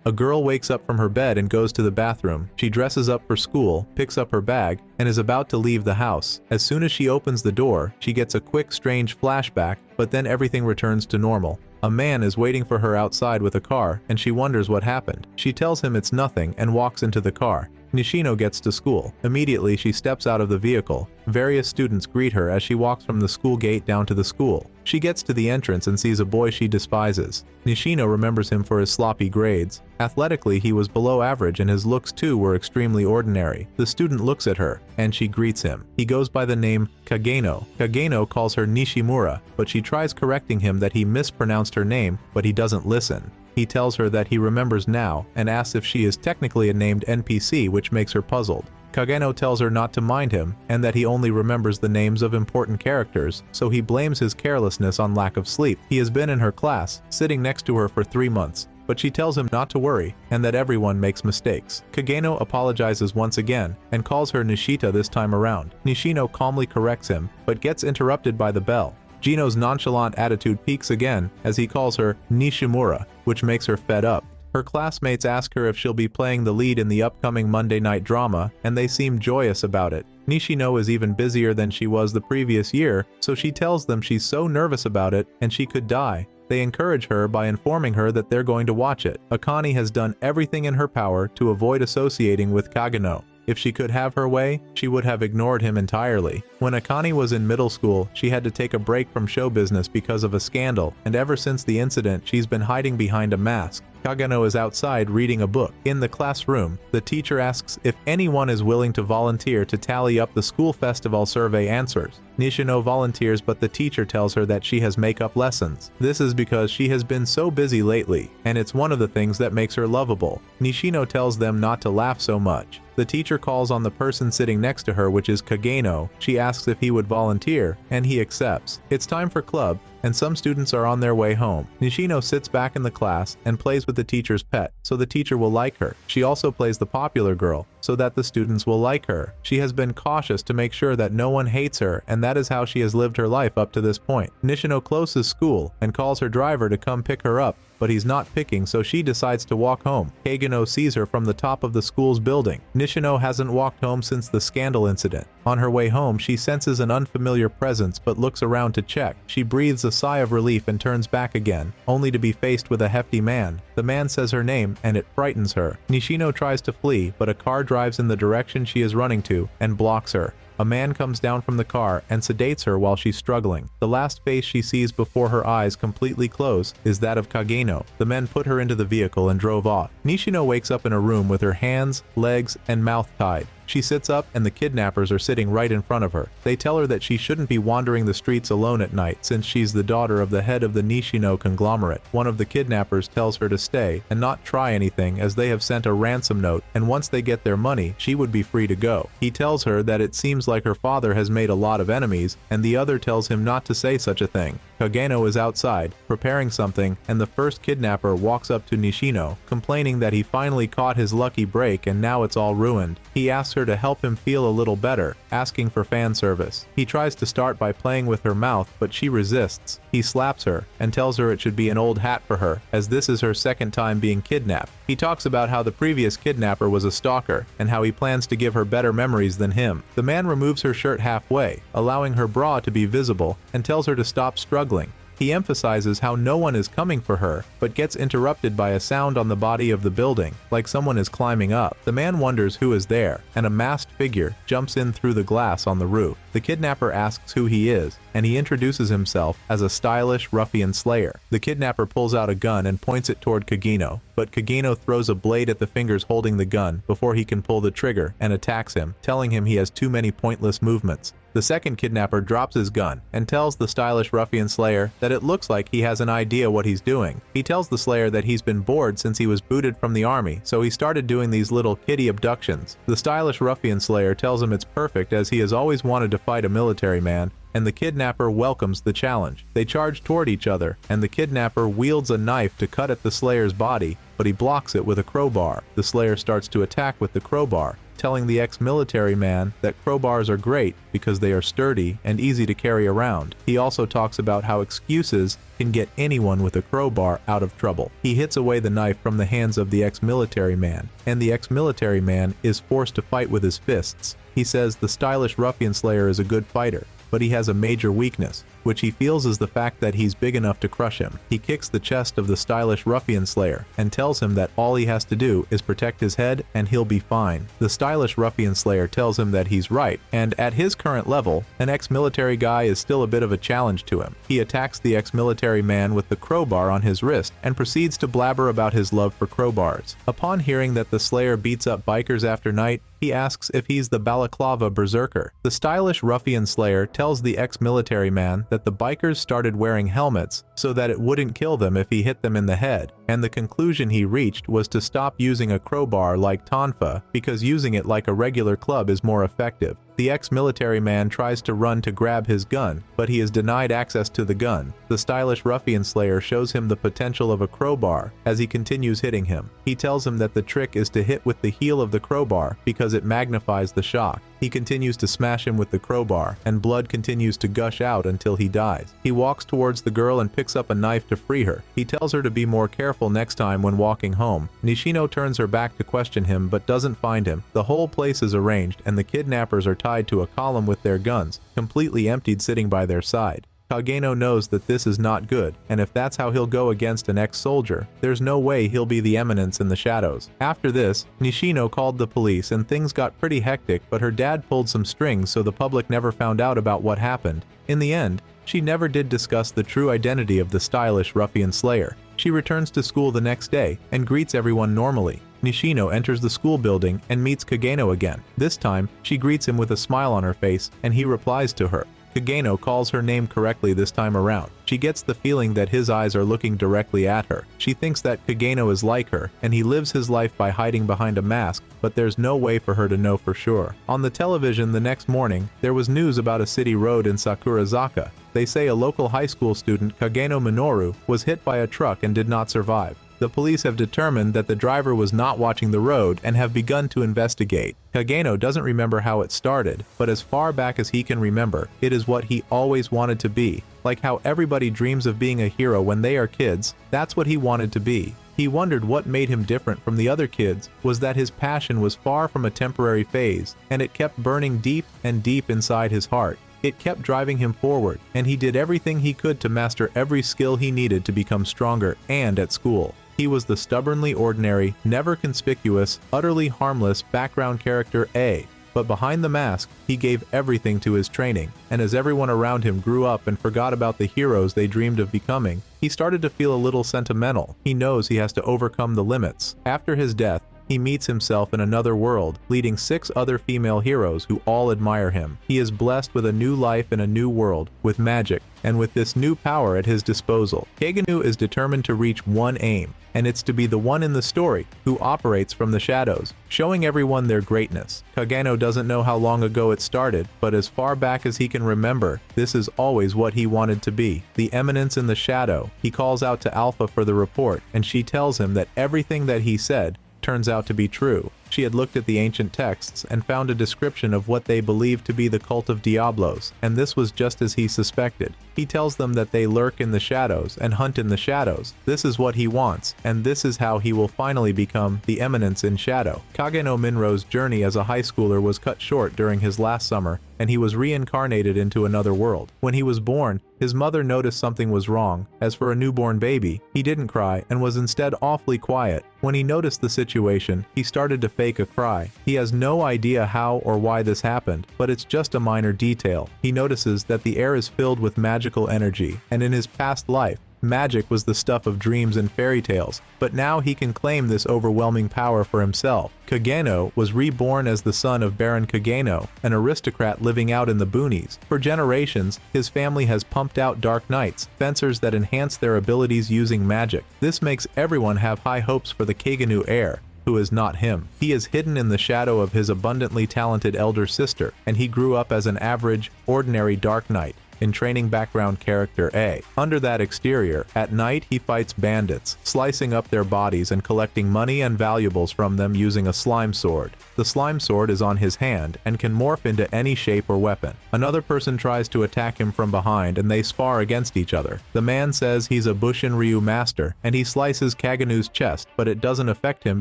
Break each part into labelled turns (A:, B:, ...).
A: A girl wakes up from her bed and goes to the bathroom. She dresses up for school, picks up her bag, and is about to leave the house. As soon as she opens the door, she gets a quick, strange flashback, but then everything returns to normal. A man is waiting for her outside with a car, and she wonders what happened. She tells him it's nothing and walks into the car. Nishino gets to school. Immediately, she steps out of the vehicle. Various students greet her as she walks from the school gate down to the school. She gets to the entrance and sees a boy she despises. Nishino remembers him for his sloppy grades. Athletically, he was below average and his looks too were extremely ordinary. The student looks at her, and she greets him. He goes by the name Kagenou. Kagenou calls her Nishimura, but she tries correcting him that he mispronounced her name, but he doesn't listen. He tells her that he remembers now and asks if she is technically a named NPC, which makes her puzzled. Kagenou tells her not to mind him and that he only remembers the names of important characters, so he blames his carelessness on lack of sleep. He has been in her class, sitting next to her for 3 months, but she tells him not to worry and that everyone makes mistakes. Kagenou apologizes once again and calls her Nishita this time around. Nishino calmly corrects him, but gets interrupted by the bell. Gino's nonchalant attitude peaks again as he calls her Nishimura, which makes her fed up. Her classmates ask her if she'll be playing the lead in the upcoming Monday night drama, and they seem joyous about it. Nishino is even busier than she was the previous year, so she tells them she's so nervous about it and she could die. They encourage her by informing her that they're going to watch it. Akane has done everything in her power to avoid associating with Kagenou. If she could have her way, she would have ignored him entirely. When Akane was in middle school, she had to take a break from show business because of a scandal, and ever since the incident, she's been hiding behind a mask. Kagenou is outside reading a book. In the classroom, the teacher asks if anyone is willing to volunteer to tally up the school festival survey answers. Nishino volunteers, but the teacher tells her that she has makeup lessons. This is because she has been so busy lately, and it's one of the things that makes her lovable. Nishino tells them not to laugh so much. The teacher calls on the person sitting next to her, which is Kagenou. She asks if he would volunteer, and he accepts. It's time for club, and some students are on their way home. Nishino sits back in the class and plays with the teacher's pet, so the teacher will like her. She also plays the popular girl, so that the students will like her. She has been cautious to make sure that no one hates her, and that is how she has lived her life up to this point. Nishino closes school and calls her driver to come pick her up, but he's not picking, so she decides to walk home. Kagenou sees her from the top of the school's building. Nishino hasn't walked home since the scandal incident. On her way home, she senses an unfamiliar presence but looks around to check. She breathes a sigh of relief and turns back again, only to be faced with a hefty man. The man says her name, and it frightens her. Nishino tries to flee, but a car drives in the direction she is running to and blocks her. A man comes down from the car and sedates her while she's struggling. The last face she sees before her eyes completely close is that of Kagenou. The men put her into the vehicle and drove off. Nishino wakes up in a room with her hands, legs, and mouth tied. She sits up and the kidnappers are sitting right in front of her. They tell her that she shouldn't be wandering the streets alone at night since she's the daughter of the head of the Nishino conglomerate. One of the kidnappers tells her to stay and not try anything as they have sent a ransom note, and once they get their money, she would be free to go. He tells her that it seems like her father has made a lot of enemies, and the other tells him not to say such a thing. Kagenou is outside, preparing something, and the first kidnapper walks up to Nishino, complaining that he finally caught his lucky break and now it's all ruined. He asks her to help him feel a little better, asking for fan service. He tries to start by playing with her mouth, but she resists. He slaps her and tells her it should be an old hat for her, as this is her second time being kidnapped. He talks about how the previous kidnapper was a stalker, and how he plans to give her better memories than him. The man removes her shirt halfway, allowing her bra to be visible, and tells her to stop struggling. He emphasizes how no one is coming for her, but gets interrupted by a sound on the body of the building, like someone is climbing up. The man wonders who is there, and a masked figure jumps in through the glass on the roof. The kidnapper asks who he is, and he introduces himself as a stylish ruffian slayer. The kidnapper pulls out a gun and points it toward Kagenou, but Kagenou throws a blade at the fingers holding the gun before he can pull the trigger and attacks him, telling him he has too many pointless movements. The second kidnapper drops his gun and tells the stylish ruffian slayer that it looks like he has an idea what he's doing. He tells the slayer that he's been bored since he was booted from the army, so he started doing these little kiddie abductions. The stylish ruffian slayer tells him it's perfect as he has always wanted to fight a military man, and the kidnapper welcomes the challenge. They charge toward each other, and the kidnapper wields a knife to cut at the slayer's body, but he blocks it with a crowbar. The slayer starts to attack with the crowbar, telling the ex-military man that crowbars are great because they are sturdy and easy to carry around. He also talks about how excuses can get anyone with a crowbar out of trouble. He hits away the knife from the hands of the ex-military man, and the ex-military man is forced to fight with his fists. He says the stylish ruffian slayer is a good fighter, but he has a major weakness, which he feels is the fact that he's big enough to crush him. He kicks the chest of the stylish ruffian slayer and tells him that all he has to do is protect his head and he'll be fine. The stylish ruffian slayer tells him that he's right, and at his current level, an ex-military guy is still a bit of a challenge to him. He attacks the ex-military man with the crowbar on his wrist and proceeds to blabber about his love for crowbars. Upon hearing that the slayer beats up bikers after night, he asks if he's the balaclava berserker. The stylish ruffian slayer tells the ex-military man that the bikers started wearing helmets so that it wouldn't kill them if he hit them in the head, and the conclusion he reached was to stop using a crowbar like tonfa because using it like a regular club is more effective. The ex-military man tries to run to grab his gun, but he is denied access to the gun. The stylish ruffian slayer shows him the potential of a crowbar as he continues hitting him. He tells him that the trick is to hit with the heel of the crowbar because it magnifies the shock. He continues to smash him with the crowbar, and blood continues to gush out until he dies. He walks towards the girl and picks up a knife to free her. He tells her to be more careful next time when walking home. Nishino turns her back to question him but doesn't find him. The whole place is arranged and the kidnappers are tied to a column with their guns, completely emptied, sitting by their side. Kagenou knows that this is not good, and if that's how he'll go against an ex-soldier, there's no way he'll be the eminence in the shadows. After this, Nishino called the police and things got pretty hectic, but her dad pulled some strings so the public never found out about what happened. In the end, she never did discuss the true identity of the stylish ruffian slayer. She returns to school the next day and greets everyone normally. Nishino enters the school building and meets Kagenou again. This time, she greets him with a smile on her face and he replies to her. Kagenou calls her name correctly this time around. She gets the feeling that his eyes are looking directly at her. She thinks that Kagenou is like her, and he lives his life by hiding behind a mask, but there's no way for her to know for sure. On the television the next morning, there was news about a city road in Sakurazaka. They say a local high school student, Kagenou Minoru, was hit by a truck and did not survive. The police have determined that the driver was not watching the road and have begun to investigate. Kagenou doesn't remember how it started, but as far back as he can remember, it is what he always wanted to be. Like how everybody dreams of being a hero when they are kids, that's what he wanted to be. He wondered what made him different from the other kids was that his passion was far from a temporary phase, and it kept burning deep and deep inside his heart. It kept driving him forward, and he did everything he could to master every skill he needed to become stronger and at school. He was the stubbornly ordinary, never conspicuous, utterly harmless background character A. But behind the mask, he gave everything to his training, and as everyone around him grew up and forgot about the heroes they dreamed of becoming, he started to feel a little sentimental. He knows he has to overcome the limits. After his death, he meets himself in another world, leading 6 other female heroes who all admire him. He is blessed with a new life in a new world, with magic, and with this new power at his disposal. Kagenou is determined to reach one aim, and it's to be the one in the story who operates from the shadows, showing everyone their greatness. Kagenou doesn't know how long ago it started, but as far back as he can remember, this is always what he wanted to be, the eminence in the shadow. He calls out to Alpha for the report, and she tells him that everything that he said turns out to be true. She had looked at the ancient texts and found a description of what they believed to be the Cult of Diablos, and this was just as he suspected. He tells them that they lurk in the shadows and hunt in the shadows. This is what he wants, and this is how he will finally become the eminence in shadow. Kagenou Minro's journey as a high schooler was cut short during his last summer, and he was reincarnated into another world. When he was born, his mother noticed something was wrong. As for a newborn baby, he didn't cry and was instead awfully quiet. When he noticed the situation, he started to fake a cry. He has no idea how or why this happened, but it's just a minor detail. He notices that the air is filled with magical energy, and in his past life, magic was the stuff of dreams and fairy tales, but now he can claim this overwhelming power for himself. Kagenou was reborn as the son of Baron Kagenou, an aristocrat living out in the boonies. For generations, his family has pumped out dark knights, fencers that enhance their abilities using magic. This makes everyone have high hopes for the Kagenou heir, who is not him. He is hidden in the shadow of his abundantly talented elder sister, and he grew up as an average, ordinary dark knight. in training background character A. Under that exterior, at night he fights bandits, slicing up their bodies and collecting money and valuables from them using a slime sword. The slime sword is on his hand and can morph into any shape or weapon. Another person tries to attack him from behind and they spar against each other. The man says he's a Bushinryu master and he slices Kagenou's chest, but it doesn't affect him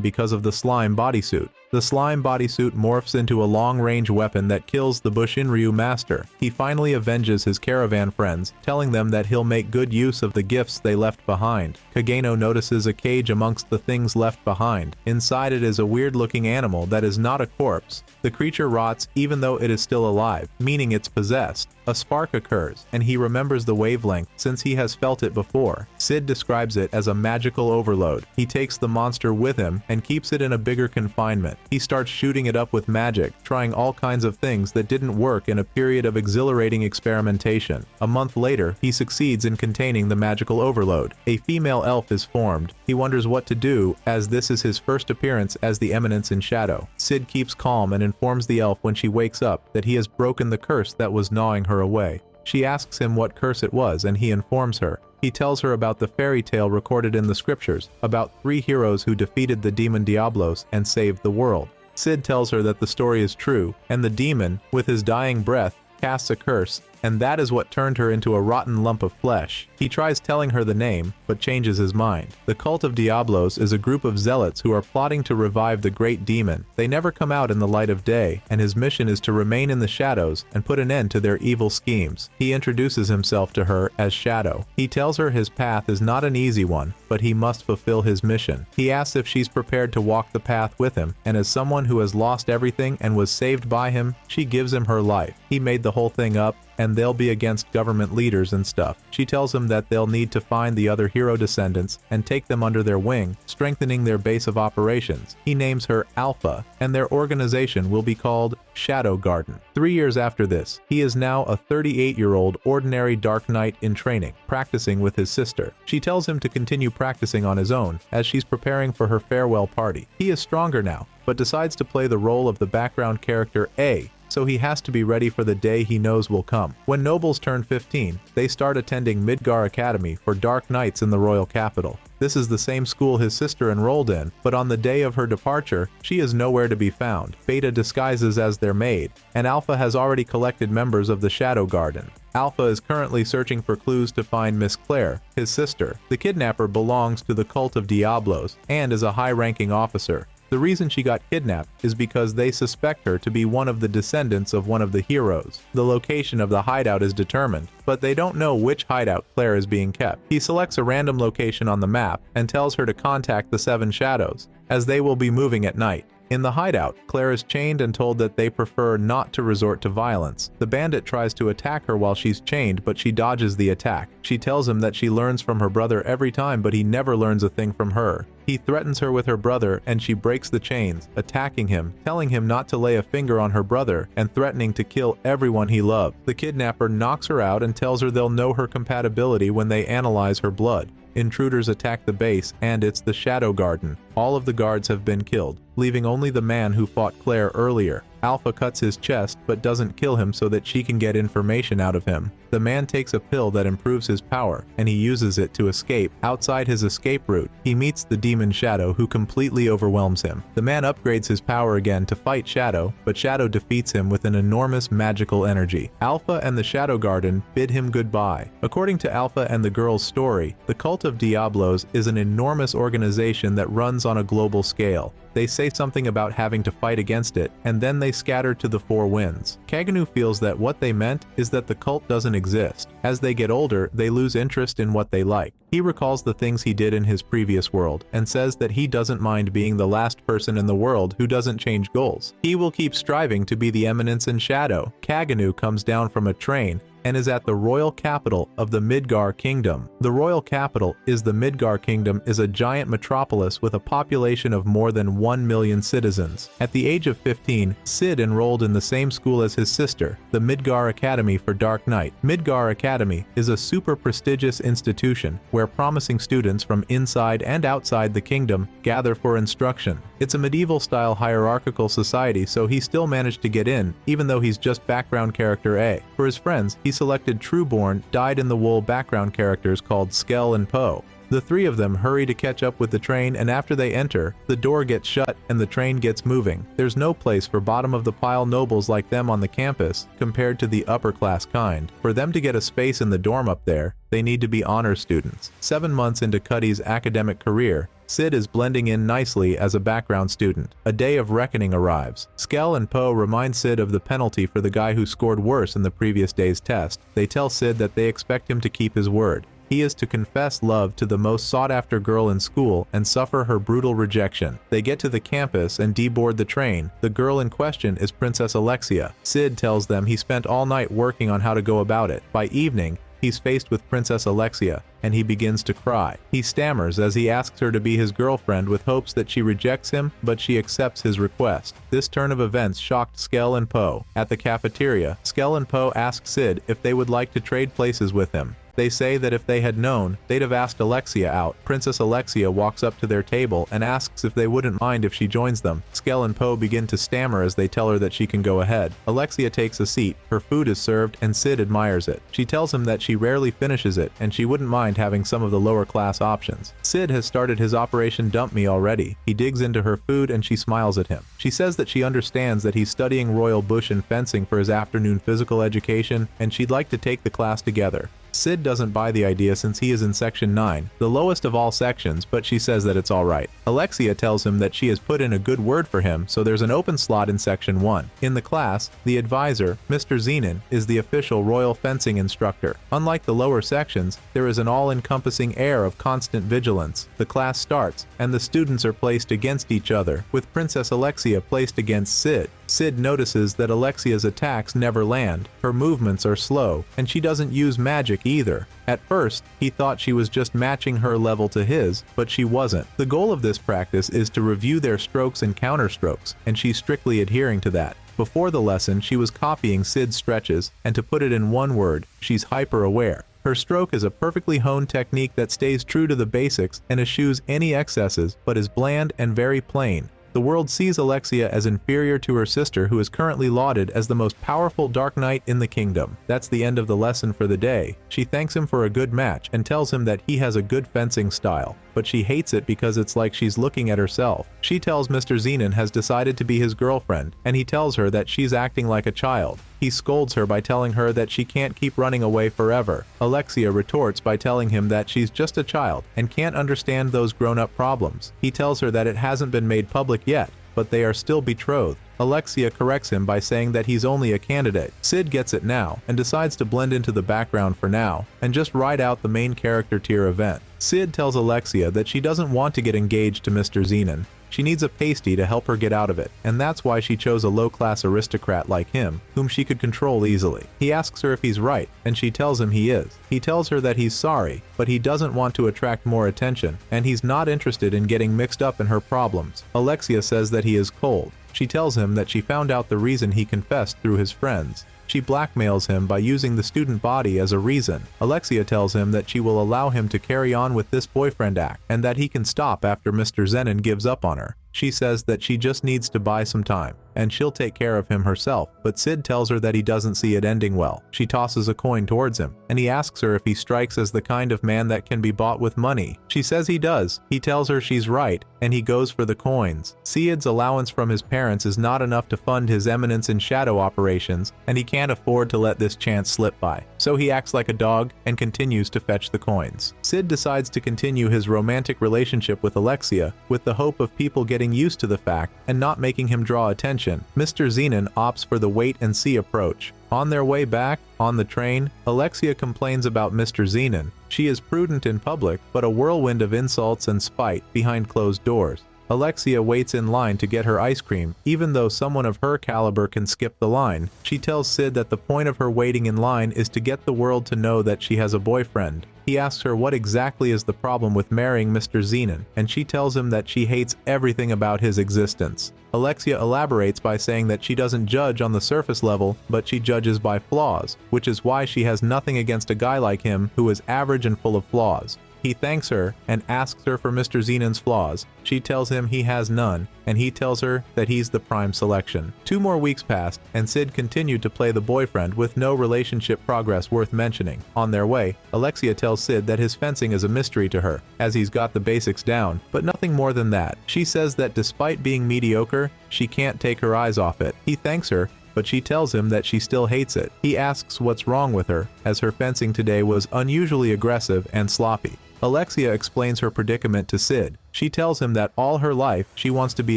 A: because of the slime bodysuit. The slime bodysuit morphs into a long-range weapon that kills the Bushinryu master. He finally avenges his caravan friends, telling them that he'll make good use of the gifts they left behind. Kagenou notices a cage amongst the things left behind. Inside it is a weird-looking animal that is not a corpse. The creature rots even though it is still alive, meaning it's possessed. A spark occurs, and he remembers the wavelength since he has felt it before. Cid describes it as a magical overload. He takes the monster with him and keeps it in a bigger confinement. He starts shooting it up with magic, trying all kinds of things that didn't work in a period of exhilarating experimentation. A month later, he succeeds in containing the magical overload. A female elf is formed. He wonders what to do, as this is his first appearance as the Eminence in Shadow. Cid keeps calm and informs the elf when she wakes up that he has broken the curse that was gnawing her away. She asks him what curse it was, and he informs her. He tells her about the fairy tale recorded in the scriptures, about 3 heroes who defeated the demon Diablos and saved the world. Cid tells her that the story is true, and the demon, with his dying breath, casts a curse, and that is what turned her into a rotten lump of flesh. He tries telling her the name, but changes his mind. The Cult of Diablos is a group of zealots who are plotting to revive the great demon. They never come out in the light of day, and his mission is to remain in the shadows and put an end to their evil schemes. He introduces himself to her as Shadow. He tells her his path is not an easy one, but he must fulfill his mission. He asks if she's prepared to walk the path with him, and as someone who has lost everything and was saved by him, she gives him her life. He made the whole thing up, and they'll be against government leaders and stuff. She tells him that they'll need to find the other hero descendants and take them under their wing, strengthening their base of operations. He names her Alpha, and their organization will be called Shadow Garden. 3 years after this, he is now a 38-year-old ordinary Dark Knight in training, practicing with his sister. She tells him to continue practicing on his own, as she's preparing for her farewell party. He is stronger now, but decides to play the role of the background character A, so he has to be ready for the day he knows will come. When nobles turn 15, they start attending Midgar Academy for Dark Knights in the royal capital. This is the same school his sister enrolled in, but on the day of her departure, she is nowhere to be found. Beta disguises as their maid, and Alpha has already collected members of the Shadow Garden. Alpha is currently searching for clues to find Miss Claire, his sister. The kidnapper belongs to the Cult of Diablos and is a high-ranking officer. The reason she got kidnapped is because they suspect her to be one of the descendants of one of the heroes. The location of the hideout is determined, but they don't know which hideout Claire is being kept. He selects a random location on the map and tells her to contact the 7 Shadows, as they will be moving at night. In the hideout, Claire is chained and told that they prefer not to resort to violence. The bandit tries to attack her while she's chained, but she dodges the attack. She tells him that she learns from her brother every time, but he never learns a thing from her. He threatens her with her brother, and she breaks the chains, attacking him, telling him not to lay a finger on her brother, and threatening to kill everyone he loved. The kidnapper knocks her out and tells her they'll know her compatibility when they analyze her blood. Intruders attack the base, and it's the Shadow Garden. All of the guards have been killed, leaving only the man who fought Claire earlier. Alpha cuts his chest but doesn't kill him so that she can get information out of him. The man takes a pill that improves his power, and he uses it to escape. Outside his escape route, he meets the demon Shadow, who completely overwhelms him. The man upgrades his power again to fight Shadow, but Shadow defeats him with an enormous magical energy. Alpha and the Shadow Garden bid him goodbye. According to Alpha and the girl's story, the Cult of Diablos is an enormous organization that runs on a global scale. They say something about having to fight against it, and then they scatter to the 4 winds. Kagenou feels that what they meant is that the cult doesn't exist. As they get older, they lose interest in what they like. He recalls the things he did in his previous world, and says that he doesn't mind being the last person in the world who doesn't change goals. He will keep striving to be the Eminence in Shadow. Kagenou comes down from a train and is at the royal capital of the Midgar Kingdom. The royal capital is the Midgar Kingdom is a giant metropolis with a population of more than 1 million citizens. At the age of 15, Cid enrolled in the same school as his sister, the Midgar Academy for Dark Knight. Midgar Academy is a super prestigious institution where promising students from inside and outside the kingdom gather for instruction. It's a medieval-style hierarchical society, so he still managed to get in, even though he's just background character A. For his friends, he selected Trueborn, dyed-in-the-wool background characters called Skell and Poe. The three of them hurry to catch up with the train, and after they enter, the door gets shut and the train gets moving. There's no place for bottom-of-the-pile nobles like them on the campus, compared to the upper-class kind. For them to get a space in the dorm up there, they need to be honor students. 7 months into Cuddy's academic career, Cid is blending in nicely as a background student. A day of reckoning arrives. Skell and Poe remind Cid of the penalty for the guy who scored worse in the previous day's test. They tell Cid that they expect him to keep his word. He is to confess love to the most sought-after girl in school and suffer her brutal rejection. They get to the campus and deboard the train. The girl in question is Princess Alexia. Cid tells them he spent all night working on how to go about it. By evening, he's faced with Princess Alexia, and he begins to cry. He stammers as he asks her to be his girlfriend with hopes that she rejects him, but she accepts his request. This turn of events shocked Skell and Poe. At the cafeteria, Skell and Poe ask Cid if they would like to trade places with him. They say that if they had known, they'd have asked Alexia out. Princess Alexia walks up to their table and asks if they wouldn't mind if she joins them. Skell and Poe begin to stammer as they tell her that she can go ahead. Alexia takes a seat, her food is served, and Cid admires it. She tells him that she rarely finishes it, and she wouldn't mind having some of the lower class options. Cid has started his Operation Dump Me already. He digs into her food and she smiles at him. She says that she understands that he's studying royal bush and fencing for his afternoon physical education, and she'd like to take the class together. Cid doesn't buy the idea since he is in Section 9, the lowest of all sections, but she says that it's alright. Alexia tells him that she has put in a good word for him, so there's an open slot in Section 1. In the class, the advisor, Mr. Zenon, is the official royal fencing instructor. Unlike the lower sections, there is an all-encompassing air of constant vigilance. The class starts, and the students are placed against each other, with Princess Alexia placed against Cid. Cid notices that Alexia's attacks never land, her movements are slow, and she doesn't use magic either. At first, he thought she was just matching her level to his, but she wasn't. The goal of this practice is to review their strokes and counterstrokes, and she's strictly adhering to that. Before the lesson, she was copying Cid's stretches, and to put it in one word, she's hyper-aware. Her stroke is a perfectly honed technique that stays true to the basics and eschews any excesses, but is bland and very plain. The world sees Alexia as inferior to her sister, who is currently lauded as the most powerful Dark Knight in the kingdom. That's the end of the lesson for the day. She thanks him for a good match and tells him that he has a good fencing style, but she hates it because it's like she's looking at herself. She tells Mr. Zenon has decided to be his girlfriend, and he tells her that she's acting like a child. He scolds her by telling her that she can't keep running away forever. Alexia retorts by telling him that she's just a child and can't understand those grown-up problems. He tells her that it hasn't been made public yet, but they are still betrothed. Alexia corrects him by saying that he's only a candidate. Cid gets it now and decides to blend into the background for now and just ride out the main character tier event. Cid tells Alexia that she doesn't want to get engaged to Mr. Zenon. She needs a pasty to help her get out of it, and that's why she chose a low-class aristocrat like him, whom she could control easily. He asks her if he's right, and she tells him he is. He tells her that he's sorry, but he doesn't want to attract more attention, and he's not interested in getting mixed up in her problems. Alexia says that he is cold. She tells him that she found out the reason he confessed through his friends. She blackmails him by using the student body as a reason. Alexia tells him that she will allow him to carry on with this boyfriend act, and that he can stop after Mr. Zenon gives up on her. She says that she just needs to buy some time, and she'll take care of him herself, but Cid tells her that he doesn't see it ending well. She tosses a coin towards him, and he asks her if he strikes as the kind of man that can be bought with money. She says he does. He tells her she's right, and he goes for the coins. Cid's allowance from his parents is not enough to fund his eminence in shadow operations, and he can't afford to let this chance slip by. So he acts like a dog and continues to fetch the coins. Cid decides to continue his romantic relationship with Alexia with the hope of people getting used to the fact and not making him draw attention. Mr. Zenon opts for the wait-and-see approach. On their way back, on the train, Alexia complains about Mr. Zenon. She is prudent in public, but a whirlwind of insults and spite behind closed doors. Alexia waits in line to get her ice cream, even though someone of her caliber can skip the line. She tells Cid that the point of her waiting in line is to get the world to know that she has a boyfriend. He asks her what exactly is the problem with marrying Mr. Zenon, and she tells him that she hates everything about his existence. Alexia elaborates by saying that she doesn't judge on the surface level, but she judges by flaws, which is why she has nothing against a guy like him who is average and full of flaws. He thanks her and asks her for Mr. Zenon's flaws. She tells him he has none, and he tells her that he's the prime selection. 2 more weeks passed, and Cid continued to play the boyfriend with no relationship progress worth mentioning. On their way, Alexia tells Cid that his fencing is a mystery to her, as he's got the basics down, but nothing more than that. She says that despite being mediocre, she can't take her eyes off it. He thanks her, but she tells him that she still hates it. He asks what's wrong with her, as her fencing today was unusually aggressive and sloppy. Alexia explains her predicament to Cid. She tells him that all her life she wants to be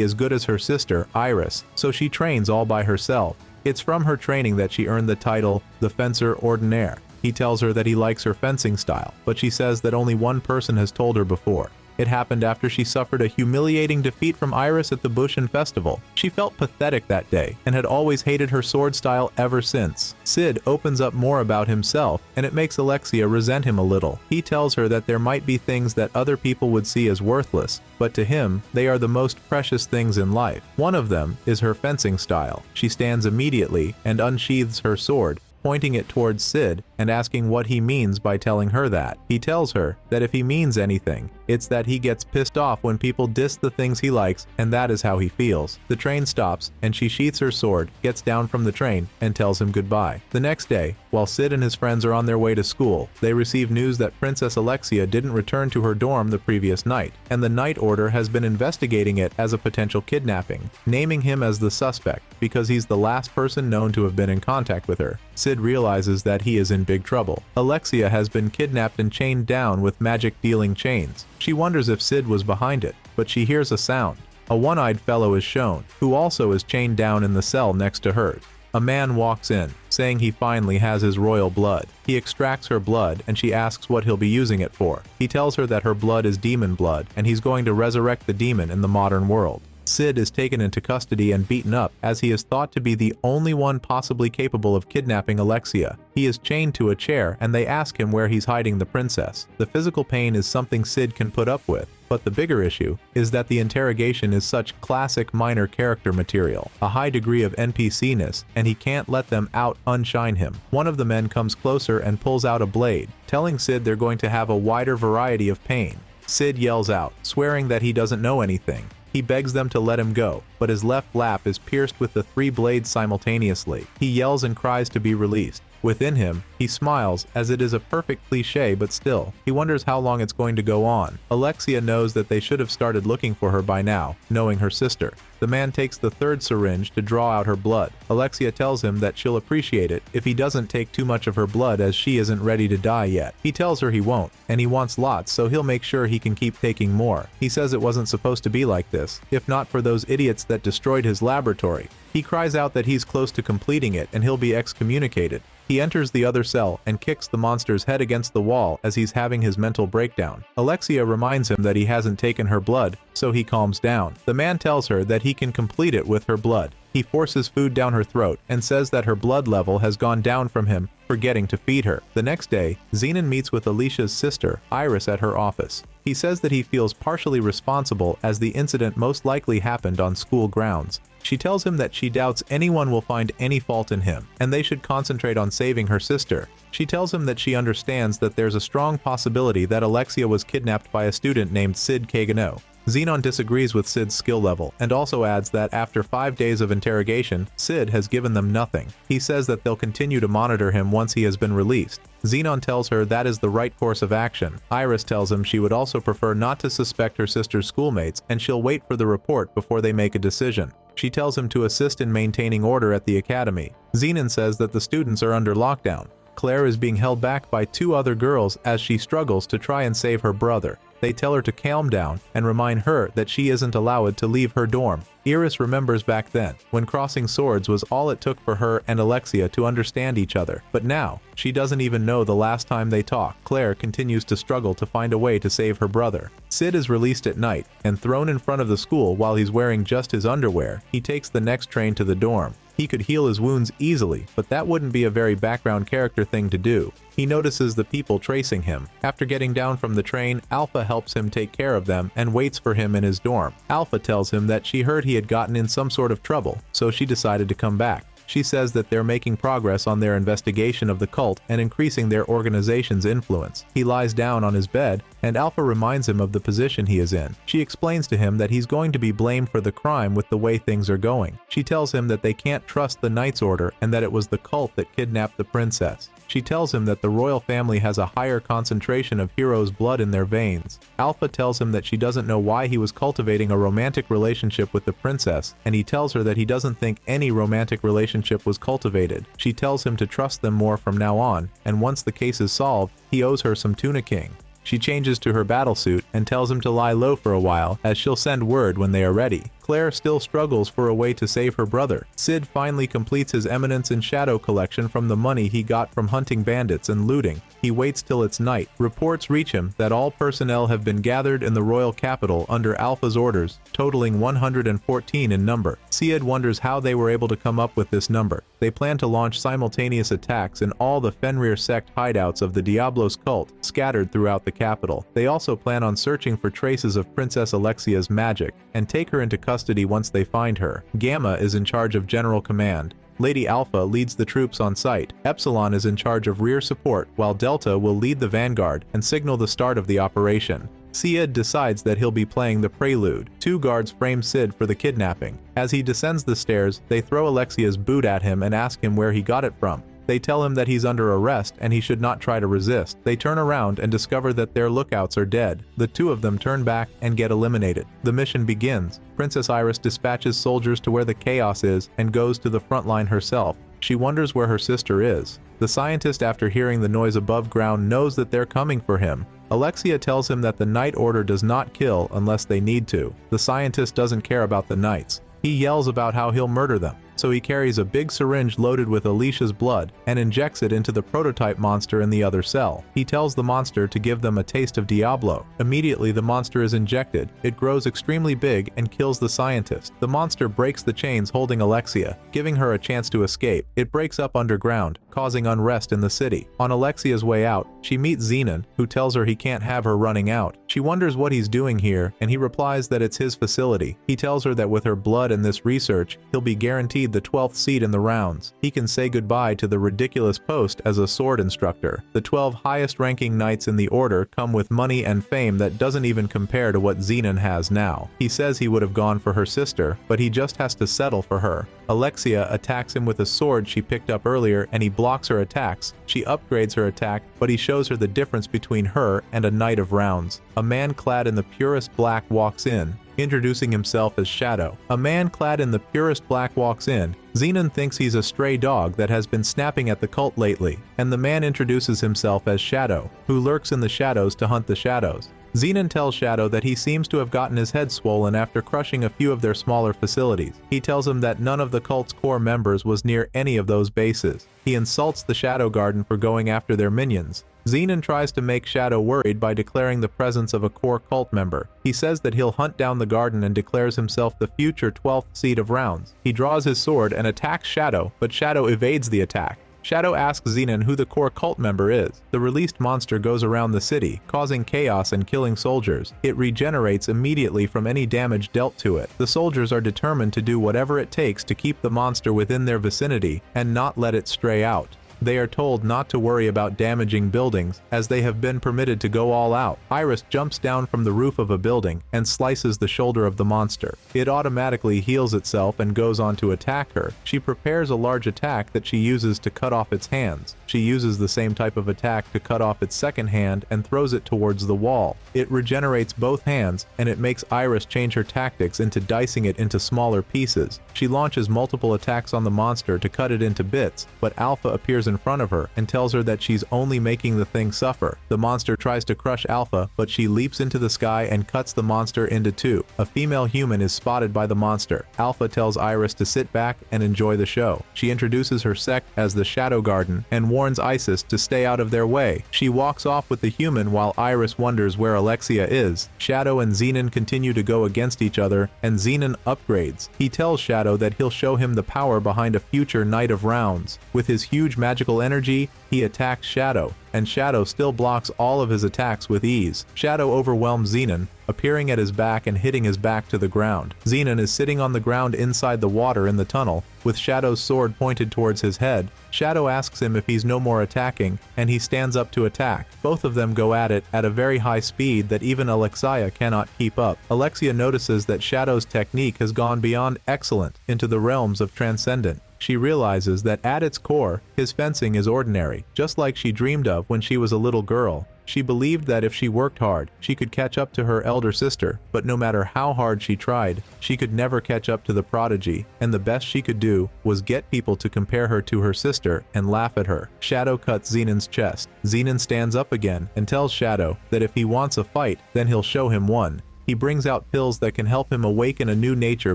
A: as good as her sister, Iris, so she trains all by herself. It's from her training that she earned the title, the Fencer Ordinaire. He tells her that he likes her fencing style, but she says that only one person has told her before. It happened after she suffered a humiliating defeat from Iris at the Bushin Festival. She felt pathetic that day, and had always hated her sword style ever since. Cid opens up more about himself, and it makes Alexia resent him a little. He tells her that there might be things that other people would see as worthless, but to him, they are the most precious things in life. One of them is her fencing style. She stands immediately and unsheathes her sword, pointing it towards Cid and asking what he means by telling her that. He tells her that if he means anything, it's that he gets pissed off when people diss the things he likes, and that is how he feels. The train stops, and she sheaths her sword, gets down from the train, and tells him goodbye. The next day, while Cid and his friends are on their way to school, they receive news that Princess Alexia didn't return to her dorm the previous night, and the Night Order has been investigating it as a potential kidnapping, naming him as the suspect because he's the last person known to have been in contact with her. Cid realizes that he is in big trouble. Alexia has been kidnapped and chained down with magic-dealing chains. She wonders if Cid was behind it, but she hears a sound. A one-eyed fellow is shown, who also is chained down in the cell next to hers. A man walks in, saying he finally has his royal blood. He extracts her blood, and she asks what he'll be using it for. He tells her that her blood is demon blood, and he's going to resurrect the demon in the modern world. Cid is taken into custody and beaten up, as he is thought to be the only one possibly capable of kidnapping Alexia. He is chained to a chair, and they ask him where he's hiding the princess. The physical pain is something Cid can put up with, but the bigger issue is that the interrogation is such classic minor character material, a high degree of NPC-ness, and he can't let them outshine him. One of the men comes closer and pulls out a blade, telling Cid they're going to have a wider variety of pain. Cid yells out, swearing that he doesn't know anything. He begs them to let him go, but his left lap is pierced with the 3 blades simultaneously. He yells and cries to be released. Within him, he smiles, as it is a perfect cliché, but still, he wonders how long it's going to go on. Alexia knows that they should have started looking for her by now, knowing her sister. The man takes the 3rd syringe to draw out her blood. Alexia tells him that she'll appreciate it if he doesn't take too much of her blood, as she isn't ready to die yet. He tells her he won't, and he wants lots, so he'll make sure he can keep taking more. He says it wasn't supposed to be like this, if not for those idiots that destroyed his laboratory. He cries out that he's close to completing it and he'll be excommunicated. He enters the other cell and kicks the monster's head against the wall as he's having his mental breakdown. Alexia reminds him that he hasn't taken her blood, so he calms down. The man tells her that he can complete it with her blood. He forces food down her throat and says that her blood level has gone down from him, forgetting to feed her. The next day, Zenon meets with Alicia's sister, Iris, at her office. He says that he feels partially responsible as the incident most likely happened on school grounds. She tells him that she doubts anyone will find any fault in him, and they should concentrate on saving her sister. She tells him that she understands that there's a strong possibility that Alexia was kidnapped by a student named Cid Kagenou. Zenon disagrees with Cid's skill level, and also adds that after 5 days of interrogation, Cid has given them nothing. He says that they'll continue to monitor him once he has been released. Zenon tells her that is the right course of action. Iris tells him she would also prefer not to suspect her sister's schoolmates, and she'll wait for the report before they make a decision. She tells him to assist in maintaining order at the academy. Zenon says that the students are under lockdown. Claire is being held back by 2 other girls as she struggles to try and save her brother. They tell her to calm down and remind her that she isn't allowed to leave her dorm. Iris remembers back then, when crossing swords was all it took for her and Alexia to understand each other. But now, she doesn't even know the last time they talked. Claire continues to struggle to find a way to save her brother. Cid is released at night and thrown in front of the school while he's wearing just his underwear. He takes the next train to the dorm. He could heal his wounds easily, but that wouldn't be a very background character thing to do. He notices the people tracing him. After getting down from the train, Alpha helps him take care of them and waits for him in his dorm. Alpha tells him that she heard he had gotten in some sort of trouble, so she decided to come back. She says that they're making progress on their investigation of the cult and increasing their organization's influence. He lies down on his bed, and Alpha reminds him of the position he is in. She explains to him that he's going to be blamed for the crime with the way things are going. She tells him that they can't trust the Knight's Order and that it was the cult that kidnapped the princess. She tells him that the royal family has a higher concentration of heroes' blood in their veins. Alpha tells him that she doesn't know why he was cultivating a romantic relationship with the princess, and he tells her that he doesn't think any romantic relationship was cultivated. She tells him to trust them more from now on, and once the case is solved, he owes her some tuna king. She changes to her battlesuit and tells him to lie low for a while, as she'll send word when they are ready. Claire still struggles for a way to save her brother. Cid finally completes his Eminence in Shadow collection from the money he got from hunting bandits and looting. He waits till it's night. Reports reach him that all personnel have been gathered in the royal capital under Alpha's orders, totaling 114 in number. Cid wonders how they were able to come up with this number. They plan to launch simultaneous attacks in all the Fenrir sect hideouts of the Diablos cult, scattered throughout the capital. They also plan on searching for traces of Princess Alexia's magic, and take her into custody once they find her. Gamma is in charge of general command. Lady Alpha leads the troops on site. Epsilon is in charge of rear support, while Delta will lead the vanguard and signal the start of the operation. Cid decides that he'll be playing the prelude. Two guards frame Cid for the kidnapping. As he descends the stairs, they throw Alexia's boot at him and ask him where he got it from. They tell him that he's under arrest and he should not try to resist. They turn around and discover that their lookouts are dead. The two of them turn back and get eliminated. The mission begins. Princess Iris dispatches soldiers to where the chaos is and goes to the front line herself. She wonders where her sister is. The scientist, after hearing the noise above ground, knows that they're coming for him. Alexia tells him that the Night Order does not kill unless they need to. The scientist doesn't care about the Knights. He yells about how he'll murder them, so he carries a big syringe loaded with Alicia's blood and injects it into the prototype monster in the other cell. He tells the monster to give them a taste of Diablo. Immediately the monster is injected. It grows extremely big and kills the scientist. The monster breaks the chains holding Alexia, giving her a chance to escape. It breaks up underground, causing unrest in the city. On Alexia's way out, she meets Zenon, who tells her he can't have her running out. She wonders what he's doing here, and he replies that it's his facility. He tells her that with her blood and this research, he'll be guaranteed the 12th seat in the rounds. He can say goodbye to the ridiculous post as a sword instructor. The 12 highest-ranking knights in the order come with money and fame that doesn't even compare to what Zenon has now. He says he would have gone for her sister, but he just has to settle for her. Alexia attacks him with a sword she picked up earlier, and he blocks her attacks. She upgrades her attack, but he shows her the difference between her and a knight of rounds. A man clad in the purest black walks in, introducing himself as Shadow. A man clad in the purest black walks in. Zenon thinks he's a stray dog that has been snapping at the cult lately, and the man introduces himself as Shadow, who lurks in the shadows to hunt the shadows. Zenon tells Shadow that he seems to have gotten his head swollen after crushing a few of their smaller facilities. He tells him that none of the cult's core members was near any of those bases. He insults the Shadow Garden for going after their minions. Zenon tries to make Shadow worried by declaring the presence of a core cult member. He says that he'll hunt down the garden and declares himself the future 12th seed of rounds. He draws his sword and attacks Shadow, but Shadow evades the attack. Shadow asks Zenon who the core cult member is. The released monster goes around the city, causing chaos and killing soldiers. It regenerates immediately from any damage dealt to it. The soldiers are determined to do whatever it takes to keep the monster within their vicinity and not let it stray out. They are told not to worry about damaging buildings, as they have been permitted to go all out. Iris jumps down from the roof of a building and slices the shoulder of the monster. It automatically heals itself and goes on to attack her. She prepares a large attack that she uses to cut off its hands. She uses the same type of attack to cut off its second hand and throws it towards the wall. It regenerates both hands, and it makes Iris change her tactics into dicing it into smaller pieces. She launches multiple attacks on the monster to cut it into bits, but Alpha appears in front of her and tells her that she's only making the thing suffer. The monster tries to crush Alpha, but she leaps into the sky and cuts the monster into two. A female human is spotted by the monster. Alpha tells Iris to sit back and enjoy the show. She introduces her sect as the Shadow Garden and warns Isis to stay out of their way. She walks off with the human while Iris wonders where Alexia is. Shadow and Zenon continue to go against each other, and Zenon upgrades. He tells Shadow that he'll show him the power behind a future night of rounds. With his huge magical energy, he attacks Shadow, and Shadow still blocks all of his attacks with ease. Shadow overwhelms Zenon, appearing at his back and hitting his back to the ground. Zenon is sitting on the ground inside the water in the tunnel, with Shadow's sword pointed towards his head. Shadow asks him if he's no more attacking, and he stands up to attack. Both of them go at it at a very high speed that even Alexia cannot keep up. Alexia notices that Shadow's technique has gone beyond excellent into the realms of transcendent. She realizes that at its core, his fencing is ordinary, just like she dreamed of when she was a little girl. She believed that if she worked hard, she could catch up to her elder sister, but no matter how hard she tried, she could never catch up to the prodigy, and the best she could do was get people to compare her to her sister and laugh at her. Shadow cuts Zenon's chest. Zenon stands up again and tells Shadow that if he wants a fight, then he'll show him one. He brings out pills that can help him awaken a new nature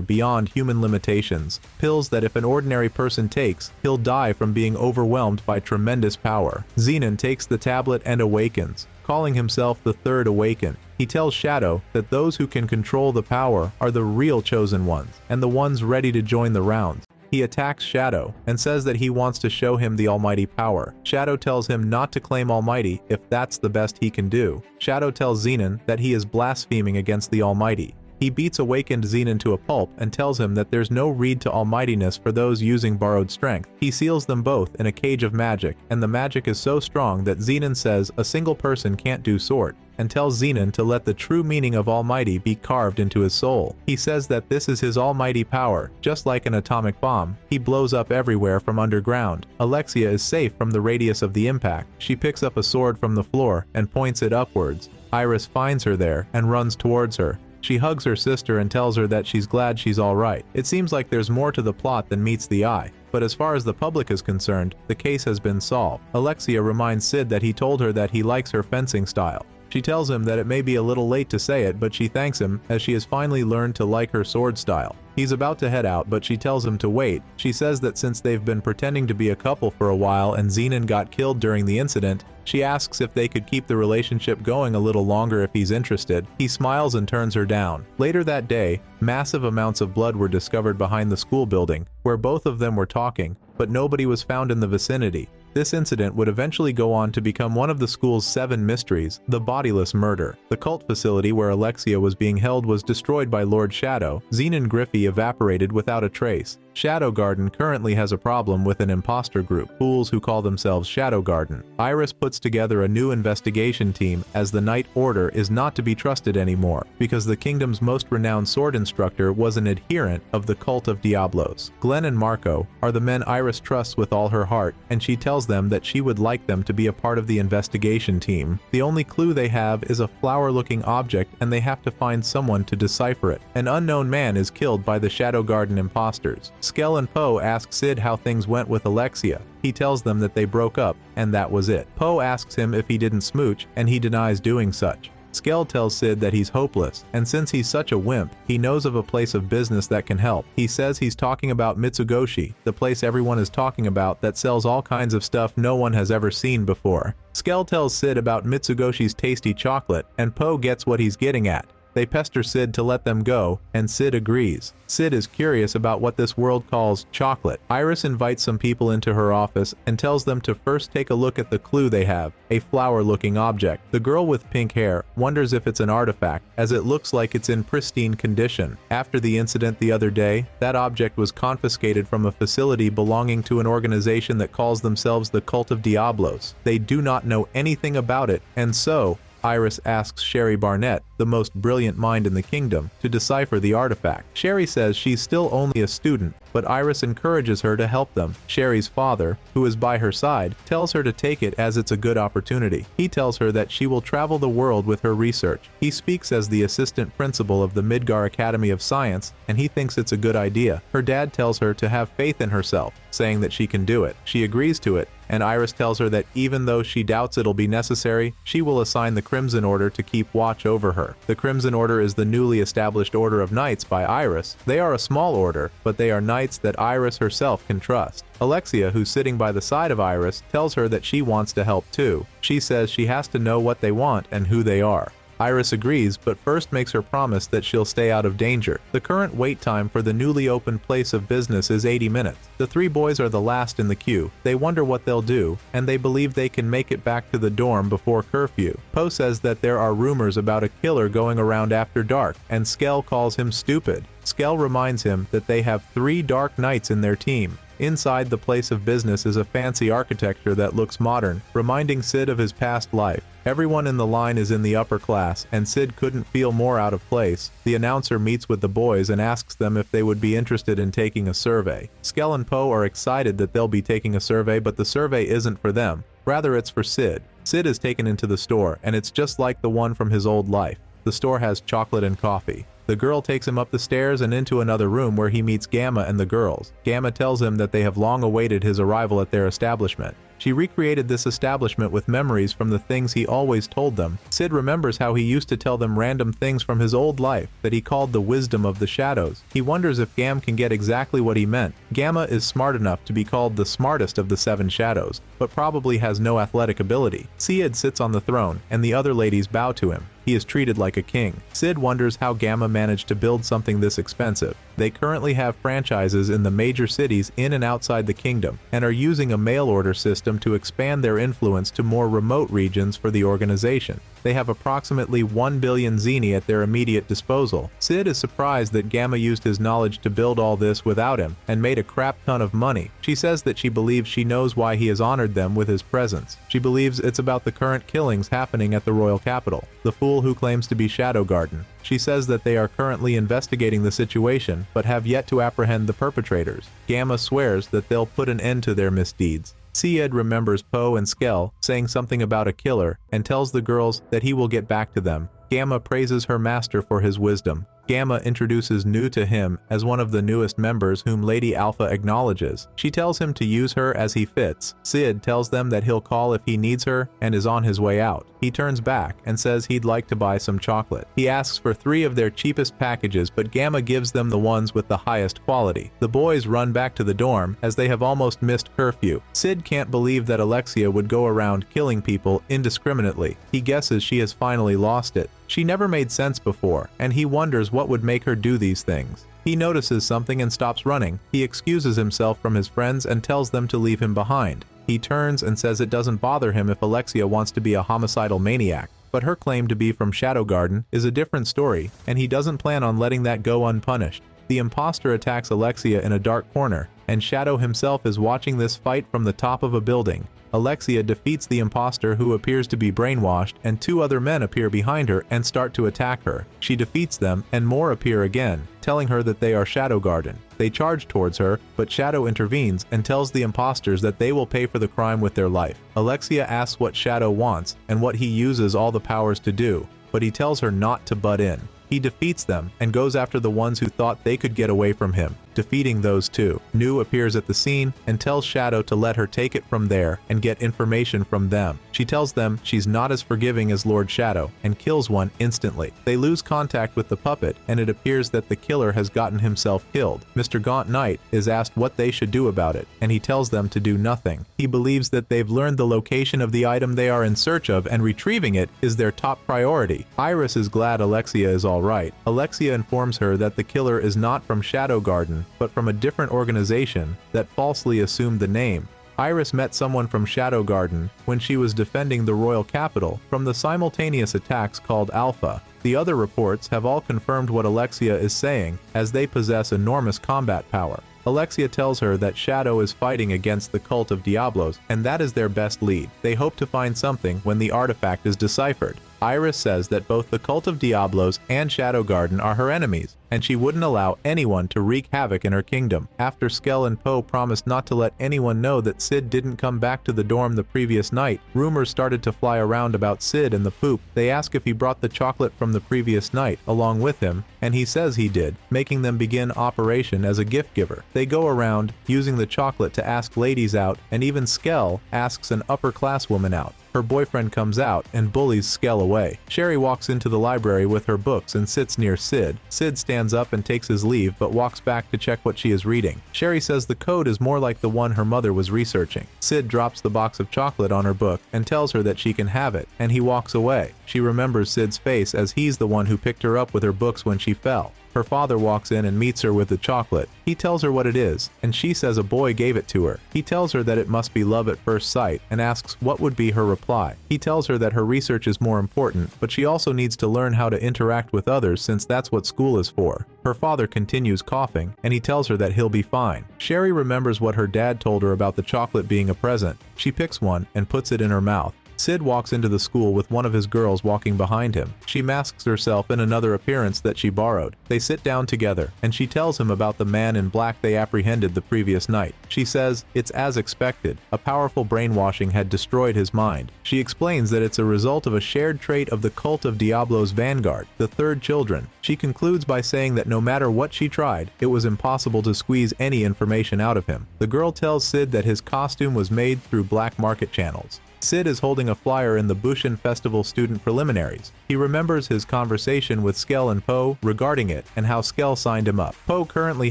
A: beyond human limitations. Pills that if an ordinary person takes, he'll die from being overwhelmed by tremendous power. Zenon takes the tablet and awakens, calling himself the Third Awakened. He tells Shadow that those who can control the power are the real chosen ones, and the ones ready to join the rounds. He attacks Shadow and says that he wants to show him the almighty power. Shadow tells him not to claim almighty if that's the best he can do. Shadow tells Zenon that he is blaspheming against the almighty. He beats awakened Zenon to a pulp and tells him that there's no rede to almightiness for those using borrowed strength. He seals them both in a cage of magic, and the magic is so strong that Zenon says a single person can't do sort, and tells Zenon to let the true meaning of almighty be carved into his soul. He says that this is his almighty power. Just like an atomic bomb, he blows up everywhere from underground. Alexia is safe from the radius of the impact. She picks up a sword from the floor and points it upwards. Iris finds her there and runs towards her. She hugs her sister and tells her that she's glad she's alright. It seems like there's more to the plot than meets the eye, but as far as the public is concerned, the case has been solved. Alexia reminds Cid that he told her that he likes her fencing style. She tells him that it may be a little late to say it, but she thanks him as she has finally learned to like her sword style. He's about to head out, but she tells him to wait. She says that since they've been pretending to be a couple for a while and Zenon got killed during the incident, she asks if they could keep the relationship going a little longer if he's interested. He smiles and turns her down. Later that day, massive amounts of blood were discovered behind the school building, where both of them were talking, but nobody was found in the vicinity. This incident would eventually go on to become one of the school's 7 mysteries, the bodiless murder. The cult facility where Alexia was being held was destroyed by Lord Shadow. Zenon Griffey evaporated without a trace. Shadow Garden currently has a problem with an imposter group, fools who call themselves Shadow Garden. Iris puts together a new investigation team as the Night Order is not to be trusted anymore, because the kingdom's most renowned sword instructor was an adherent of the Cult of Diablos. Glenn and Marco are the men Iris trusts with all her heart, and she tells them that she would like them to be a part of the investigation team. The only clue they have is a flower-looking object, and they have to find someone to decipher it. An unknown man is killed by the Shadow Garden imposters. Skell and Poe ask Cid how things went with Alexia. He tells them that they broke up, and that was it. Poe asks him if he didn't smooch, and he denies doing such. Skell tells Cid that he's hopeless, and since he's such a wimp, he knows of a place of business that can help. He says he's talking about Mitsugoshi, the place everyone is talking about that sells all kinds of stuff no one has ever seen before. Skell tells Cid about Mitsugoshi's tasty chocolate, and Poe gets what he's getting at. They pester Cid to let them go, and Cid agrees. Cid is curious about what this world calls chocolate. Iris invites some people into her office and tells them to first take a look at the clue they have, a flower-looking object. The girl with pink hair wonders if it's an artifact, as it looks like it's in pristine condition. After the incident the other day, that object was confiscated from a facility belonging to an organization that calls themselves the Cult of Diablos. They do not know anything about it, and so Iris asks Sherry Barnett, the most brilliant mind in the kingdom, to decipher the artifact. Sherry says she's still only a student, but Iris encourages her to help them. Sherry's father, who is by her side, tells her to take it as it's a good opportunity. He tells her that she will travel the world with her research. He speaks as the assistant principal of the Midgar Academy of Science, and he thinks it's a good idea. Her dad tells her to have faith in herself, saying that she can do it. She agrees to it, and Iris tells her that even though she doubts it'll be necessary, she will assign the Crimson Order to keep watch over her. The Crimson Order is the newly established Order of Knights by Iris. They are a small order, but they are knights that Iris herself can trust. Alexia, who's sitting by the side of Iris, tells her that she wants to help too. She says she has to know what they want and who they are. Iris agrees, but first makes her promise that she'll stay out of danger. The current wait time for the newly opened place of business is 80 minutes. The three boys are the last in the queue. They wonder what they'll do, and they believe they can make it back to the dorm before curfew. Poe says that there are rumors about a killer going around after dark, and Skell calls him stupid. Skell reminds him that they have 3 Dark Knights in their team. Inside the place of business is a fancy architecture that looks modern, reminding Cid of his past life. Everyone in the line is in the upper class, and Cid couldn't feel more out of place. The announcer meets with the boys and asks them if they would be interested in taking a survey. Skell and Poe are excited that they'll be taking a survey, but the survey isn't for them. Rather, it's for Cid. Cid is taken into the store, and it's just like the one from his old life. The store has chocolate and coffee. The girl takes him up the stairs and into another room where he meets Gamma and the girls. Gamma tells him that they have long awaited his arrival at their establishment. She recreated this establishment with memories from the things he always told them. Cid remembers how he used to tell them random things from his old life that he called the wisdom of the shadows. He wonders if Gam can get exactly what he meant. Gamma is smart enough to be called the smartest of the 7 shadows, but probably has no athletic ability. Cid sits on the throne, and the other ladies bow to him. He is treated like a king. Cid wonders how Gamma managed to build something this expensive. They currently have franchises in the major cities in and outside the kingdom, and are using a mail order system to expand their influence to more remote regions for the organization. They have approximately 1 billion zeni at their immediate disposal. Cid is surprised that Gamma used his knowledge to build all this without him, and made a crap ton of money. She says that she believes she knows why he has honored them with his presence. She believes it's about the current killings happening at the royal capital. The fool who claims to be Shadow Garden. She says that they are currently investigating the situation, but have yet to apprehend the perpetrators. Gamma swears that they'll put an end to their misdeeds. Cid remembers Poe and Skell saying something about a killer, and tells the girls that he will get back to them. Gamma praises her master for his wisdom. Gamma introduces Nu to him as one of the newest members whom Lady Alpha acknowledges. She tells him to use her as he fits. Cid tells them that he'll call if he needs her and is on his way out. He turns back and says he'd like to buy some chocolate. He asks for 3 of their cheapest packages, but Gamma gives them the ones with the highest quality. The boys run back to the dorm as they have almost missed curfew. Cid can't believe that Alexia would go around killing people indiscriminately. He guesses she has finally lost it. She never made sense before, and he wonders what would make her do these things. He notices something and stops running. He excuses himself from his friends and tells them to leave him behind. He turns and says it doesn't bother him if Alexia wants to be a homicidal maniac, but her claim to be from Shadow Garden is a different story, and he doesn't plan on letting that go unpunished. The imposter attacks Alexia in a dark corner, and Shadow himself is watching this fight from the top of a building. Alexia defeats the imposter, who appears to be brainwashed, and 2 other men appear behind her and start to attack her. She defeats them, and more appear again, telling her that they are Shadow Garden. They charge towards her, but Shadow intervenes and tells the imposters that they will pay for the crime with their life. Alexia asks what Shadow wants and what he uses all the powers to do, but he tells her not to butt in. He defeats them and goes after the ones who thought they could get away from him, defeating those 2. Nu appears at the scene and tells Shadow to let her take it from there and get information from them. She tells them she's not as forgiving as Lord Shadow and kills one instantly. They lose contact with the puppet, and it appears that the killer has gotten himself killed. Mr. Gaunt Knight is asked what they should do about it, and he tells them to do nothing. He believes that they've learned the location of the item they are in search of, and retrieving it is their top priority. Iris is glad Alexia is all right. Alexia informs her that the killer is not from Shadow Garden, but from a different organization that falsely assumed the name. Iris met someone from Shadow Garden when she was defending the royal capital from the simultaneous attacks called Alpha. The other reports have all confirmed what Alexia is saying, as they possess enormous combat power. Alexia tells her that Shadow is fighting against the Cult of Diablos, and that is their best lead. They hope to find something when the artifact is deciphered. Iris says that both the Cult of Diablos and Shadow Garden are her enemies, and she wouldn't allow anyone to wreak havoc in her kingdom. After Skell and Poe promised not to let anyone know that Cid didn't come back to the dorm the previous night, rumors started to fly around about Cid and the poop. They ask if he brought the chocolate from the previous night along with him, and he says he did, making them begin operation as a gift giver. They go around using the chocolate to ask ladies out, and even Skell asks an upper-class woman out. Her boyfriend comes out and bullies Skell away. Sherry walks into the library with her books and sits near Cid. Cid stands up and takes his leave but walks back to check what she is reading. Sherry says the code is more like the one her mother was researching. Cid drops the box of chocolate on her book and tells her that she can have it, and he walks away. She remembers Cid's face as he's the one who picked her up with her books when she fell. Her father walks in and meets her with the chocolate. He tells her what it is, and she says a boy gave it to her. He tells her that it must be love at first sight and asks what would be her reply. He tells her that her research is more important, but she also needs to learn how to interact with others since that's what school is for. Her father continues coughing, and he tells her that he'll be fine. Sherry remembers what her dad told her about the chocolate being a present. She picks one and puts it in her mouth. Cid walks into the school with one of his girls walking behind him. She masks herself in another appearance that she borrowed. They sit down together, and she tells him about the man in black they apprehended the previous night. She says it's as expected. A powerful brainwashing had destroyed his mind. She explains that it's a result of a shared trait of the Cult of Diablos vanguard, the third children. She concludes by saying that no matter what she tried, it was impossible to squeeze any information out of him. The girl tells Cid that his costume was made through black market channels. Cid is holding a flyer in the Bushin Festival student preliminaries. He remembers his conversation with Skell and Poe regarding it and how Skell signed him up. Poe currently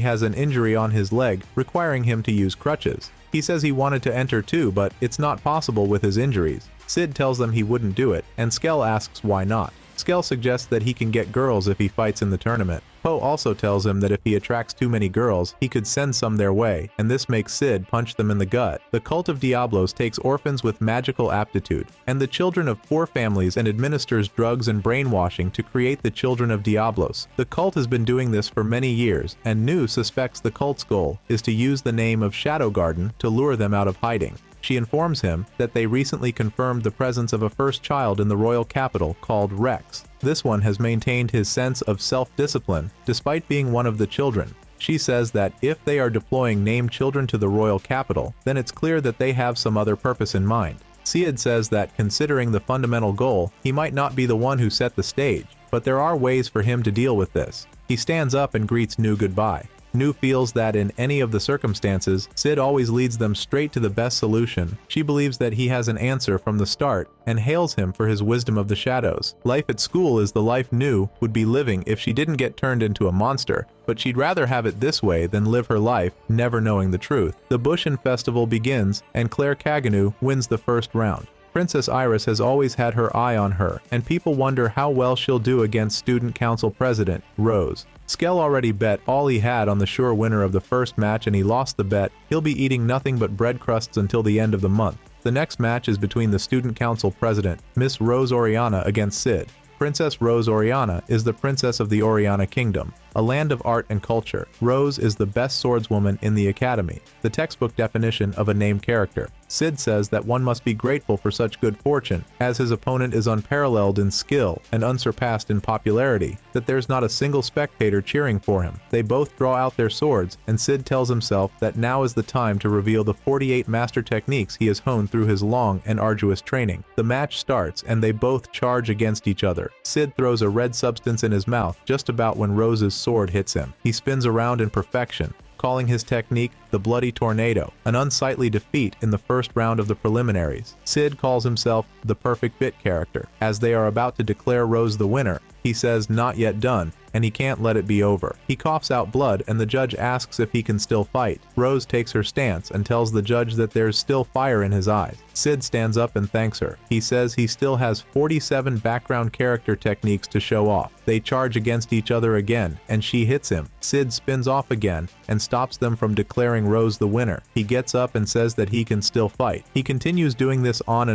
A: has an injury on his leg, requiring him to use crutches. He says he wanted to enter too, but it's not possible with his injuries. Cid tells them he wouldn't do it, and Skell asks why not. Skell suggests that he can get girls if he fights in the tournament. Poe also tells him that if he attracts too many girls, he could send some their way, and this makes Cid punch them in the gut. The Cult of Diablos takes orphans with magical aptitude and the children of poor families and administers drugs and brainwashing to create the children of Diablos. The cult has been doing this for many years, and Nu suspects the cult's goal is to use the name of Shadow Garden to lure them out of hiding. She informs him that they recently confirmed the presence of a first child in the royal capital called Rex. This one has maintained his sense of self-discipline despite being one of the children. She says that if they are deploying named children to the royal capital, then it's clear that they have some other purpose in mind. Cid says that considering the fundamental goal, he might not be the one who set the stage, but there are ways for him to deal with this. He stands up and greets Nu goodbye. Nu feels that in any of the circumstances, Cid always leads them straight to the best solution. She believes that he has an answer from the start and hails him for his wisdom of the shadows. Life at school is the life Nu would be living if she didn't get turned into a monster, but she'd rather have it this way than live her life never knowing the truth. The Bushin Festival begins, and Cid Kagenou wins the first round. Princess Iris has always had her eye on her, and people wonder how well she'll do against Student Council President Rose. Skell already bet all he had on the sure winner of the first match, and he lost the bet. He'll be eating nothing but bread crusts until the end of the month. The next match is between the Student Council President, Miss Rose Oriana, against Cid. Princess Rose Oriana is the princess of the Oriana Kingdom, a land of art and culture. Rose is the best swordswoman in the academy, the textbook definition of a named character. Cid says that one must be grateful for such good fortune, as his opponent is unparalleled in skill and unsurpassed in popularity, that there's not a single spectator cheering for him. They both draw out their swords, and Cid tells himself that now is the time to reveal the 48 master techniques he has honed through his long and arduous training. The match starts, and they both charge against each other. Cid throws a red substance in his mouth just about when Rose's sword hits him. He spins around in perfection, calling his technique the Bloody Tornado, an unsightly defeat in the first round of the preliminaries. Cid calls himself the perfect bit character. As they are about to declare Rose the winner, he says not yet done, and he can't let it be over. He coughs out blood, and the judge asks if he can still fight. Rose takes her stance and tells the judge that there's still fire in his eyes. Cid stands up and thanks her. He says he still has 47 background character techniques to show off. They charge against each other again, and she hits him. Cid spins off again and stops them from declaring Rose the winner. He gets up and says that he can still fight. He continues doing this on,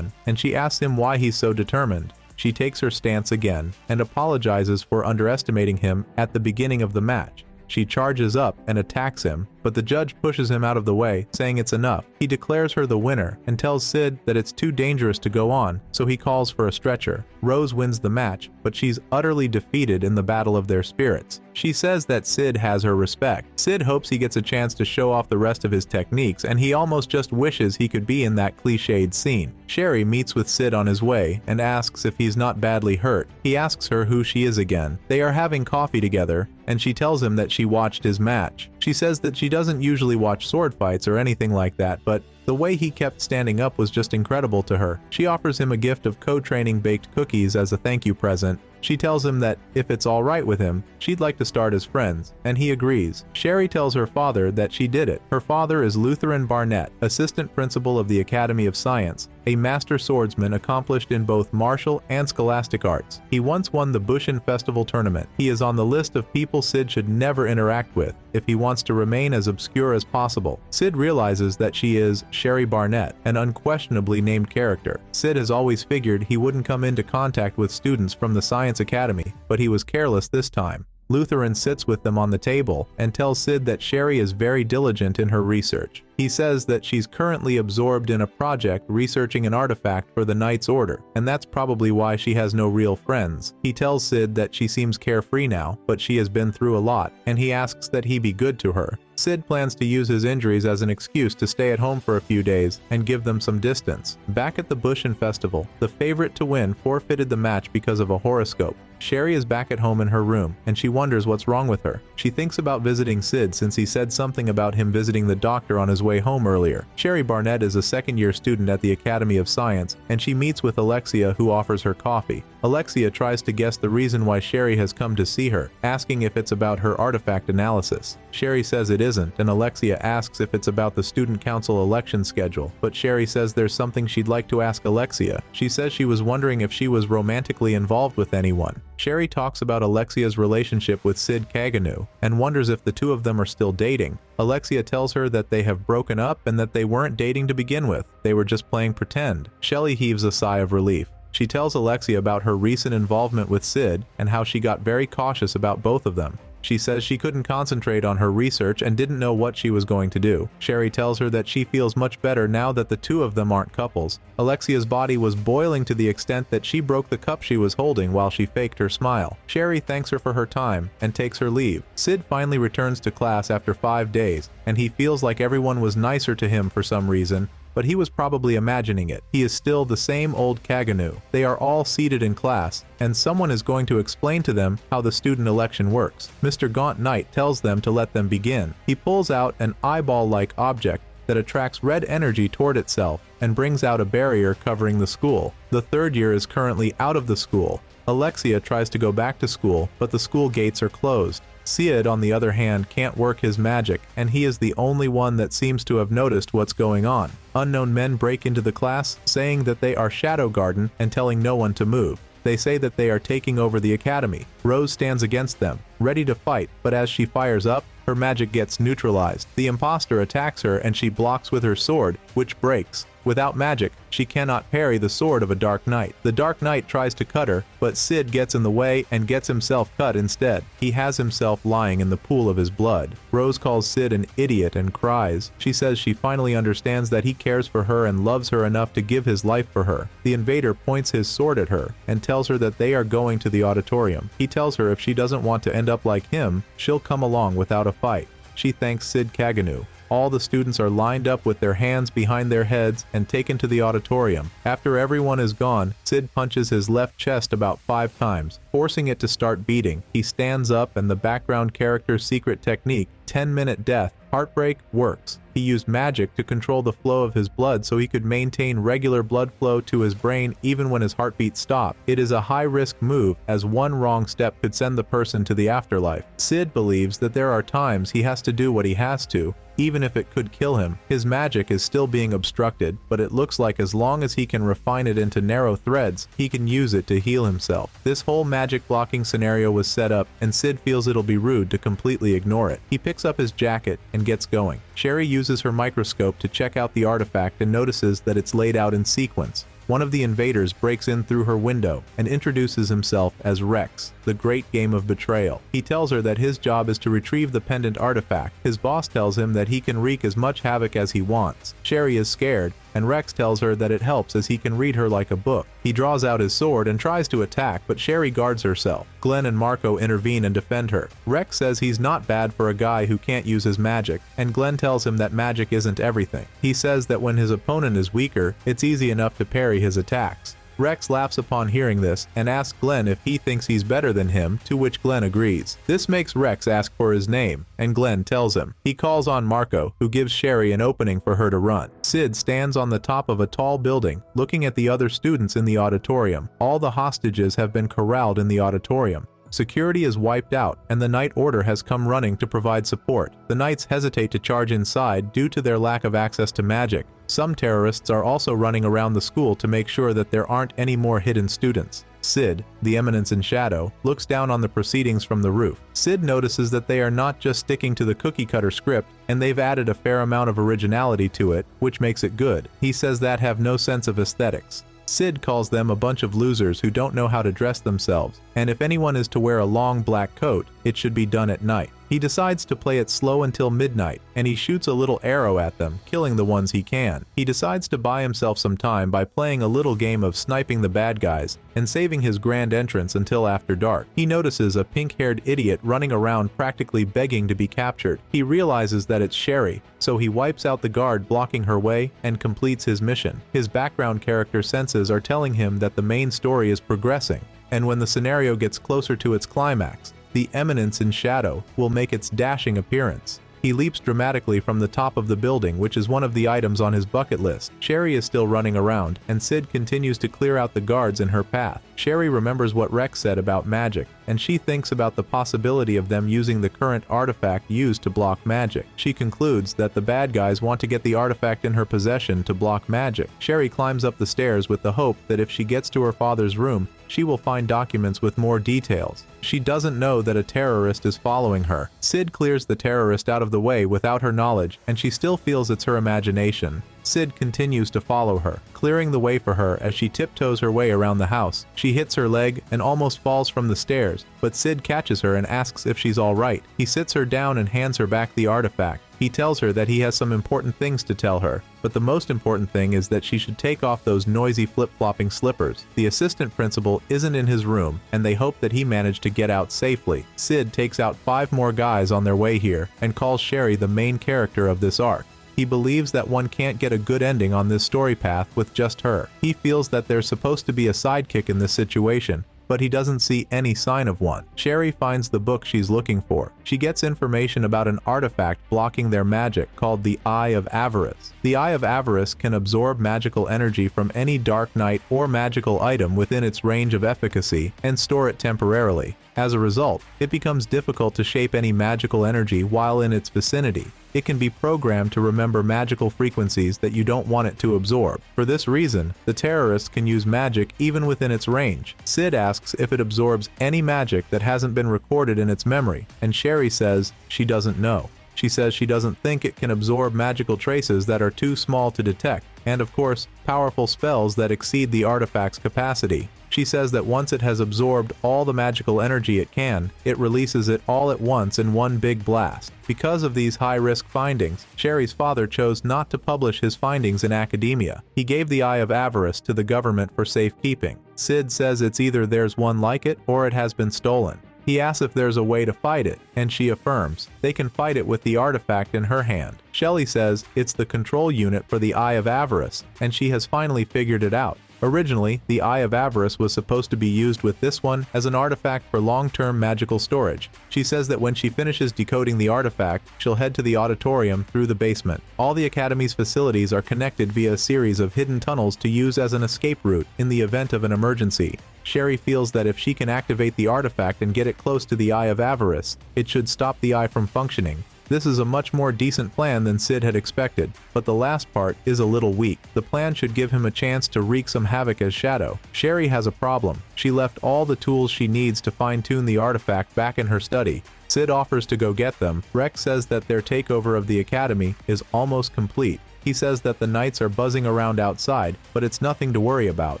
A: and she asks him why he's so determined. She takes her stance again and apologizes for underestimating him at the beginning of the match. She charges up and attacks him, but the judge pushes him out of the way, saying it's enough. He declares her the winner and tells Cid that it's too dangerous to go on, so he calls for a stretcher. Rose wins the match, but she's utterly defeated in the battle of their spirits. She says that Cid has her respect. Cid hopes he gets a chance to show off the rest of his techniques, and he almost just wishes he could be in that cliched scene. Sherry meets with Cid on his way and asks if he's not badly hurt. He asks her who she is again. They are having coffee together, and she tells him that she watched his match. She says that she doesn't usually watch sword fights or anything like that, but the way he kept standing up was just incredible to her. She offers him a gift of co-training baked cookies as a thank you present. She tells him that if it's all right with him, she'd like to start as friends, and he agrees. Sherry tells her father that she did it. Her father is Lutheran Barnett, assistant principal of the Academy of Science, a master swordsman accomplished in both martial and scholastic arts. He once won the Bushin Festival tournament. He is on the list of people Cid should never interact with if he wants to remain as obscure as possible. Cid realizes that she is Sherry Barnett, an unquestionably named character. Cid has always figured he wouldn't come into contact with students from the Science Academy, but he was careless this time. Lutheran sits with them on the table and tells Cid that Sherry is very diligent in her research. He says that she's currently absorbed in a project researching an artifact for the Knight's Order, and that's probably why she has no real friends. He tells Cid that she seems carefree now, but she has been through a lot, and he asks that he be good to her. Cid plans to use his injuries as an excuse to stay at home for a few days and give them some distance. Back at the Bushin Festival, the favorite to win forfeited the match because of a horoscope. Sherry is back at home in her room, and she wonders what's wrong with her. She thinks about visiting Cid since he said something about him visiting the doctor on his way home earlier. Sherry Barnett is a second-year student at the Academy of Science, and she meets with Alexia, who offers her coffee. Alexia tries to guess the reason why Sherry has come to see her, asking if it's about her artifact analysis. Sherry says it isn't, and Alexia asks if it's about the student council election schedule, but Sherry says there's something she'd like to ask Alexia. She says she was wondering if she was romantically involved with anyone. Sherry talks about Alexia's relationship with Cid Kagenou and wonders if the two of them are still dating. Alexia tells her that they have broken up and that they weren't dating to begin with. They were just playing pretend. Shelly heaves a sigh of relief. She tells Alexia about her recent involvement with Cid and how she got very cautious about both of them. She says she couldn't concentrate on her research and didn't know what she was going to do. Sherry tells her that she feels much better now that the two of them aren't couples. Alexia's body was boiling to the extent that she broke the cup she was holding while she faked her smile. Sherry thanks her for her time and takes her leave. Cid finally returns to class after 5 days, and he feels like everyone was nicer to him for some reason, but he was probably imagining it. He is still the same old Kagenou. They are all seated in class, and someone is going to explain to them how the student election works. Mr. Gaunt Knight tells them to let them begin. He pulls out an eyeball-like object that attracts red energy toward itself and brings out a barrier covering the school. The third year is currently out of the school. Alexia tries to go back to school, but the school gates are closed. Cid, on the other hand, can't work his magic, and he is the only one that seems to have noticed what's going on. Unknown men break into the class, saying that they are Shadow Garden and telling no one to move. They say that they are taking over the academy. Rose stands against them, ready to fight, but as she fires up, her magic gets neutralized. The imposter attacks her and she blocks with her sword, which breaks. Without magic, she cannot parry the sword of a Dark Knight. The Dark Knight tries to cut her, but Cid gets in the way and gets himself cut instead. He has himself lying in the pool of his blood. Rose calls Cid an idiot and cries. She says she finally understands that he cares for her and loves her enough to give his life for her. The invader points his sword at her and tells her that they are going to the auditorium. He tells her if she doesn't want to end up like him, she'll come along without a fight. She thanks Cid Kagenou. All the students are lined up with their hands behind their heads and taken to the auditorium. After everyone is gone, Cid punches his left chest about 5 times, forcing it to start beating. He stands up and the background character's secret technique, 10-minute death, heartbreak, works. He used magic to control the flow of his blood so he could maintain regular blood flow to his brain even when his heartbeat stopped. It is a high-risk move, as one wrong step could send the person to the afterlife. Cid believes that there are times he has to do what he has to, even if it could kill him. His magic is still being obstructed, but it looks like as long as he can refine it into narrow threads, he can use it to heal himself. This whole magic blocking scenario was set up, and Cid feels it'll be rude to completely ignore it. He picks up his jacket and gets going. Sherry uses her microscope to check out the artifact and notices that it's laid out in sequence. one of the invaders breaks in through her window and introduces himself as Rex, the great game of betrayal. He tells her that his job is to retrieve the pendant artifact. His boss tells him that he can wreak as much havoc as he wants. Sherry is scared, and Rex tells her that it helps as he can read her like a book. He draws out his sword and tries to attack, but Sherry guards herself. Glenn and Marco intervene and defend her. Rex says he's not bad for a guy who can't use his magic, and Glenn tells him that magic isn't everything. He says that when his opponent is weaker, it's easy enough to parry his attacks. Rex laughs upon hearing this and asks Glenn if he thinks he's better than him, to which Glenn agrees. This makes Rex ask for his name, and Glenn tells him. He calls on Marco, who gives Sherry an opening for her to run. Cid stands on the top of a tall building, looking at the other students in the auditorium. All the hostages have been corralled in the auditorium. Security is wiped out, and the Night Order has come running to provide support. The Knights hesitate to charge inside due to their lack of access to magic. Some terrorists are also running around the school to make sure that there aren't any more hidden students. Cid, the Eminence in Shadow, looks down on the proceedings from the roof. Cid notices that they are not just sticking to the cookie-cutter script, and they've added a fair amount of originality to it, which makes it good. He says that have no sense of aesthetics. Cid calls them a bunch of losers who don't know how to dress themselves, and if anyone is to wear a long black coat, it should be done at night. He decides to play it slow until midnight, and he shoots a little arrow at them, killing the ones he can. He decides to buy himself some time by playing a little game of sniping the bad guys and saving his grand entrance until after dark. He notices a pink-haired idiot running around practically begging to be captured. He realizes that it's Sherry, so he wipes out the guard blocking her way and completes his mission. His background character senses are telling him that the main story is progressing, and when the scenario gets closer to its climax, the Eminence in Shadow will make its dashing appearance. He leaps dramatically from the top of the building, which is one of the items on his bucket list. Sherry is still running around, and Cid continues to clear out the guards in her path. Sherry remembers what Rex said about magic, and she thinks about the possibility of them using the current artifact used to block magic. She concludes that the bad guys want to get the artifact in her possession to block magic. Sherry climbs up the stairs with the hope that if she gets to her father's room, she will find documents with more details. She doesn't know that a terrorist is following her. Cid clears the terrorist out of the way without her knowledge, and she still feels it's her imagination. Cid continues to follow her, clearing the way for her as she tiptoes her way around the house. She hits her leg and almost falls from the stairs, but Cid catches her and asks if she's all right. He sits her down and hands her back the artifact. He tells her that he has some important things to tell her, but the most important thing is that she should take off those noisy flip-flopping slippers. The assistant principal isn't in his room, and they hope that he managed to get out safely. Cid takes out 5 more guys on their way here and calls Sherry the main character of this arc. He believes that one can't get a good ending on this story path with just her. He feels that there's supposed to be a sidekick in this situation, but he doesn't see any sign of one. Sherry finds the book she's looking for. She gets information about an artifact blocking their magic called the Eye of Avarice. The Eye of Avarice can absorb magical energy from any dark knight or magical item within its range of efficacy and store it temporarily. As a result, it becomes difficult to shape any magical energy while in its vicinity. It can be programmed to remember magical frequencies that you don't want it to absorb. For this reason, the terrorists can use magic even within its range. Cid asks if it absorbs any magic that hasn't been recorded in its memory, and Sherry says she doesn't know. She says she doesn't think it can absorb magical traces that are too small to detect, and of course, powerful spells that exceed the artifact's capacity. She says that once it has absorbed all the magical energy it can, it releases it all at once in one big blast. Because of these high-risk findings, Sherry's father chose not to publish his findings in academia. He gave the Eye of Avarice to the government for safekeeping. Cid says it's either there's one like it or it has been stolen. He asks if there's a way to fight it, and she affirms they can fight it with the artifact in her hand. Shelley says it's the control unit for the Eye of Avarice, and she has finally figured it out. Originally, the Eye of Avarice was supposed to be used with this one as an artifact for long-term magical storage. She says that when she finishes decoding the artifact, she'll head to the auditorium through the basement. All the Academy's facilities are connected via a series of hidden tunnels to use as an escape route in the event of an emergency. Sherry feels that if she can activate the artifact and get it close to the Eye of Avarice, it should stop the eye from functioning. This is a much more decent plan than Cid had expected, but the last part is a little weak. The plan should give him a chance to wreak some havoc as Shadow. Sherry has a problem. She left all the tools she needs to fine-tune the artifact back in her study. Cid offers to go get them. Rex says that their takeover of the Academy is almost complete. He says that the knights are buzzing around outside, but it's nothing to worry about.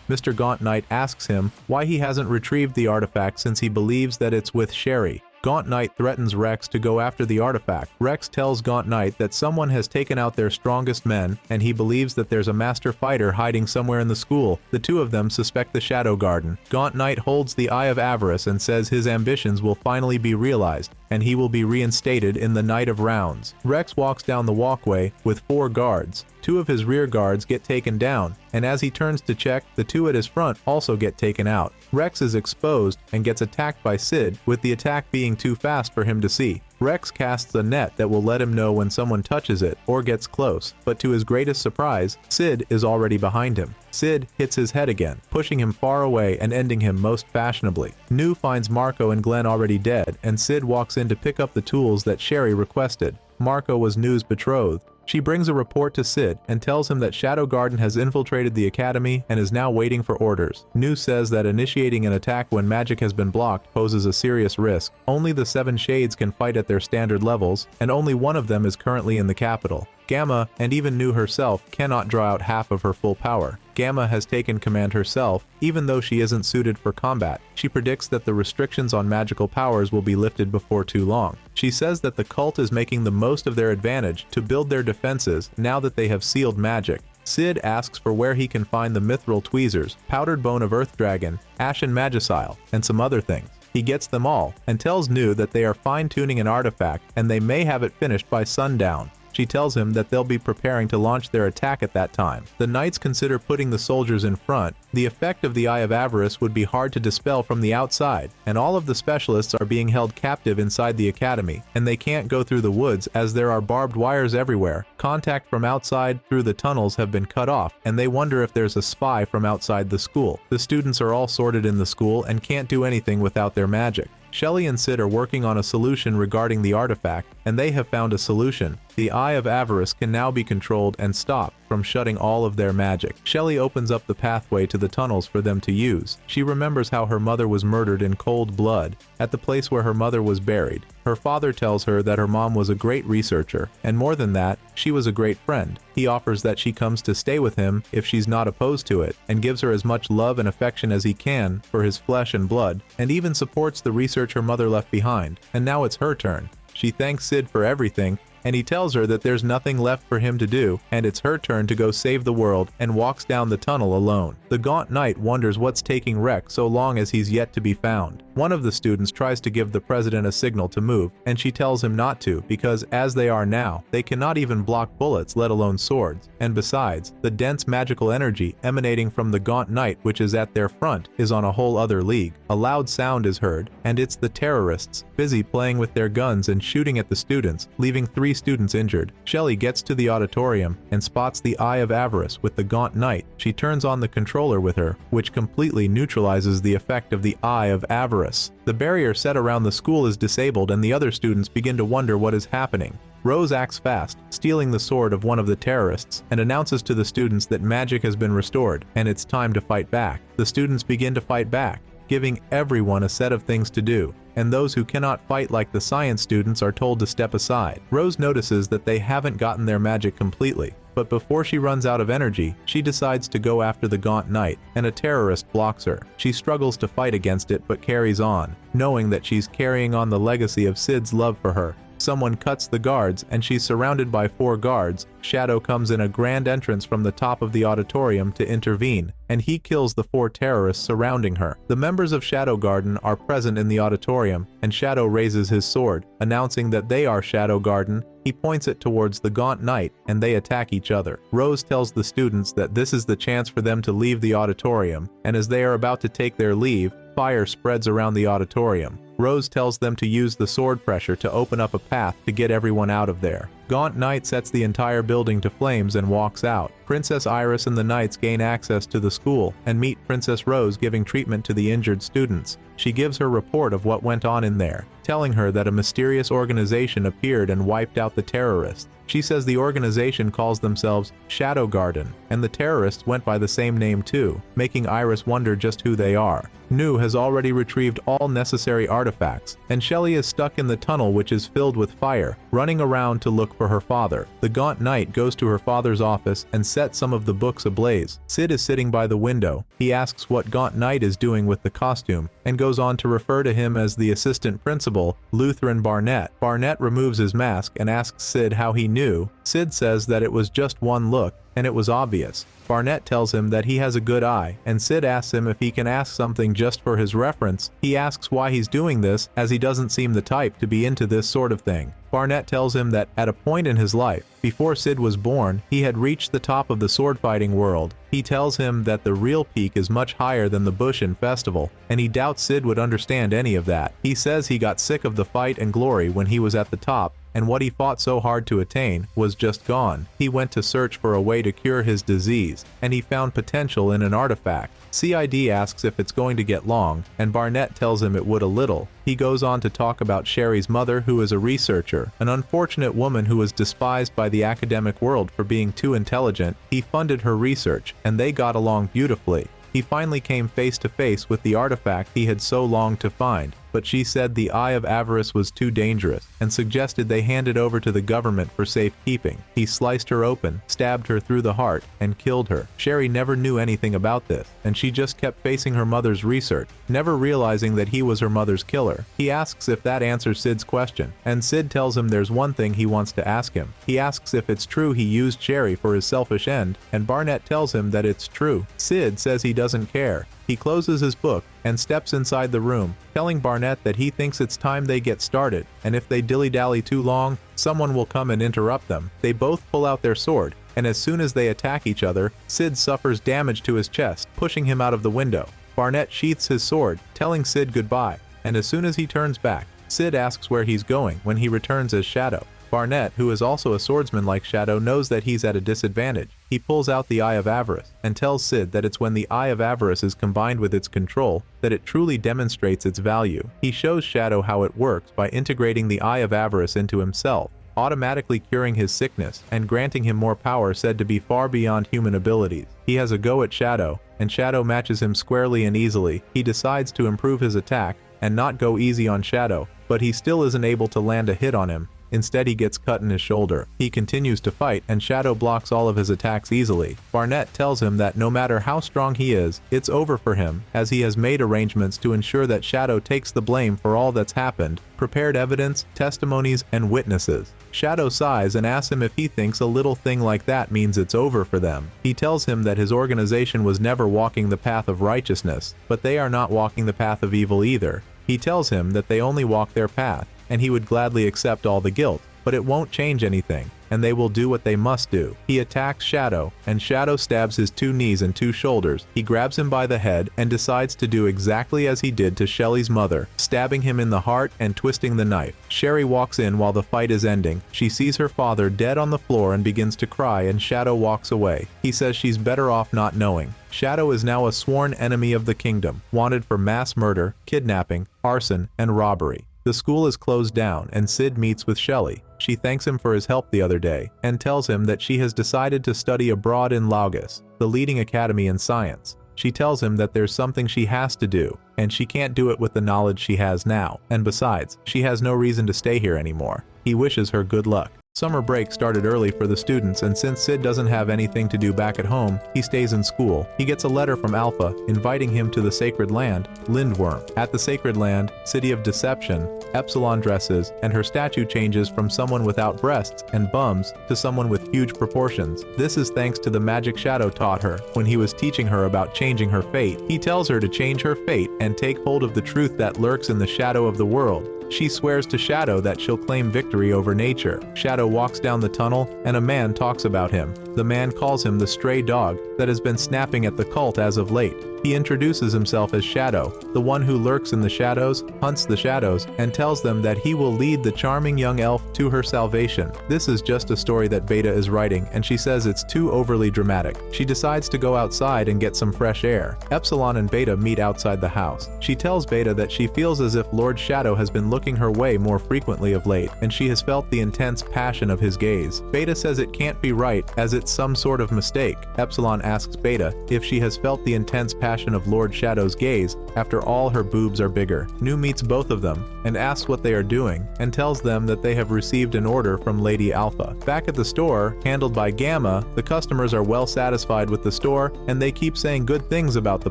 A: Mr. Gaunt Knight asks him why he hasn't retrieved the artifact since he believes that it's with Sherry. Gaunt Knight threatens Rex to go after the artifact. Rex tells Gaunt Knight that someone has taken out their strongest men, and he believes that there's a master fighter hiding somewhere in the school. The two of them suspect the Shadow Garden. Gaunt Knight holds the Eye of Avarice and says his ambitions will finally be realized, and he will be reinstated in the Knight of Rounds. Rex walks down the walkway with 4 guards. 2 of his rear guards get taken down, and as he turns to check, the 2 at his front also get taken out. Rex is exposed and gets attacked by Cid, with the attack being too fast for him to see. Rex casts a net that will let him know when someone touches it or gets close, but to his greatest surprise, Cid is already behind him. Cid hits his head again, pushing him far away and ending him most fashionably. New finds Marco and Glenn already dead, and Cid walks in to pick up the tools that Sherry requested. Marco was New's betrothed. She brings a report to Cid and tells him that Shadow Garden has infiltrated the academy and is now waiting for orders. New says that initiating an attack when magic has been blocked poses a serious risk. Only the 7 Shades can fight at their standard levels, and only one of them is currently in the capital. Gamma, and even New herself, cannot draw out half of her full power. Gamma has taken command herself, even though she isn't suited for combat. She predicts that the restrictions on magical powers will be lifted before too long. She says that the cult is making the most of their advantage to build their defenses now that they have sealed magic. Cid asks for where he can find the mithril tweezers, powdered bone of Earth Dragon, ashen magicile, and some other things. He gets them all, and tells New that they are fine-tuning an artifact and they may have it finished by sundown. She tells him that they'll be preparing to launch their attack at that time. The knights consider putting the soldiers in front. The effect of the Eye of Avarice would be hard to dispel from the outside, and all of the specialists are being held captive inside the academy, and they can't go through the woods as there are barbed wires everywhere. Contact from outside through the tunnels have been cut off, and they wonder if there's a spy from outside the school. The students are all sorted in the school and can't do anything without their magic. Shelley and Cid are working on a solution regarding the artifact, and they have found a solution. The Eye of Avarice can now be controlled and stopped from shutting all of their magic. Shelley opens up the pathway to the tunnels for them to use. She remembers how her mother was murdered in cold blood at the place where her mother was buried. Her father tells her that her mom was a great researcher, and more than that, she was a great friend. He offers that she comes to stay with him if she's not opposed to it, and gives her as much love and affection as he can for his flesh and blood, and even supports the research her mother left behind. And now it's her turn. She thanks Cid for everything, and he tells her that there's nothing left for him to do, and it's her turn to go save the world, and walks down the tunnel alone. The Gaunt Knight wonders what's taking Rex so long as he's yet to be found. One of the students tries to give the president a signal to move, and she tells him not to because as they are now, they cannot even block bullets, let alone swords. And besides, the dense magical energy emanating from the Gaunt Knight, which is at their front, is on a whole other league. A loud sound is heard, and it's the terrorists, busy playing with their guns and shooting at the students, leaving 3 students injured. Shelley gets to the auditorium and spots the Eye of Avarice with the Gaunt Knight. She turns on the controller with her, which completely neutralizes the effect of the Eye of Avarice. The barrier set around the school is disabled, and the other students begin to wonder what is happening. Rose acts fast, stealing the sword of one of the terrorists, and announces to the students that magic has been restored, and it's time to fight back. The students begin to fight back, giving everyone a set of things to do, and those who cannot fight like the science students are told to step aside. Rose notices that they haven't gotten their magic completely, but before she runs out of energy, she decides to go after the Gaunt Knight, and a terrorist blocks her. She struggles to fight against it but carries on, knowing that she's carrying on the legacy of Cid's love for her. Someone cuts the guards, and she's surrounded by 4 guards. Shadow comes in a grand entrance from the top of the auditorium to intervene, and he kills the 4 terrorists surrounding her. The members of Shadow Garden are present in the auditorium, and Shadow raises his sword, announcing that they are Shadow Garden. He points it towards the Gaunt Knight, and they attack each other. Rose tells the students that this is the chance for them to leave the auditorium, and as they are about to take their leave, fire spreads around the auditorium. Rose tells them to use the sword pressure to open up a path to get everyone out of there. Gaunt Knight sets the entire building to flames and walks out. Princess Iris and the knights gain access to the school and meet Princess Rose giving treatment to the injured students. She gives her report of what went on in there, telling her that a mysterious organization appeared and wiped out the terrorists. She says the organization calls themselves Shadow Garden, and the terrorists went by the same name too, making Iris wonder just who they are. Nu has already retrieved all necessary artifacts, and Shelley is stuck in the tunnel which is filled with fire, running around to look for her father. The Gaunt Knight goes to her father's office and sets some of the books ablaze. Cid is sitting by the window. He asks what Gaunt Knight is doing with the costume, and goes on to refer to him as the assistant principal, Lutheran Barnett. Barnett removes his mask and asks Cid how he knew. Cid says that it was just one look, and it was obvious. Barnett tells him that he has a good eye, and Cid asks him if he can ask something just for his reference. He asks why he's doing this, as he doesn't seem the type to be into this sort of thing. Barnett tells him that at a point in his life, before Cid was born, he had reached the top of the sword-fighting world. He tells him that the real peak is much higher than the Bushin Festival, and he doubts Cid would understand any of that. He says he got sick of the fight and glory when he was at the top, and what he fought so hard to attain was just gone. He went to search for a way to cure his disease, and he found potential in an artifact. Cid asks if it's going to get long, and Barnett tells him it would a little. He goes on to talk about Sherry's mother, who is a researcher, an unfortunate woman who was despised by the academic world for being too intelligent. He funded her research, and they got along beautifully. He finally came face to face with the artifact he had so longed to find, but she said the Eye of Avarice was too dangerous, and suggested they hand it over to the government for safekeeping. He sliced her open, stabbed her through the heart, and killed her. Sherry never knew anything about this, and she just kept facing her mother's research, never realizing that he was her mother's killer. He asks if that answers Cid's question, and Cid tells him there's one thing he wants to ask him. He asks if it's true he used Sherry for his selfish end, and Barnett tells him that it's true. Cid says he doesn't care. He closes his book and steps inside the room, telling Barnett that he thinks it's time they get started, and if they dilly-dally too long, someone will come and interrupt them. They both pull out their sword, and as soon as they attack each other, Cid suffers damage to his chest, pushing him out of the window. Barnett sheaths his sword, telling Cid goodbye, and as soon as he turns back, Cid asks where he's going when he returns as Shadow. Barnett, who is also a swordsman like Shadow, knows that he's at a disadvantage. He pulls out the Eye of Avarice and tells Cid that it's when the Eye of Avarice is combined with its control that it truly demonstrates its value. He shows Shadow how it works by integrating the Eye of Avarice into himself, automatically curing his sickness and granting him more power said to be far beyond human abilities. He has a go at Shadow, and Shadow matches him squarely and easily. He decides to improve his attack and not go easy on Shadow, but he still isn't able to land a hit on him. Instead, he gets cut in his shoulder. He continues to fight, and Shadow blocks all of his attacks easily. Barnett tells him that no matter how strong he is, it's over for him, as he has made arrangements to ensure that Shadow takes the blame for all that's happened, prepared evidence, testimonies, and witnesses. Shadow sighs and asks him if he thinks a little thing like that means it's over for them. He tells him that his organization was never walking the path of righteousness, but they are not walking the path of evil either. He tells him that they only walk their path, and he would gladly accept all the guilt, but it won't change anything, and they will do what they must do. He attacks Shadow, and Shadow stabs his 2 knees and 2 shoulders. He grabs him by the head and decides to do exactly as he did to Shelley's mother, stabbing him in the heart and twisting the knife. Sherry walks in while the fight is ending. She sees her father dead on the floor and begins to cry, and Shadow walks away. He says she's better off not knowing. Shadow is now a sworn enemy of the kingdom, wanted for mass murder, kidnapping, arson, and robbery. The school is closed down, and Cid meets with Shelley. She thanks him for his help the other day, and tells him that she has decided to study abroad in Laugus, the leading academy in science. She tells him that there's something she has to do, and she can't do it with the knowledge she has now, and besides, she has no reason to stay here anymore. He wishes her good luck. Summer break started early for the students, and since Cid doesn't have anything to do back at home, he stays in school. He gets a letter from Alpha inviting him to the sacred land, Lindworm. At the sacred land, City of Deception, Epsilon dresses, and her statue changes from someone without breasts and bums to someone with huge proportions. This is thanks to the magic Shadow taught her when he was teaching her about changing her fate. He tells her to change her fate and take hold of the truth that lurks in the shadow of the world. She swears to Shadow that she'll claim victory over nature. Shadow walks down the tunnel, and a man talks about him. The man calls him the stray dog that has been snapping at the cult as of late. He introduces himself as Shadow, the one who lurks in the shadows, hunts the shadows, and tells them that he will lead the charming young elf to her salvation. This is just a story that Beta is writing, and she says it's too overly dramatic. She decides to go outside and get some fresh air. Epsilon and Beta meet outside the house. She tells Beta that she feels as if Lord Shadow has been looking her way more frequently of late, and she has felt the intense passion of his gaze. Beta says it can't be right, as it's some sort of mistake. Epsilon asks Beta if she has felt the intense passion of Lord Shadow's gaze after all her boobs are bigger. Nu meets both of them and asks what they are doing, and tells them that they have received an order from Lady Alpha. Back at the store, handled by Gamma, the customers are well satisfied with the store, and they keep saying good things about the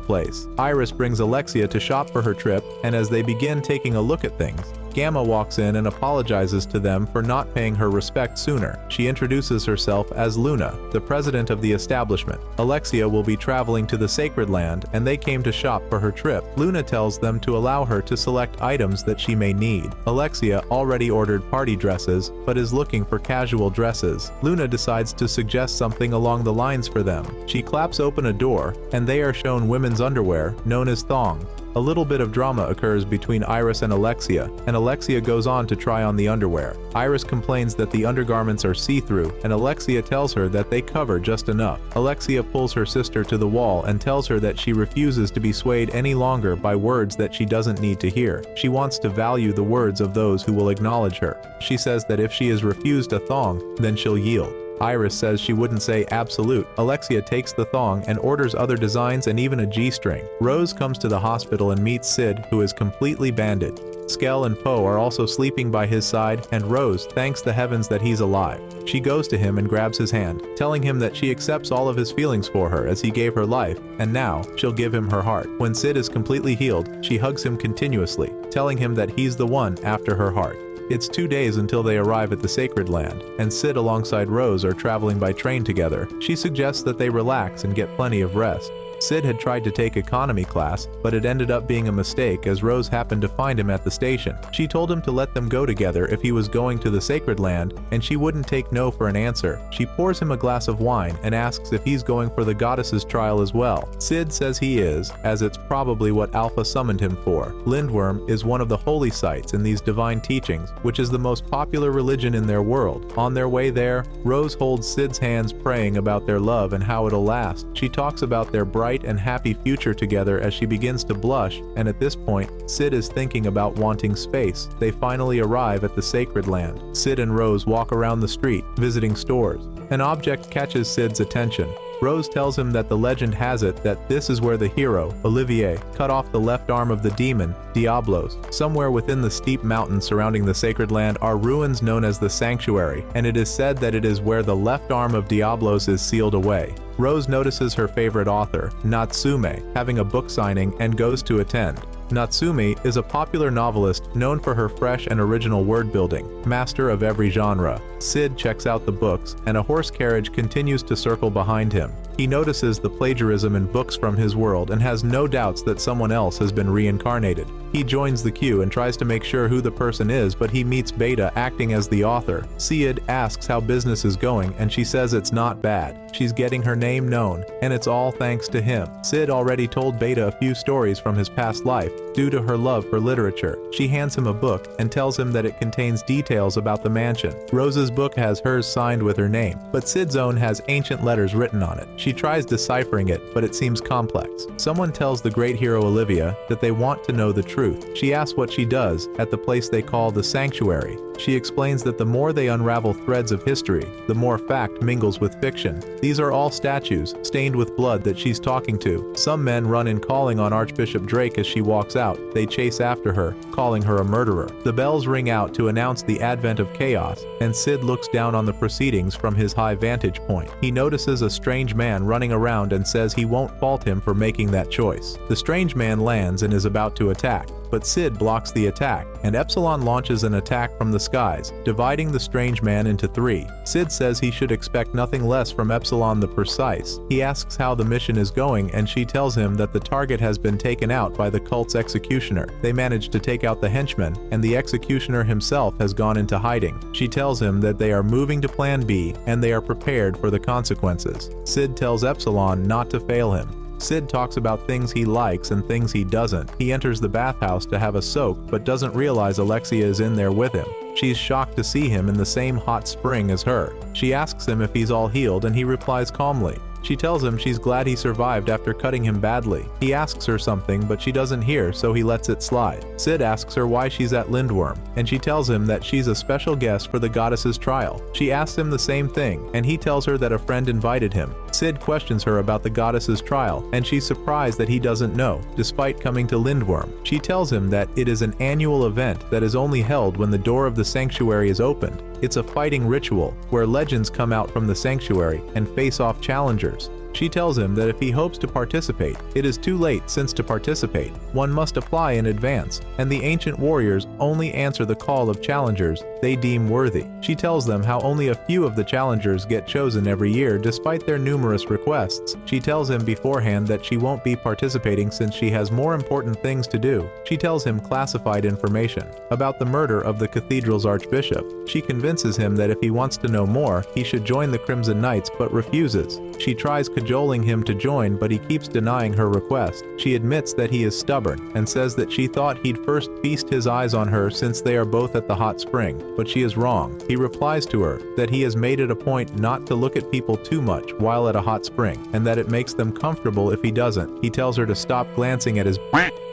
A: place. Iris brings Alexia to shop for her trip, and as they begin taking a look at things, Gamma walks in and apologizes to them for not paying her respect sooner. She introduces herself as Luna, the president of the establishment. Alexia will be traveling to the Sacred Land, and they came to shop for her trip. Luna tells them to allow her to select items that she may need. Alexia already ordered party dresses, but is looking for casual dresses. Luna decides to suggest something along the lines for them. She claps open a door, and they are shown women's underwear, known as thongs. A little bit of drama occurs between Iris and Alexia goes on to try on the underwear. Iris complains that the undergarments are see-through, and Alexia tells her that they cover just enough. Alexia pulls her sister to the wall and tells her that she refuses to be swayed any longer by words that she doesn't need to hear. She wants to value the words of those who will acknowledge her. She says that if she is refused a thong, then she'll yield. Iris says she wouldn't say absolute. Alexia takes the thong and orders other designs and even a G-string. Rose comes to the hospital and meets Cid, who is completely bandaged. Skell and Poe are also sleeping by his side, and Rose thanks the heavens that he's alive. She goes to him and grabs his hand, telling him that she accepts all of his feelings for her as he gave her life, and now she'll give him her heart. When Cid is completely healed, she hugs him continuously, telling him that he's the one after her heart. It's 2 days until they arrive at the Sacred Land, and Cid alongside Rose are traveling by train together. She suggests that they relax and get plenty of rest. Cid had tried to take economy class, but it ended up being a mistake as Rose happened to find him at the station. She told him to let them go together if he was going to the Sacred Land, and she wouldn't take no for an answer. She pours him a glass of wine and asks if he's going for the goddess's trial as well. Cid says he is, as it's probably what Alpha summoned him for. Lindworm is one of the holy sites in these divine teachings, which is the most popular religion in their world. On their way there, Rose holds Cid's hands praying about their love and how it'll last. She talks about their bright and happy future together as she begins to blush, and at this point, Cid is thinking about wanting space. They finally arrive at the Sacred Land. Cid and Rose walk around the street, visiting stores. An object catches Cid's attention. Rose tells him that the legend has it that this is where the hero, Olivier, cut off the left arm of the demon, Diablos. Somewhere within the steep mountains surrounding the Sacred Land are ruins known as the Sanctuary, and it is said that it is where the left arm of Diablos is sealed away. Rose notices her favorite author, Natsume, having a book signing and goes to attend. Natsume is a popular novelist known for her fresh and original word building, master of every genre. Cid checks out the books, and a horse carriage continues to circle behind him. He notices the plagiarism in books from his world and has no doubts that someone else has been reincarnated. He joins the queue and tries to make sure who the person is, but he meets Beta acting as the author. Cid asks how business is going, and she says it's not bad. She's getting her name known, and it's all thanks to him. Cid already told Beta a few stories from his past life, due to her love for literature. She hands him a book and tells him that it contains details about the mansion. Rose's book has hers signed with her name, but Cid's own has ancient letters written on it. She tries deciphering it, but it seems complex. Someone tells the great hero Olivia that they want to know the truth. She asks what she does at the place they call the Sanctuary. She explains that the more they unravel threads of history, the more fact mingles with fiction. These are all statues, stained with blood, that she's talking to. Some men run in calling on Archbishop Drake as she walks out. They chase after her, calling her a murderer. The bells ring out to announce the advent of chaos, and Cid looks down on the proceedings from his high vantage point. He notices a strange man running around and says he won't fault him for making that choice. The strange man lands and is about to attack, but Cid blocks the attack, and Epsilon launches an attack from the skies, dividing the strange man into 3. Cid says he should expect nothing less from Epsilon the Precise. He asks how the mission is going, and she tells him that the target has been taken out by the cult's executioner. They managed to take out the henchman, and the executioner himself has gone into hiding. She tells him that they are moving to Plan B, and they are prepared for the consequences. Cid tells Epsilon not to fail him. Cid talks about things he likes and things he doesn't. He enters the bathhouse to have a soak, but doesn't realize Alexia is in there with him. She's shocked to see him in the same hot spring as her. She asks him if he's all healed, and he replies calmly. She tells him she's glad he survived after cutting him badly. He asks her something, but she doesn't hear, so he lets it slide. Cid asks her why she's at Lindworm, and she tells him that she's a special guest for the goddess's trial. She asks him the same thing, and he tells her that a friend invited him. Cid questions her about the goddess's trial, and she's surprised that he doesn't know, despite coming to Lindworm. She tells him that it is an annual event that is only held when the door of the sanctuary is opened. It's a fighting ritual, where legends come out from the sanctuary and face off challengers. She tells him that if he hopes to participate, it is too late, since to participate, one must apply in advance, and the ancient warriors only answer the call of challengers they deem worthy. She tells them how only a few of the challengers get chosen every year despite their numerous requests. She tells him beforehand that she won't be participating since she has more important things to do. She tells him classified information about the murder of the cathedral's archbishop. She convinces him that if he wants to know more, he should join the Crimson Knights, but refuses. She tries cajoling him to join, but he keeps denying her request. She admits that he is stubborn and says that she thought he'd first feast his eyes on her since they are both at the hot spring, but she is wrong. He replies to her that he has made it a point not to look at people too much while at a hot spring, and that it makes them comfortable if he doesn't. He tells her to stop glancing at his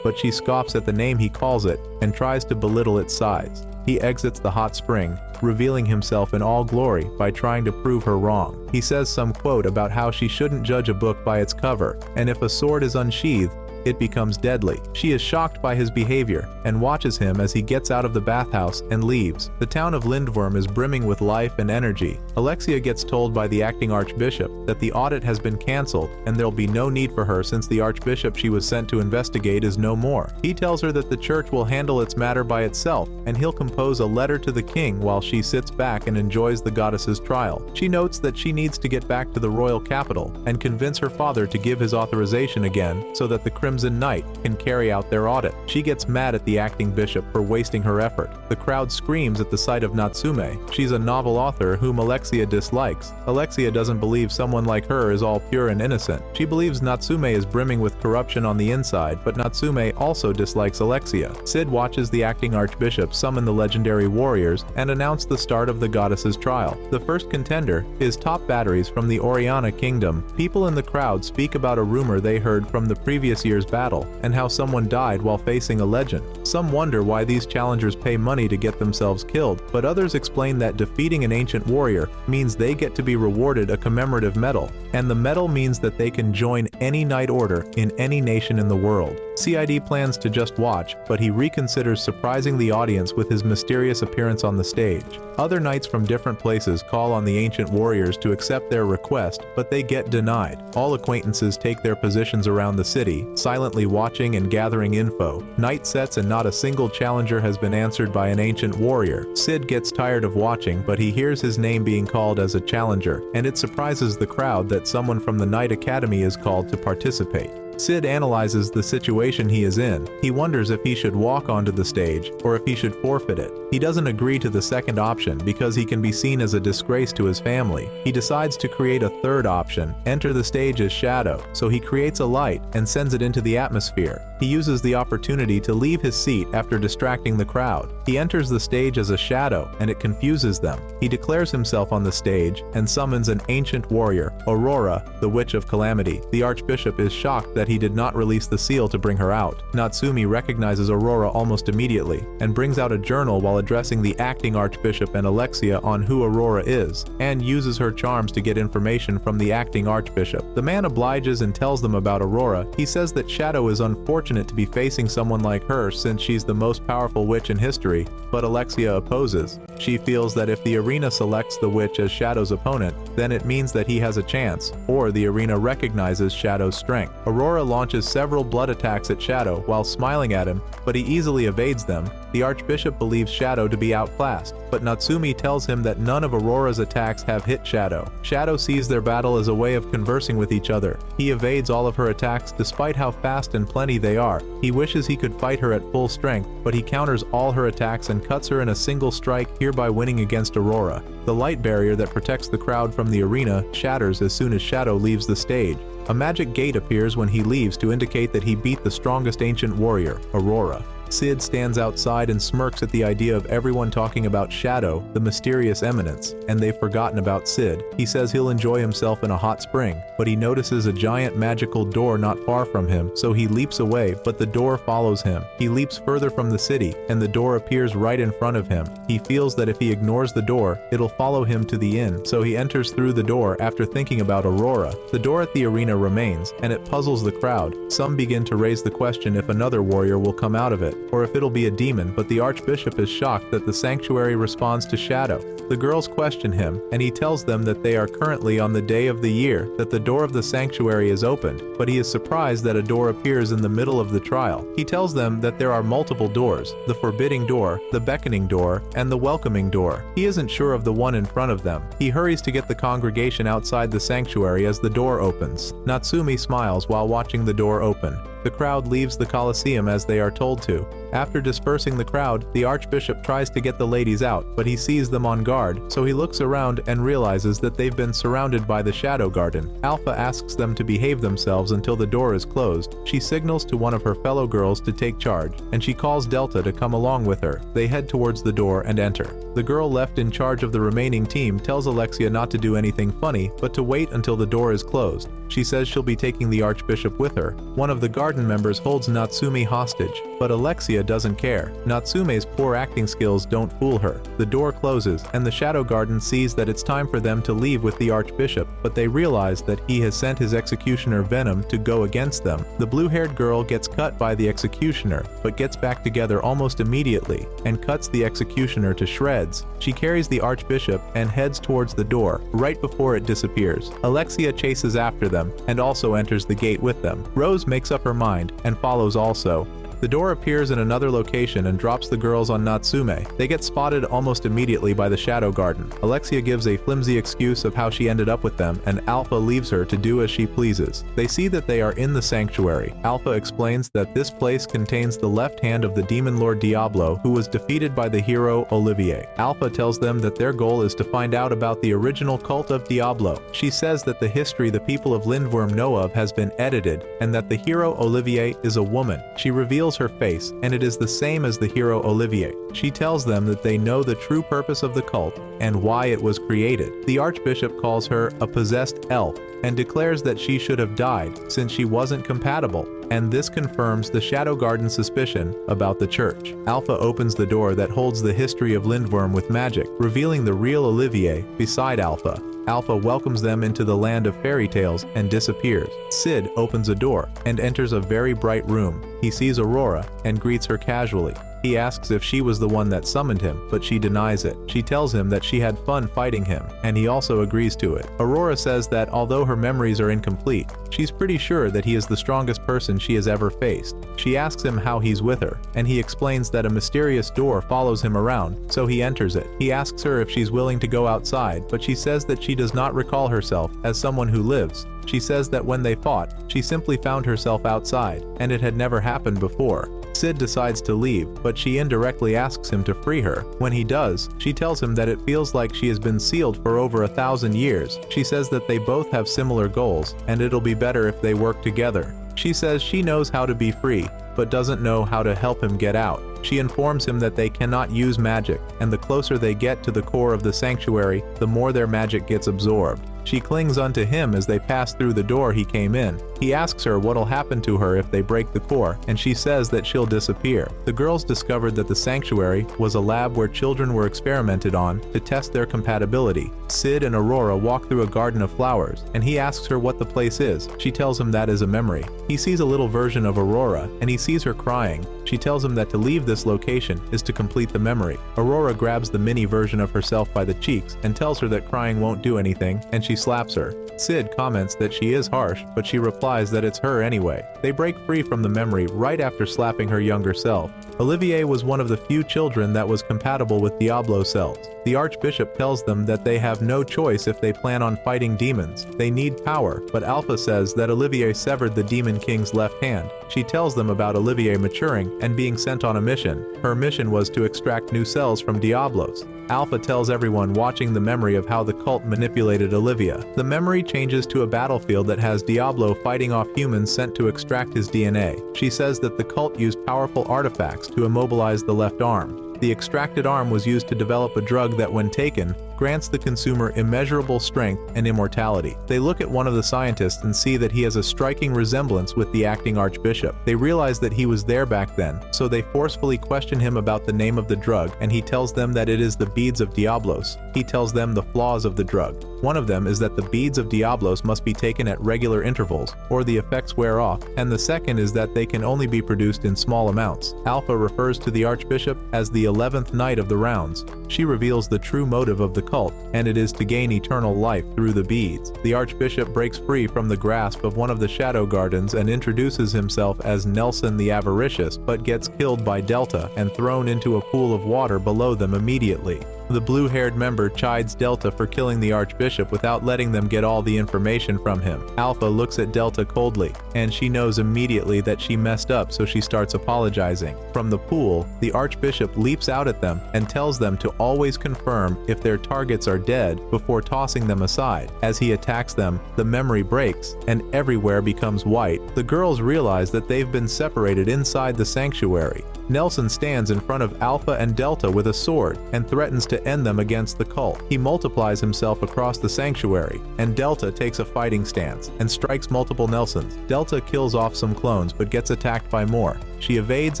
A: but she scoffs at the name he calls it and tries to belittle its size. He exits the hot spring, revealing himself in all glory by trying to prove her wrong. He says some quote about how she shouldn't judge a book by its cover, and if a sword is unsheathed, it becomes deadly. She is shocked by his behavior and watches him as he gets out of the bathhouse and leaves. The town of Lindworm is brimming with life and energy. Alexia gets told by the acting archbishop that the audit has been cancelled and there'll be no need for her since the archbishop she was sent to investigate is no more. He tells her that the church will handle its matter by itself, and he'll compose a letter to the king while she sits back and enjoys the goddess's trial. She notes that she needs to get back to the royal capital and convince her father to give his authorization again so that the Crimson Knight can carry out their audit. She gets mad at the acting bishop for wasting her effort. The crowd screams at the sight of Natsume. She's a novel author whom Alexia dislikes. Alexia doesn't believe someone like her is all pure and innocent. She believes Natsume is brimming with corruption on the inside, but Natsume also dislikes Alexia. Cid watches the acting archbishop summon the legendary warriors and announce the start of the goddess's trial. The first contender is top batteries from the Oriana kingdom. People in the crowd speak about a rumor they heard from the previous year's battle and how someone died while facing a legend. Some wonder why these challengers pay money to get themselves killed, but others explain that defeating an ancient warrior means they get to be rewarded a commemorative medal, and the medal means that they can join any knight order in any nation in the world. Cid plans to just watch, but he reconsiders surprising the audience with his mysterious appearance on the stage. Other knights from different places call on the ancient warriors to accept their request, but they get denied. All acquaintances take their positions around the city, silently watching and gathering info. Night sets and not a single challenger has been answered by an ancient warrior. Cid gets tired of watching, but he hears his name being called as a challenger, and it surprises the crowd that someone from the Knight Academy is called to participate. Cid analyzes the situation he is in. He wonders if he should walk onto the stage or if he should forfeit it. He doesn't agree to the second option because he can be seen as a disgrace to his family. He decides to create a third option, enter the stage as Shadow, so he creates a light and sends it into the atmosphere. He uses the opportunity to leave his seat after distracting the crowd. He enters the stage as a shadow and it confuses them. He declares himself on the stage and summons an ancient warrior, Aurora, the Witch of Calamity. The archbishop is shocked that he did not release the seal to bring her out. Natsume recognizes Aurora almost immediately and brings out a journal while addressing the acting archbishop and Alexia on who Aurora is, and uses her charms to get information from the acting archbishop. The man obliges and tells them about Aurora. He says that Shadow is unfortunate to be facing someone like her since she's the most powerful witch in history, but Alexia opposes. She feels that if the arena selects the witch as Shadow's opponent, then it means that he has a chance, or the arena recognizes Shadow's strength. Aurora launches several blood attacks at Shadow while smiling at him, but he easily evades them. The archbishop believes Shadow to be outclassed. but Natsumi tells him that none of Aurora's attacks have hit Shadow. Shadow sees their battle as a way of conversing with each other. He evades all of her attacks despite how fast and plenty they are. He wishes he could fight her at full strength, but he counters all her attacks and cuts her in a single strike, hereby winning against Aurora. The light barrier that protects the crowd from the arena shatters as soon as Shadow leaves the stage. A magic gate appears when he leaves to indicate that he beat the strongest ancient warrior, Aurora. Cid stands outside and smirks at the idea of everyone talking about Shadow, the mysterious eminence, and they've forgotten about Cid. He says he'll enjoy himself in a hot spring, but he notices a giant magical door not far from him, so he leaps away, but the door follows him. He leaps further from the city, and the door appears right in front of him. He feels that if he ignores the door, it'll follow him to the inn, so he enters through the door after thinking about Aurora. The door at the arena remains, and it puzzles the crowd. Some begin to raise the question if another warrior will come out of it, or if it'll be a demon, but the Archbishop is shocked that the sanctuary responds to Shadow. The girls question him, and he tells them that they are currently on the day of the year that the door of the sanctuary is opened, but he is surprised that a door appears in the middle of the trial. He tells them that there are multiple doors, the forbidding door, the beckoning door, and the welcoming door. He isn't sure of the one in front of them. He hurries to get the congregation outside the sanctuary as the door opens. Natsumi smiles while watching the door open. The crowd leaves the Colosseum as they are told to. After dispersing the crowd, the Archbishop tries to get the ladies out, but he sees them on guard, so he looks around and realizes that they've been surrounded by the Shadow Garden. Alpha asks them to behave themselves until the door is closed. She signals to one of her fellow girls to take charge, and she calls Delta to come along with her. They head towards the door and enter. The girl left in charge of the remaining team tells Alexia not to do anything funny, but to wait until the door is closed. She says she'll be taking the Archbishop with her. One of the garden members holds Natsumi hostage, but Alexia doesn't care. Natsume's poor acting skills don't fool her. The door closes, and the Shadow Garden sees that it's time for them to leave with the Archbishop, but they realize that he has sent his executioner Venom to go against them. The blue-haired girl gets cut by the executioner, but gets back together almost immediately, and cuts the executioner to shreds. She carries the Archbishop and heads towards the door, right before it disappears. Alexia chases after them, and also enters the gate with them. Rose makes up her mind, and follows also. The door appears in another location and drops the girls on Natsume. They get spotted almost immediately by the Shadow Garden. Alexia gives a flimsy excuse of how she ended up with them, and Alpha leaves her to do as she pleases. They see that they are in the sanctuary. Alpha explains that this place contains the left hand of the demon lord Diablo, who was defeated by the hero Olivier. Alpha tells them that their goal is to find out about the original Cult of Diablo. She says that the history the people of Lindworm know of has been edited, and that the hero Olivier is a woman. She reveals her face, and it is the same as the hero Olivier. She tells them that they know the true purpose of the cult and why it was created. The Archbishop calls her a possessed elf and declares that she should have died since she wasn't compatible, and this confirms the Shadow Garden's suspicion about the church. Alpha opens the door that holds the history of Lindworm with magic, revealing the real Olivier beside Alpha. Alpha welcomes them into the land of fairy tales and disappears. Cid opens a door and enters a very bright room. He sees Aurora and greets her casually. He asks if she was the one that summoned him, but she denies it. She tells him that she had fun fighting him, and he also agrees to it. Aurora says that although her memories are incomplete, she's pretty sure that he is the strongest person she has ever faced. She asks him how he's with her, and he explains that a mysterious door follows him around, so he enters it. He asks her if she's willing to go outside, but she says that she does not recall herself as someone who lives. She says that when they fought, she simply found herself outside, and it had never happened before. Cid decides to leave, but she indirectly asks him to free her. When he does, she tells him that it feels like she has been sealed for over 1,000 years. She says that they both have similar goals, and it'll be better if they work together. She says she knows how to be free, but doesn't know how to help him get out. She informs him that they cannot use magic, and the closer they get to the core of the sanctuary, the more their magic gets absorbed. She clings onto him as they pass through the door he came in. He asks her what'll happen to her if they break the core, and she says that she'll disappear. The girls discovered that the sanctuary was a lab where children were experimented on to test their compatibility. Cid and Aurora walk through a garden of flowers, and he asks her what the place is. She tells him that is a memory. He sees a little version of Aurora, and he sees her crying. She tells him that to leave this location is to complete the memory. Aurora grabs the mini version of herself by the cheeks and tells her that crying won't do anything, and she slaps her. Cid comments that she is harsh, but she replies replies that it's her anyway. They break free from the memory right after slapping her younger self. Olivier was one of the few children that was compatible with Diablo cells. The Archbishop tells them that they have no choice if they plan on fighting demons. They need power, but Alpha says that Olivier severed the Demon King's left hand. She tells them about Olivier maturing and being sent on a mission. Her mission was to extract new cells from Diablos. Alpha tells everyone watching the memory of how the cult manipulated Olivia. The memory changes to a battlefield that has Diablo fighting off humans sent to extract his DNA. She says that the cult used powerful artifacts to immobilize the left arm. The extracted arm was used to develop a drug that, when taken, grants the consumer immeasurable strength and immortality. They look at one of the scientists and see that he has a striking resemblance with the acting Archbishop. They realize that he was there back then, so they forcefully question him about the name of the drug, and he tells them that it is the beads of Diablos. He tells them the flaws of the drug. One of them is that the beads of Diablos must be taken at regular intervals, or the effects wear off, and the second is that they can only be produced in small amounts. Alpha refers to the Archbishop as the 11th Knight of the Rounds. She reveals the true motive of the cult, and it is to gain eternal life through the beads. The Archbishop breaks free from the grasp of one of the Shadow Gardens and introduces himself as Nelson the Avaricious, but gets killed by Delta and thrown into a pool of water below them immediately. The blue-haired member chides Delta for killing the Archbishop without letting them get all the information from him. Alpha looks at Delta coldly, and she knows immediately that she messed up, so she starts apologizing. From the pool, the Archbishop leaps out at them and tells them to always confirm if their targets are dead before tossing them aside. As he attacks them, the memory breaks, and everywhere becomes white. The girls realize that they've been separated inside the sanctuary. Nelson stands in front of Alpha and Delta with a sword and threatens to end them against the cult. He multiplies himself across the sanctuary, and Delta takes a fighting stance and strikes multiple Nelsons. Delta kills off some clones but gets attacked by more. She evades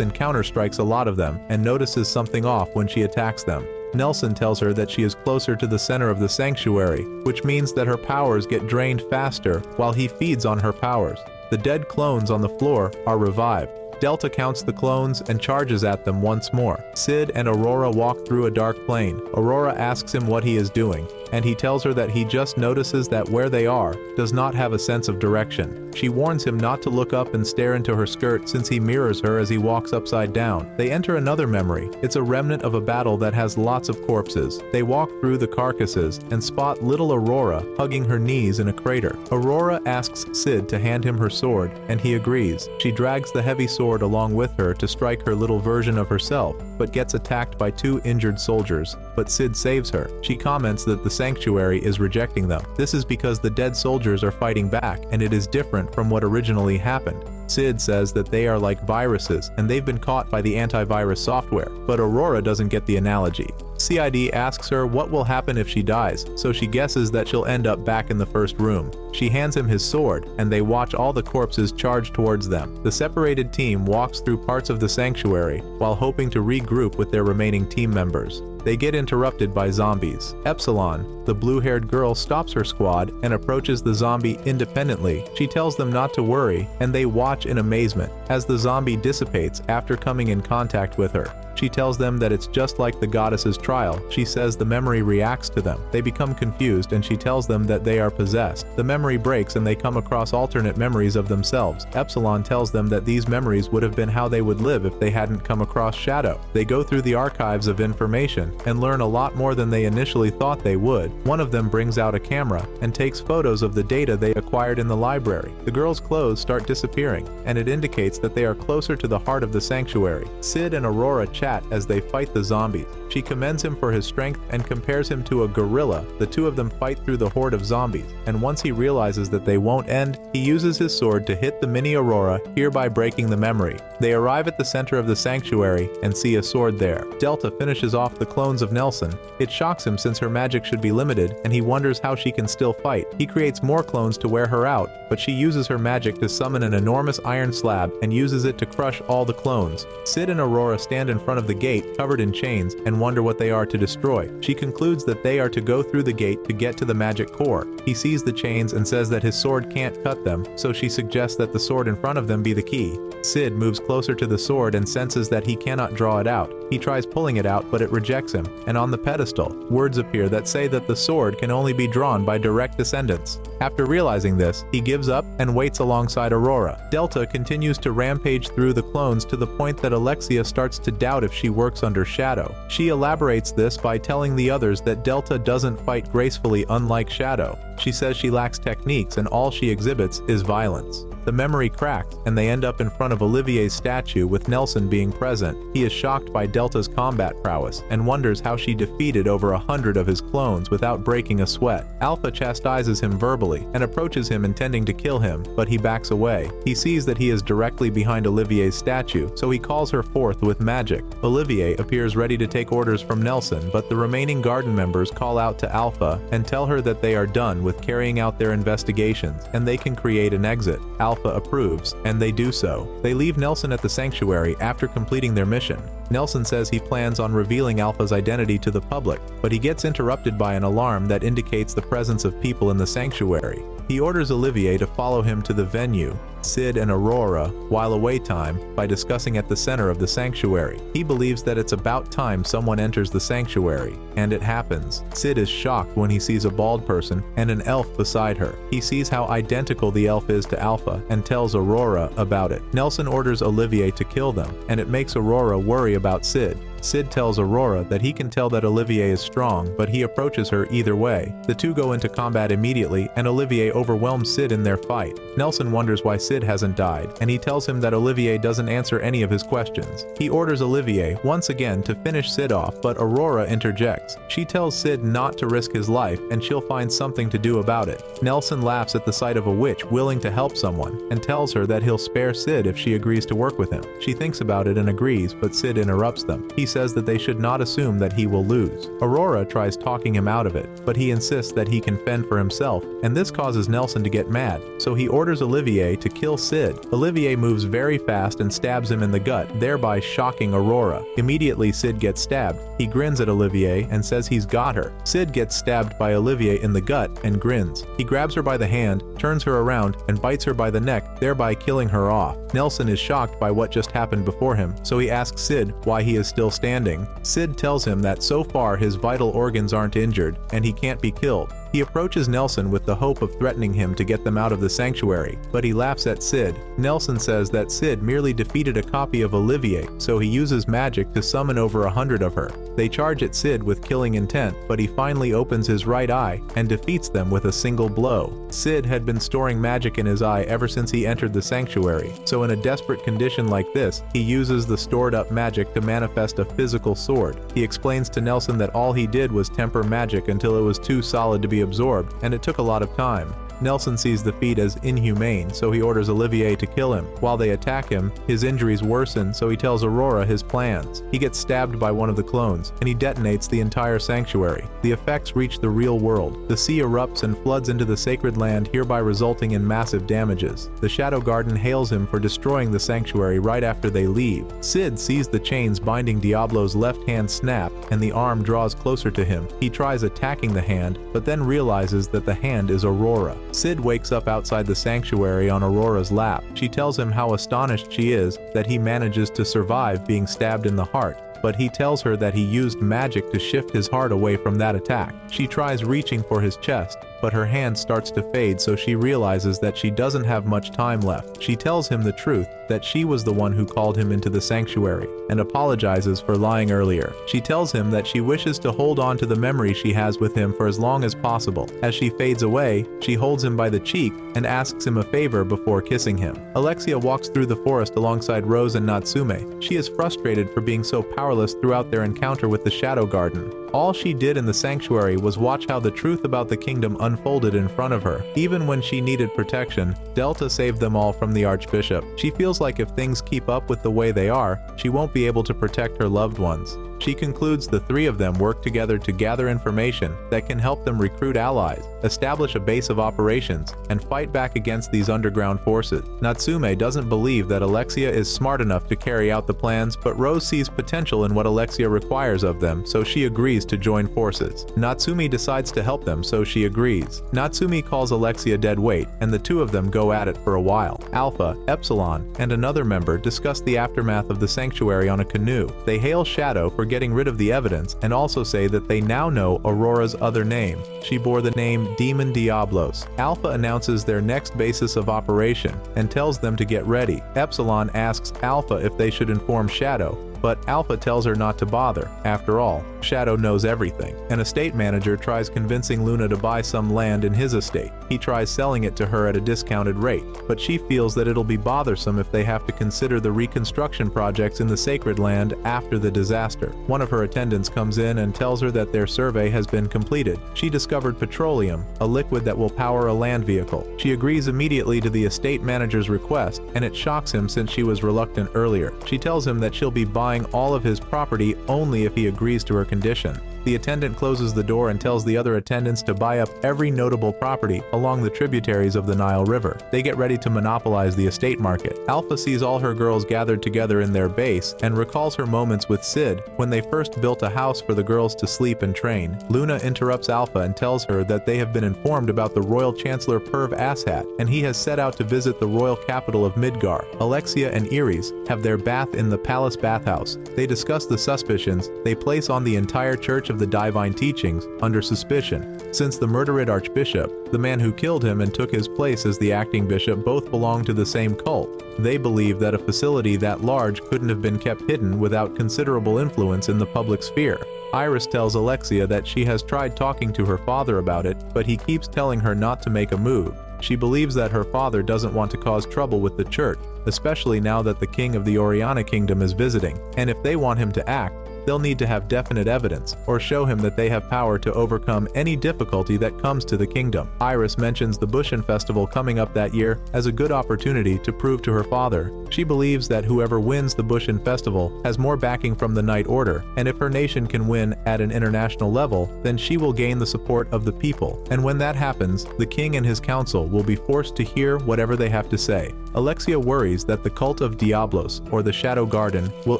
A: and counterstrikes a lot of them and notices something off when she attacks them. Nelson tells her that she is closer to the center of the sanctuary, which means that her powers get drained faster while he feeds on her powers. The dead clones on the floor are revived. Delta counts the clones and charges at them once more. Cid and Aurora walk through a dark plane. Aurora asks him what he is doing, and he tells her that he just notices that where they are does not have a sense of direction. She warns him not to look up and stare into her skirt since he mirrors her as he walks upside down. They enter another memory. It's a remnant of a battle that has lots of corpses. They walk through the carcasses and spot little Aurora hugging her knees in a crater. Aurora asks Cid to hand him her sword, and he agrees. She drags the heavy sword along with her to strike her little version of herself, but gets attacked by two injured soldiers. But Cid saves her. She comments that the sanctuary is rejecting them. This is because the dead soldiers are fighting back, and it is different from what originally happened. Cid says that they are like viruses, and they've been caught by the antivirus software, but Aurora doesn't get the analogy. Cid asks her what will happen if she dies, so she guesses that she'll end up back in the first room. She hands him his sword, and they watch all the corpses charge towards them. The separated team walks through parts of the sanctuary while hoping to regroup with their remaining team members. They get interrupted by zombies. Epsilon, the blue-haired girl, stops her squad and approaches the zombie independently. She tells them not to worry, and they watch in amazement as the zombie dissipates after coming in contact with her. She tells them that it's just like the goddess's trial. She says the memory reacts to them. They become confused, and she tells them that they are possessed. The memory breaks and they come across alternate memories of themselves. Epsilon tells them that these memories would have been how they would live if they hadn't come across Shadow. They go through the archives of information and learn a lot more than they initially thought they would. One of them brings out a camera and takes photos of the data they acquired in the library. The girls' clothes start disappearing, and it indicates that they are closer to the heart of the sanctuary. Cid and Aurora chat as they fight the zombies. She commends him for his strength and compares him to a gorilla. The two of them fight through the horde of zombies, and once he realizes that they won't end, he uses his sword to hit the mini Aurora, hereby breaking the memory. They arrive at the center of the sanctuary and see a sword there. Delta finishes off the clones of Nelson. It shocks him since her magic should be limited, and he wonders how she can still fight. He creates more clones to wear her out, but she uses her magic to summon an enormous iron slab and uses it to crush all the clones. Cid and Aurora stand in front of the gate, covered in chains, and wonder what they are to destroy. She concludes that they are to go through the gate to get to the magic core. He sees the chains and says that his sword can't cut them, so she suggests that the sword in front of them be the key. Cid moves closer to the sword and senses that he cannot draw it out. He tries pulling it out, but it rejects him, and on the pedestal, words appear that say that the sword can only be drawn by direct descendants. After realizing this, he gives up and waits alongside Aurora. Delta continues to rampage through the clones to the point that Alexia starts to doubt if she works under Shadow. She elaborates this by telling the others that Delta doesn't fight gracefully, unlike Shadow. She says she lacks techniques and all she exhibits is violence. The memory cracks, and they end up in front of Olivier's statue with Nelson being present. He is shocked by Delta's combat prowess and wonders how she defeated over 100 of his clones without breaking a sweat. Alpha chastises him verbally and approaches him intending to kill him, but he backs away. He sees that he is directly behind Olivier's statue, so he calls her forth with magic. Olivier appears ready to take orders from Nelson, but the remaining garden members call out to Alpha and tell her that they are done with carrying out their investigations and they can create an exit. Alpha approves, and they do so. They leave Nelson at the sanctuary after completing their mission. Nelson says he plans on revealing Alpha's identity to the public, but he gets interrupted by an alarm that indicates the presence of people in the sanctuary. He orders Olivier to follow him to the venue, Cid and Aurora, while away time, by discussing at the center of the sanctuary. He believes that it's about time someone enters the sanctuary, and it happens. Cid is shocked when he sees a bald person and an elf beside her. He sees how identical the elf is to Alpha and tells Aurora about it. Nelson orders Olivier to kill them, and it makes Aurora worry about Cid. Cid tells Aurora that he can tell that Olivier is strong, but he approaches her either way. The two go into combat immediately, and Olivier overwhelms Cid in their fight. Nelson wonders why Cid hasn't died, and he tells him that Olivier doesn't answer any of his questions. He orders Olivier once again to finish Cid off, but Aurora interjects. She tells Cid not to risk his life, and she'll find something to do about it. Nelson laughs at the sight of a witch willing to help someone, and tells her that he'll spare Cid if she agrees to work with him. She thinks about it and agrees, but Cid interrupts them. He says that they should not assume that he will lose. Aurora tries talking him out of it, but he insists that he can fend for himself, and this causes Nelson to get mad, so he orders Olivier to kill Cid. Olivier moves very fast and stabs him in the gut, thereby shocking Aurora. Immediately Cid gets stabbed. He grins at Olivier and says he's got her. Cid gets stabbed by Olivier in the gut and grins. He grabs her by the hand, turns her around, and bites her by the neck, thereby killing her off. Nelson is shocked by what just happened before him, so he asks Cid why he is still standing. Cid tells him that so far his vital organs aren't injured, and he can't be killed. He approaches Nelson with the hope of threatening him to get them out of the sanctuary, but he laughs at Cid. Nelson says that Cid merely defeated a copy of Olivier, so he uses magic to summon over 100 of her. They charge at Cid with killing intent, but he finally opens his right eye and defeats them with a single blow. Cid had been storing magic in his eye ever since he entered the sanctuary, so in a desperate condition like this, he uses the stored up magic to manifest a physical sword. He explains to Nelson that all he did was temper magic until it was too solid to be absorbed, and it took a lot of time. Nelson sees the feat as inhumane, so he orders Olivier to kill him. While they attack him, his injuries worsen, so he tells Aurora his plans. He gets stabbed by one of the clones, and he detonates the entire sanctuary. The effects reach the real world. The sea erupts and floods into the sacred land, hereby resulting in massive damages. The Shadow Garden hails him for destroying the sanctuary right after they leave. Cid sees the chains binding Diablo's left hand snap, and the arm draws closer to him. He tries attacking the hand, but then realizes that the hand is Aurora. Cid wakes up outside the sanctuary on Aurora's lap. She tells him how astonished she is that he manages to survive being stabbed in the heart, but he tells her that he used magic to shift his heart away from that attack. She tries reaching for his chest, but her hand starts to fade, so she realizes that she doesn't have much time left. She tells him the truth, that she was the one who called him into the sanctuary, and apologizes for lying earlier. She tells him that she wishes to hold on to the memory she has with him for as long as possible. As she fades away, she holds him by the cheek and asks him a favor before kissing him. Alexia walks through the forest alongside Rose and Natsume. She is frustrated for being so powerless throughout their encounter with the Shadow Garden. All she did in the sanctuary was watch how the truth about the kingdom unfolded in front of her. Even when she needed protection, Delta saved them all from the Archbishop. She feels like if things keep up with the way they are, she won't be able to protect her loved ones. She concludes the three of them work together to gather information that can help them recruit allies, establish a base of operations, and fight back against these underground forces. Natsume doesn't believe that Alexia is smart enough to carry out the plans, but Rose sees potential in what Alexia requires of them, so she agrees to join forces. Natsume decides to help them, so she agrees. Natsume calls Alexia dead weight, and the two of them go at it for a while. Alpha, Epsilon, and another member discuss the aftermath of the sanctuary on a canoe. They hail Shadow for getting rid of the evidence and also say that they now know Aurora's other name. She bore the name Demon Diablos. Alpha announces their next basis of operation and tells them to get ready. Epsilon asks Alpha if they should inform Shadow, but Alpha tells her not to bother. After all, Shadow knows everything. An estate manager tries convincing Luna to buy some land in his estate. He tries selling it to her at a discounted rate, but she feels that it'll be bothersome if they have to consider the reconstruction projects in the sacred land after the disaster. One of her attendants comes in and tells her that their survey has been completed. She discovered petroleum, a liquid that will power a land vehicle. She agrees immediately to the estate manager's request, and it shocks him since she was reluctant earlier. She tells him that she'll be buying all of his property only if he agrees to her condition. The attendant closes the door and tells the other attendants to buy up every notable property along the tributaries of the Nile River. They get ready to monopolize the estate market. Alpha sees all her girls gathered together in their base and recalls her moments with Cid when they first built a house for the girls to sleep and train. Luna interrupts Alpha and tells her that they have been informed about the Royal Chancellor Perv Asshat, and he has set out to visit the royal capital of Midgar. Alexia and Iris have their bath in the palace bathhouse. They discuss the suspicions they place on the entire Church of the Divine Teachings under suspicion, since the murdered archbishop, the man who killed him and took his place as the acting bishop, both belong to the same cult. They believe that a facility that large couldn't have been kept hidden without considerable influence in the public sphere. Iris tells Alexia that she has tried talking to her father about it, but he keeps telling her not to make a move. She believes that her father doesn't want to cause trouble with the church, especially now that the king of the Oriana kingdom is visiting, and if they want him to act, they'll need to have definite evidence, or show him that they have power to overcome any difficulty that comes to the kingdom. Iris mentions the Bushin Festival coming up that year as a good opportunity to prove to her father. She believes that whoever wins the Bushin Festival has more backing from the Night Order, and if her nation can win at an international level, then she will gain the support of the people. And when that happens, the king and his council will be forced to hear whatever they have to say. Alexia worries that the Cult of Diablos, or the Shadow Garden, will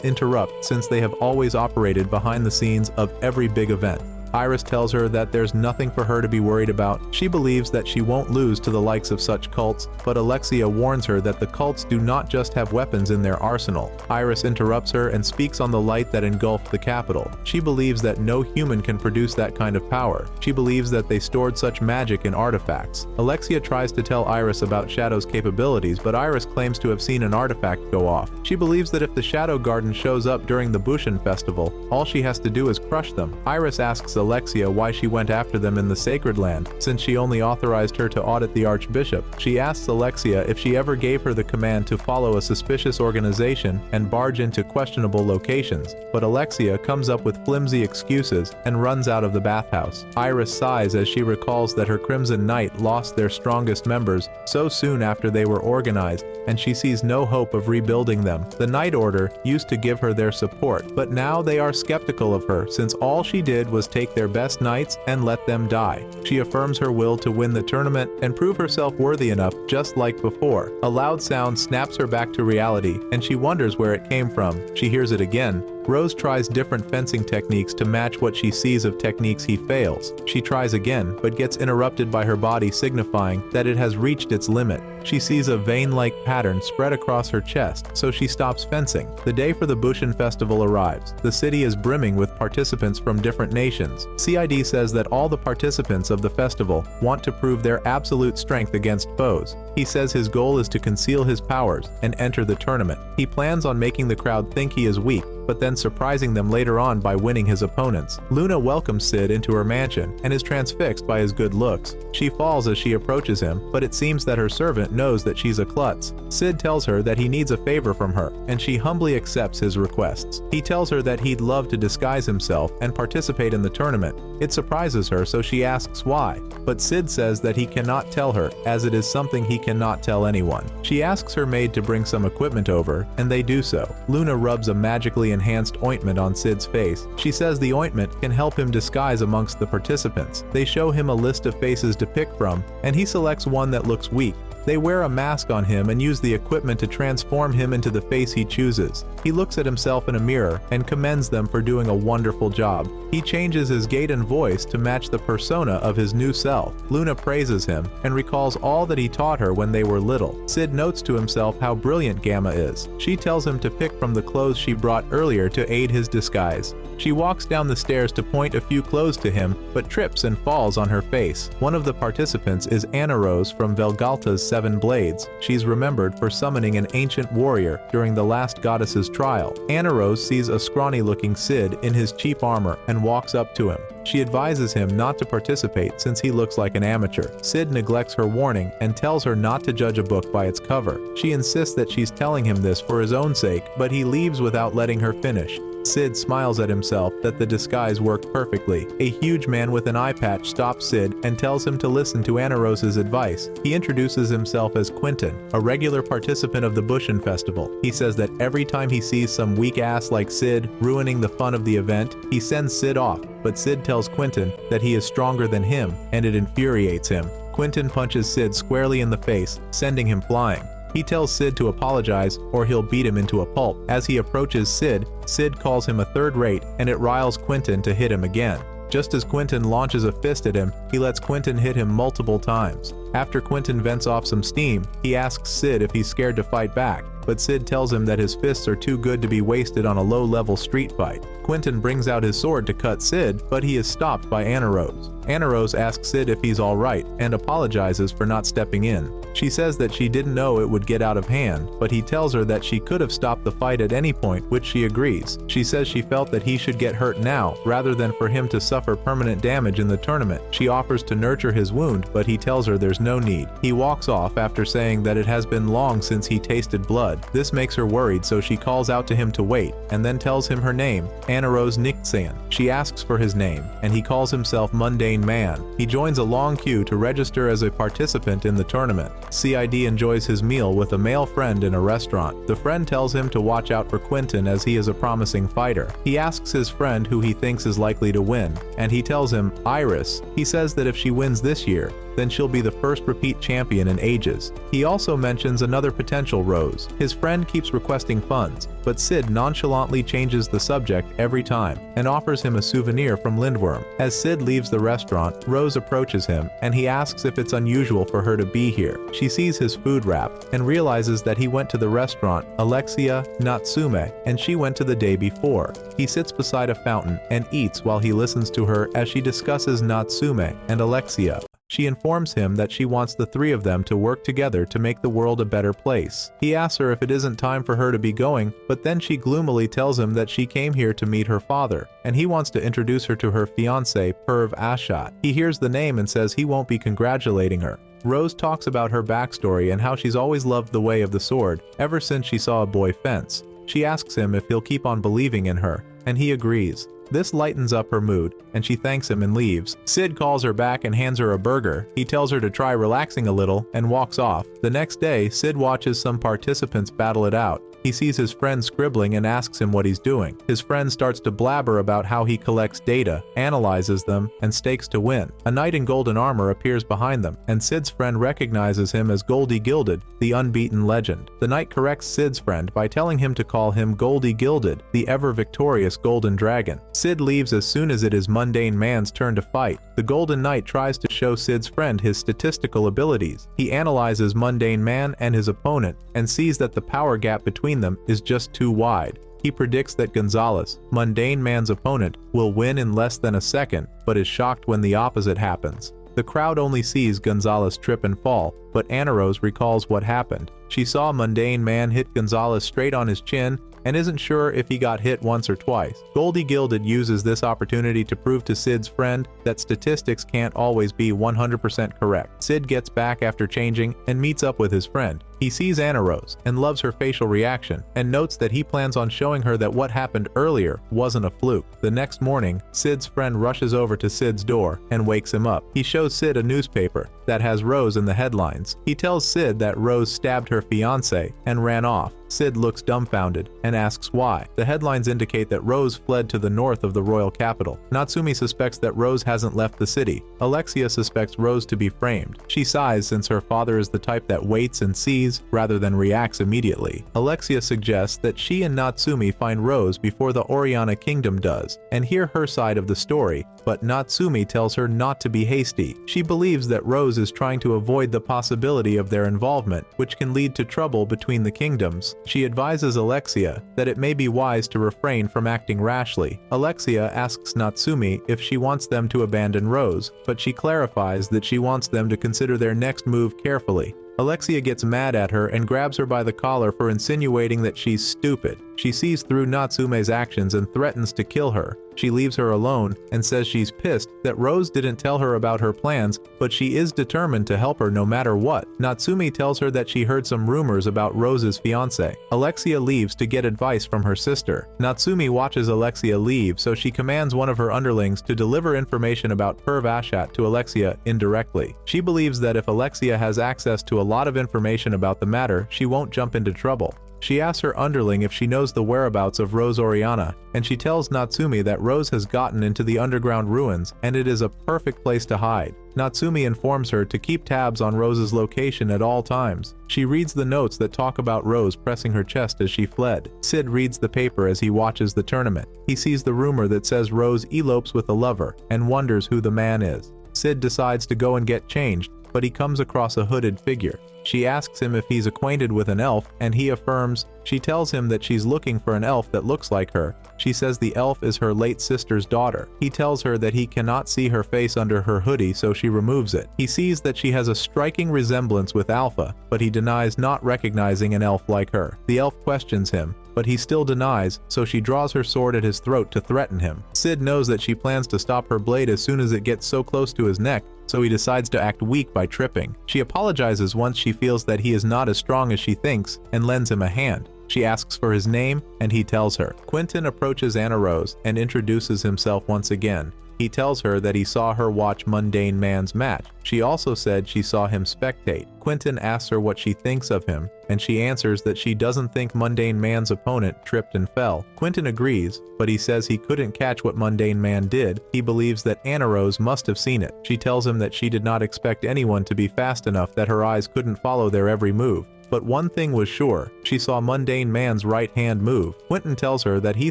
A: interrupt since they have always operated behind the scenes of every big event. Iris tells her that there's nothing for her to be worried about. She believes that she won't lose to the likes of such cults, but Alexia warns her that the cults do not just have weapons in their arsenal. Iris interrupts her and speaks on the light that engulfed the capital. She believes that no human can produce that kind of power. She believes that they stored such magic in artifacts. Alexia tries to tell Iris about Shadow's capabilities, but Iris claims to have seen an artifact go off. She believes that if the Shadow Garden shows up during the Bushin Festival, all she has to do is crush them. Iris asks Alexia why she went after them in the Sacred Land, since she only authorized her to audit the Archbishop. She asks Alexia if she ever gave her the command to follow a suspicious organization and barge into questionable locations, but Alexia comes up with flimsy excuses and runs out of the bathhouse. Iris sighs as she recalls that her Crimson Knight lost their strongest members so soon after they were organized, and she sees no hope of rebuilding them. The Night Order used to give her their support, but now they are skeptical of her since all she did was take their best knights and let them die. She affirms her will to win the tournament and prove herself worthy enough, just like before. A loud sound snaps her back to reality, and she wonders where it came from. She hears it again. Rose tries different fencing techniques to match what she sees of techniques he fails. She tries again, but gets interrupted by her body signifying that it has reached its limit. She sees a vein-like pattern spread across her chest, so she stops fencing. The day for the Bushin Festival arrives. The city is brimming with participants from different nations. CID says that all the participants of the festival want to prove their absolute strength against foes. He says his goal is to conceal his powers and enter the tournament. He plans on making the crowd think he is weak, but then surprising them later on by winning his opponents. Luna welcomes Cid into her mansion and is transfixed by his good looks. She falls as she approaches him, but it seems that her servant knows that she's a klutz. Cid tells her that he needs a favor from her, and she humbly accepts his requests. He tells her that he'd love to disguise himself and participate in the tournament, It surprises her, so she asks why, but Cid says that he cannot tell her, as it is something he cannot tell anyone. She asks her maid to bring some equipment over, and they do so. Luna rubs a magically enhanced ointment on Cid's face. She says the ointment can help him disguise amongst the participants. They show him a list of faces to pick from, and he selects one that looks weak. They wear a mask on him and use the equipment to transform him into the face he chooses. He looks at himself in a mirror and commends them for doing a wonderful job. He changes his gait and voice to match the persona of his new self. Luna praises him and recalls all that he taught her when they were little. Cid notes to himself how brilliant Gamma is. She tells him to pick from the clothes she brought earlier to aid his disguise. She walks down the stairs to point a few clothes to him, but trips and falls on her face. One of the participants is AniRose from Velgalta's Seven Blades. She's remembered for summoning an ancient warrior during the last goddess's trial. AniRose sees a scrawny-looking Cid in his cheap armor and walks up to him. She advises him not to participate since he looks like an amateur. Cid neglects her warning and tells her not to judge a book by its cover. She insists that she's telling him this for his own sake, but he leaves without letting her finish. Cid smiles at himself that the disguise worked perfectly. A huge man with an eye patch stops Cid and tells him to listen to AniRose's advice. He introduces himself as Quentin, a regular participant of the Bushin Festival. He says that every time he sees some weak ass like Cid ruining the fun of the event, he sends Cid off, but Cid tells Quentin that he is stronger than him, and it infuriates him. Quentin punches Cid squarely in the face, sending him flying. He tells Cid to apologize or he'll beat him into a pulp. As he approaches Cid, Cid calls him a third rate, and it riles Quentin to hit him again. Just as Quentin launches a fist at him, he lets Quentin hit him multiple times. After Quentin vents off some steam, he asks Cid if he's scared to fight back, but Cid tells him that his fists are too good to be wasted on a low-level street fight. Quentin brings out his sword to cut Cid, but he is stopped by AniRose. AniRose asks Cid if he's alright, and apologizes for not stepping in. She says that she didn't know it would get out of hand, but he tells her that she could have stopped the fight at any point, which she agrees. She says she felt that he should get hurt now, rather than for him to suffer permanent damage in the tournament. She offers to nurture his wound, but he tells her there's no need. He walks off after saying that it has been long since he tasted blood. This makes her worried, so she calls out to him to wait, and then tells him her name, AniRose Nixan. She asks for his name, and he calls himself Mundane Man. He joins a long queue to register as a participant in the tournament. Cid enjoys his meal with a male friend in a restaurant. The friend tells him to watch out for Quentin as he is a promising fighter. He asks his friend who he thinks is likely to win, and he tells him Iris. He says that if she wins this year, then she'll be the first repeat champion in ages. He also mentions another potential Rose. His friend keeps requesting funds, but Cid nonchalantly changes the subject every time and offers him a souvenir from Lindworm. As Cid leaves the restaurant, Rose approaches him and he asks if it's unusual for her to be here. She sees his food wrap and realizes that he went to the restaurant Alexia Natsume and she went to the day before. He sits beside a fountain and eats while he listens to her as she discusses Natsume and Alexia. She informs him that she wants the three of them to work together to make the world a better place. He asks her if it isn't time for her to be going, but then she gloomily tells him that she came here to meet her father, and he wants to introduce her to her fiancé, Perv Ashat. He hears the name and says he won't be congratulating her. Rose talks about her backstory and how she's always loved the way of the sword, ever since she saw a boy fence. She asks him if he'll keep on believing in her, and he agrees. This lightens up her mood, and she thanks him and leaves. Cid calls her back and hands her a burger. He tells her to try relaxing a little and walks off. The next day, Cid watches some participants battle it out. He sees his friend scribbling and asks him what he's doing. His friend starts to blabber about how he collects data, analyzes them, and stakes to win. A knight in golden armor appears behind them, and Cid's friend recognizes him as Goldie Gilded, the unbeaten legend. The knight corrects Cid's friend by telling him to call him Goldie Gilded, the ever-victorious golden dragon. Cid leaves as soon as it is Mundane Man's turn to fight. The golden knight tries to show Cid's friend his statistical abilities. He analyzes Mundane Man and his opponent, and sees that the power gap between them is just too wide. He predicts that Gonzalez, Mundane Man's opponent, will win in less than a second, but is shocked when the opposite happens. The crowd only sees Gonzalez trip and fall, but AniRose recalls what happened. She saw Mundane Man hit Gonzalez straight on his chin and isn't sure if he got hit once or twice. Goldie Gilded uses this opportunity to prove to Cid's friend that statistics can't always be 100% correct. Cid gets back after changing and meets up with his friend. He sees AniRose and loves her facial reaction, and notes that he plans on showing her that what happened earlier wasn't a fluke. The next morning, Cid's friend rushes over to Cid's door and wakes him up. He shows Cid a newspaper that has Rose in the headlines. He tells Cid that Rose stabbed her fiancé and ran off. Cid looks dumbfounded and asks why. The headlines indicate that Rose fled to the north of the royal capital. Natsumi suspects that Rose hasn't left the city. Alexia suspects Rose to be framed. She sighs since her father is the type that waits and sees rather than reacts immediately. Alexia suggests that she and Natsumi find Rose before the Oriana kingdom does and hear her side of the story, but Natsumi tells her not to be hasty. She believes that Rose is trying to avoid the possibility of their involvement, which can lead to trouble between the kingdoms. She advises Alexia that it may be wise to refrain from acting rashly. Alexia asks Natsumi if she wants them to abandon Rose, but she clarifies that she wants them to consider their next move carefully. Alexia gets mad at her and grabs her by the collar for insinuating that she's stupid. She sees through Natsume's actions and threatens to kill her. She leaves her alone and says she's pissed that Rose didn't tell her about her plans, but she is determined to help her no matter what. Natsumi tells her that she heard some rumors about Rose's fiancé. Alexia leaves to get advice from her sister. Natsumi watches Alexia leave, so she commands one of her underlings to deliver information about Perv Ashat to Alexia indirectly. She believes that if Alexia has access to a lot of information about the matter, she won't jump into trouble. She asks her underling if she knows the whereabouts of Rose Oriana, and she tells Natsumi that Rose has gotten into the underground ruins and it is a perfect place to hide. Natsumi informs her to keep tabs on Rose's location at all times. She reads the notes that talk about Rose pressing her chest as she fled. Cid reads the paper as he watches the tournament. He sees the rumor that says Rose elopes with a lover and wonders who the man is. Cid decides to go and get changed, but he comes across a hooded figure. She asks him if he's acquainted with an elf, and he affirms. She tells him that she's looking for an elf that looks like her. She says the elf is her late sister's daughter. He tells her that he cannot see her face under her hoodie, so she removes it. He sees that she has a striking resemblance with Alpha, but he denies not recognizing an elf like her. The elf questions him, but he still denies, so she draws her sword at his throat to threaten him. Cid knows that she plans to stop her blade as soon as it gets so close to his neck, so he decides to act weak by tripping. She apologizes once she feels that he is not as strong as she thinks and lends him a hand. She asks for his name, and he tells her. Quentin approaches AniRose and introduces himself once again. He tells her that he saw her watch Mundane Man's match. She also said she saw him spectate. Quentin asks her what she thinks of him, and she answers that she doesn't think Mundane Man's opponent tripped and fell. Quentin agrees, but he says he couldn't catch what Mundane Man did. He believes that AniRose must have seen it. She tells him that she did not expect anyone to be fast enough that her eyes couldn't follow their every move. But one thing was sure, she saw Mundane Man's right hand move. Quentin tells her that he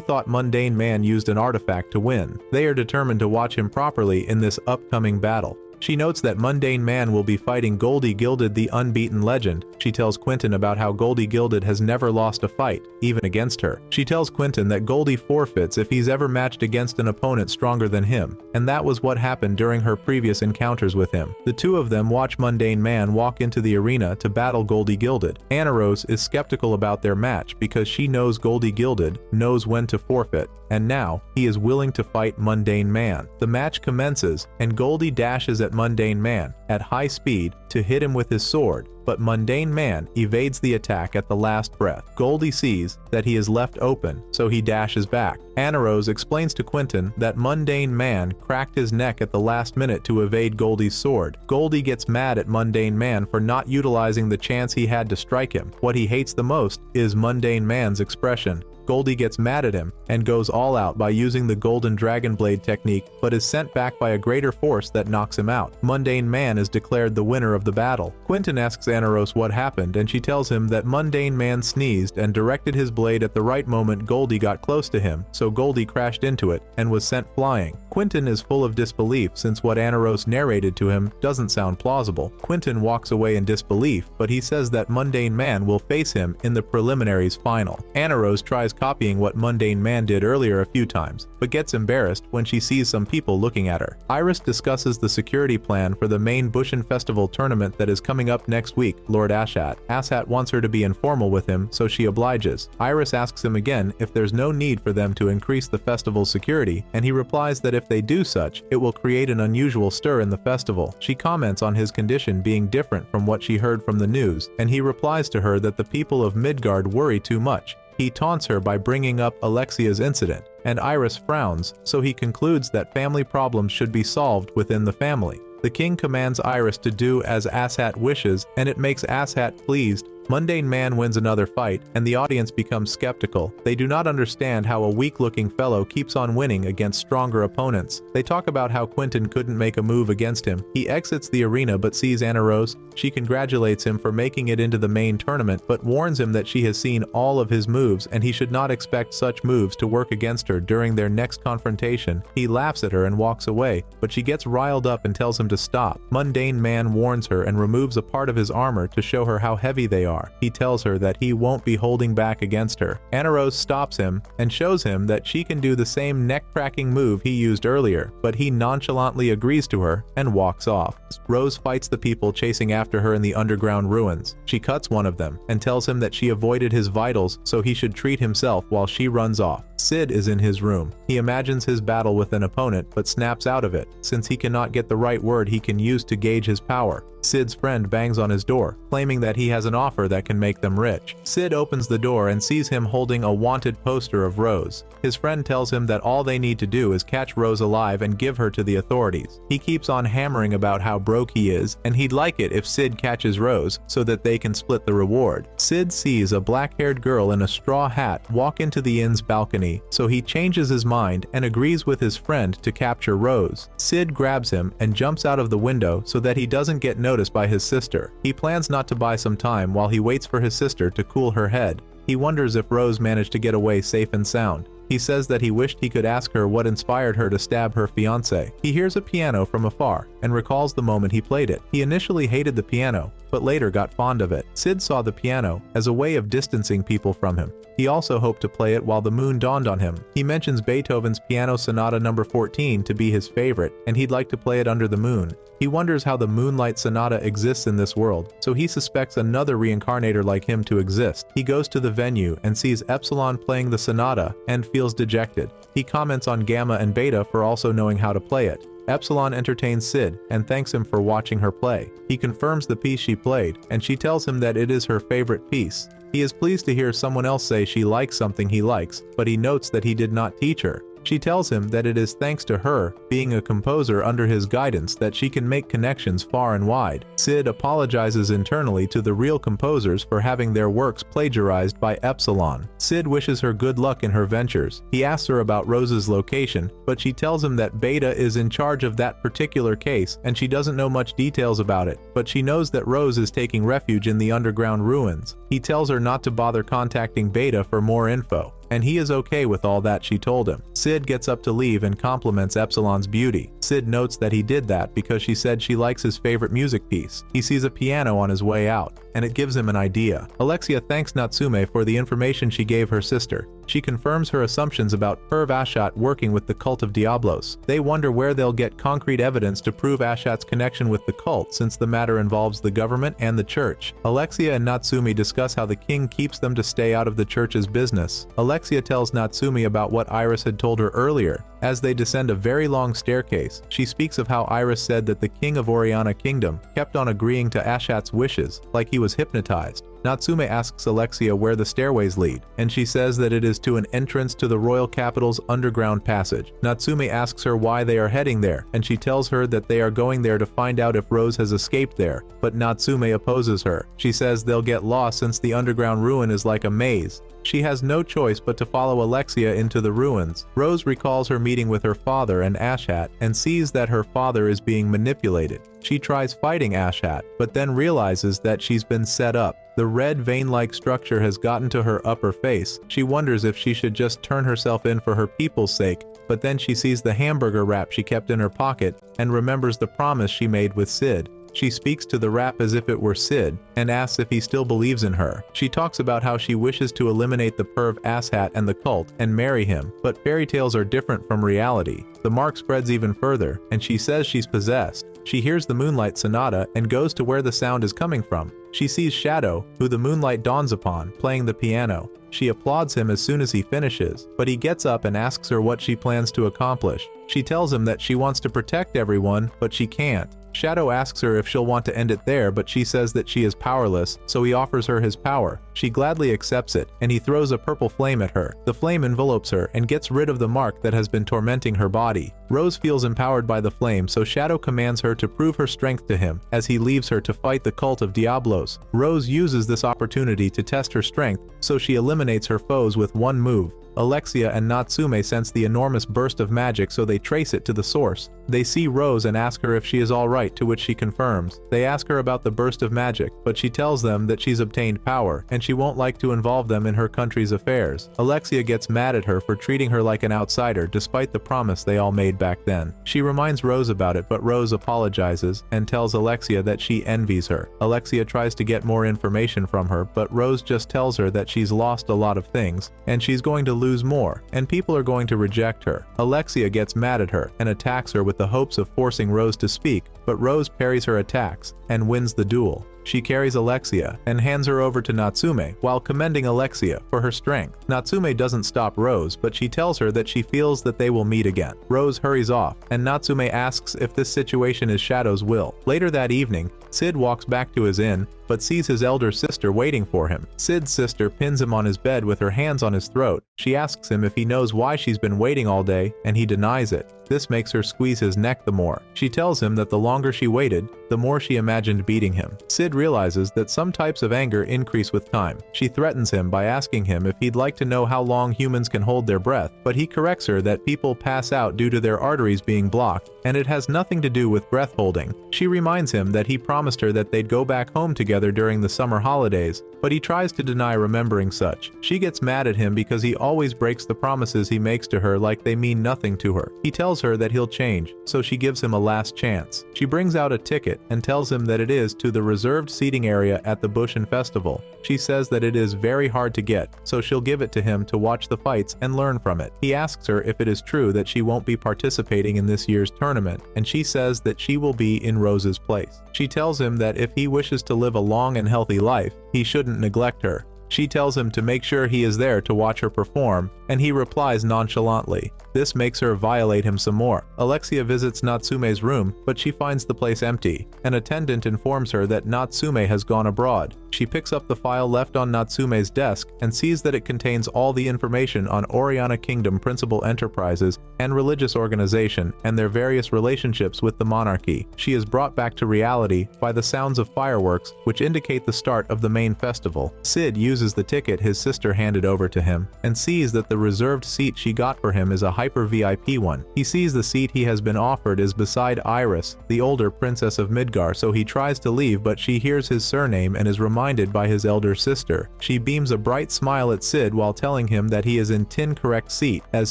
A: thought Mundane Man used an artifact to win. They are determined to watch him properly in this upcoming battle. She notes that Mundane Man will be fighting Goldie Gilded, the unbeaten legend. She tells Quentin about how Goldie Gilded has never lost a fight, even against her. She tells Quentin that Goldie forfeits if he's ever matched against an opponent stronger than him, and that was what happened during her previous encounters with him. The two of them watch Mundane Man walk into the arena to battle Goldie Gilded. AniRose is skeptical about their match because she knows Goldie Gilded knows when to forfeit, and now he is willing to fight Mundane Man. The match commences, and Goldie dashes at Mundane Man at high speed to hit him with his sword, but Mundane Man evades the attack at the last breath. Goldie sees that he is left open, so he dashes back. AniRose explains to Quentin that Mundane Man cracked his neck at the last minute to evade Goldie's sword. Goldie gets mad at Mundane Man for not utilizing the chance he had to strike him. What he hates the most is Mundane Man's expression. Goldie gets mad at him and goes all out by using the Golden Dragon Blade technique, but is sent back by a greater force that knocks him out. Mundane Man is declared the winner of the battle. Quentin asks AniRose what happened, and she tells him that Mundane Man sneezed and directed his blade at the right moment Goldie got close to him, so Goldie crashed into it and was sent flying. Quentin is full of disbelief since what AniRose narrated to him doesn't sound plausible. Quentin walks away in disbelief, but he says that Mundane Man will face him in the preliminaries final. AniRose tries copying what Mundane Man did earlier a few times, but gets embarrassed when she sees some people looking at her. Iris discusses the security plan for the main Bushin Festival tournament that is coming up next week, Lord Ashat. Ashat wants her to be informal with him, so she obliges. Iris asks him again if there's no need for them to increase the festival's security, and he replies that if they do such, it will create an unusual stir in the festival. She comments on his condition being different from what she heard from the news, and he replies to her that the people of Midgard worry too much. He taunts her by bringing up Alexia's incident, and Iris frowns, so he concludes that family problems should be solved within the family. The king commands Iris to do as Ashat wishes, and it makes Ashat pleased. Mundane Man wins another fight, and the audience becomes skeptical. They do not understand how a weak-looking fellow keeps on winning against stronger opponents. They talk about how Quentin couldn't make a move against him. He exits the arena but sees Anna Rose. She congratulates him for making it into the main tournament, but warns him that she has seen all of his moves and he should not expect such moves to work against her during their next confrontation. He laughs at her and walks away, but she gets riled up and tells him to stop. Mundane Man warns her and removes a part of his armor to show her how heavy they are. He tells her that he won't be holding back against her. Anna Rose stops him and shows him that she can do the same neck-cracking move he used earlier, but he nonchalantly agrees to her and walks off. Rose fights the people chasing after her in the underground ruins. She cuts one of them and tells him that she avoided his vitals, so he should treat himself while she runs off. Cid is in his room. He imagines his battle with an opponent but snaps out of it, since he cannot get the right word he can use to gauge his power. Cid's friend bangs on his door, claiming that he has an offer that can make them rich. Cid opens the door and sees him holding a wanted poster of Rose. His friend tells him that all they need to do is catch Rose alive and give her to the authorities. He keeps on hammering about how broke he is, and he'd like it if Cid catches Rose so that they can split the reward. Cid sees a black-haired girl in a straw hat walk into the inn's balcony, so he changes his mind and agrees with his friend to capture Rose. Cid grabs him and jumps out of the window so that he doesn't get noticed by his sister. He plans not to buy some time while he waits for his sister to cool her head. He wonders if Rose managed to get away safe and sound. He says that he wished he could ask her what inspired her to stab her fiancé. He hears a piano from afar and recalls the moment he played it. He initially hated the piano, but later got fond of it. Cid saw the piano as a way of distancing people from him. He also hoped to play it while the moon dawned on him. He mentions Beethoven's Piano Sonata No. 14 to be his favorite, and he'd like to play it under the moon. He wonders how the Moonlight Sonata exists in this world, so he suspects another reincarnator like him to exist. He goes to the venue and sees Epsilon playing the sonata and feels dejected. He comments on Gamma and Beta for also knowing how to play it. Epsilon entertains Cid and thanks him for watching her play. He confirms the piece she played, and she tells him that it is her favorite piece. He is pleased to hear someone else say she likes something he likes, but he notes that he did not teach her. She tells him that it is thanks to her being a composer under his guidance that she can make connections far and wide. Cid apologizes internally to the real composers for having their works plagiarized by Epsilon. Cid wishes her good luck in her ventures. He asks her about Rose's location, but she tells him that Beta is in charge of that particular case and she doesn't know much details about it, but she knows that Rose is taking refuge in the underground ruins. He tells her not to bother contacting Beta for more info, and he is okay with all that she told him. Cid gets up to leave and compliments Epsilon's beauty. Cid notes that he did that because she said she likes his favorite music piece. He sees a piano on his way out, and it gives him an idea. Alexia thanks Natsume for the information she gave her sister. She confirms her assumptions about Perv Ashat working with the Cult of Diablos. They wonder where they'll get concrete evidence to prove Ashat's connection with the cult, since the matter involves the government and the church. Alexia and Natsume discuss how the king keeps them to stay out of the church's business. Alexia tells Natsume about what Iris had told her earlier. As they descend a very long staircase, she speaks of how Iris said that the king of Oriana Kingdom kept on agreeing to Ashat's wishes, like he was hypnotized. Natsume asks Alexia where the stairways lead, and she says that it is to an entrance to the royal capital's underground passage. Natsume asks her why they are heading there, and she tells her that they are going there to find out if Rose has escaped there, but Natsume opposes her. She says they'll get lost since the underground ruin is like a maze. She has no choice but to follow Alexia into the ruins. Rose recalls her meeting with her father and Ashat and sees that her father is being manipulated. She tries fighting Ashat, but then realizes that she's been set up. The red vein-like structure has gotten to her upper face. She wonders if she should just turn herself in for her people's sake, but then she sees the hamburger wrap she kept in her pocket and remembers the promise she made with Cid. She speaks to the rap as if it were Cid, and asks if he still believes in her. She talks about how she wishes to eliminate the perv asshat and the cult and marry him, but fairy tales are different from reality. The mark spreads even further, and she says she's possessed. She hears the Moonlight Sonata and goes to where the sound is coming from. She sees Shadow, who the moonlight dawns upon, playing the piano. She applauds him as soon as he finishes, but he gets up and asks her what she plans to accomplish. She tells him that she wants to protect everyone, but she can't. Shadow asks her if she'll want to end it there, but she says that she is powerless, so he offers her his power. She gladly accepts it, and he throws a purple flame at her. The flame envelopes her and gets rid of the mark that has been tormenting her body. Rose feels empowered by the flame, so Shadow commands her to prove her strength to him as he leaves her to fight the Cult of Diablos. Rose uses this opportunity to test her strength, so she eliminates her foes with one move. Alexia and Natsume sense the enormous burst of magic, so they trace it to the source. They see Rose and ask her if she is alright, to which she confirms. They ask her about the burst of magic, but she tells them that she's obtained power, and she won't like to involve them in her country's affairs. Alexia gets mad at her for treating her like an outsider despite the promise they all made back then. She reminds Rose about it, but Rose apologizes and tells Alexia that she envies her. Alexia tries to get more information from her, but Rose just tells her that she's lost a lot of things, and she's going to lose more, and people are going to reject her. Alexia gets mad at her and attacks her with the hopes of forcing Rose to speak, but Rose parries her attacks and wins the duel. She carries Alexia and hands her over to Natsume while commending Alexia for her strength. Natsume doesn't stop Rose, but she tells her that she feels that they will meet again. Rose hurries off, and Natsume asks if this situation is Shadow's will. Later that evening, Cid walks back to his inn, but sees his elder sister waiting for him. Cid's sister pins him on his bed with her hands on his throat. She asks him if he knows why she's been waiting all day, and he denies it. This makes her squeeze his neck the more. She tells him that the longer she waited, the more she imagined beating him. Cid realizes that some types of anger increase with time. She threatens him by asking him if he'd like to know how long humans can hold their breath, but he corrects her that people pass out due to their arteries being blocked, and it has nothing to do with breath holding. She reminds him that he promised her that they'd go back home together during the summer holidays, but he tries to deny remembering such. She gets mad at him because he always breaks the promises he makes to her like they mean nothing to her. He tells her that he'll change, so she gives him a last chance. She brings out a ticket and tells him that it is to the reserved seating area at the Bushin Festival. She says that it is very hard to get, so she'll give it to him to watch the fights and learn from it. He asks her if it is true that she won't be participating in this year's tournament, and she says that she will be in Rose's place. She tells him that if he wishes to live a long and healthy life, he shouldn't neglect her. She tells him to make sure he is there to watch her perform, and he replies nonchalantly. This makes her violate him some more. Alexia visits Natsume's room, but she finds the place empty. An attendant informs her that Natsume has gone abroad. She picks up the file left on Natsume's desk and sees that it contains all the information on Oriana Kingdom principal enterprises and religious organization and their various relationships with the monarchy. She is brought back to reality by the sounds of fireworks, which indicate the start of the main festival. Cid uses the ticket his sister handed over to him and sees that the reserved seat she got for him is a hyper VIP one. He sees the seat he has been offered is beside Iris, the older princess of Midgar, so he tries to leave, but she hears his surname and is reminded by his elder sister. She beams a bright smile at Cid while telling him that he is in tin correct seat. As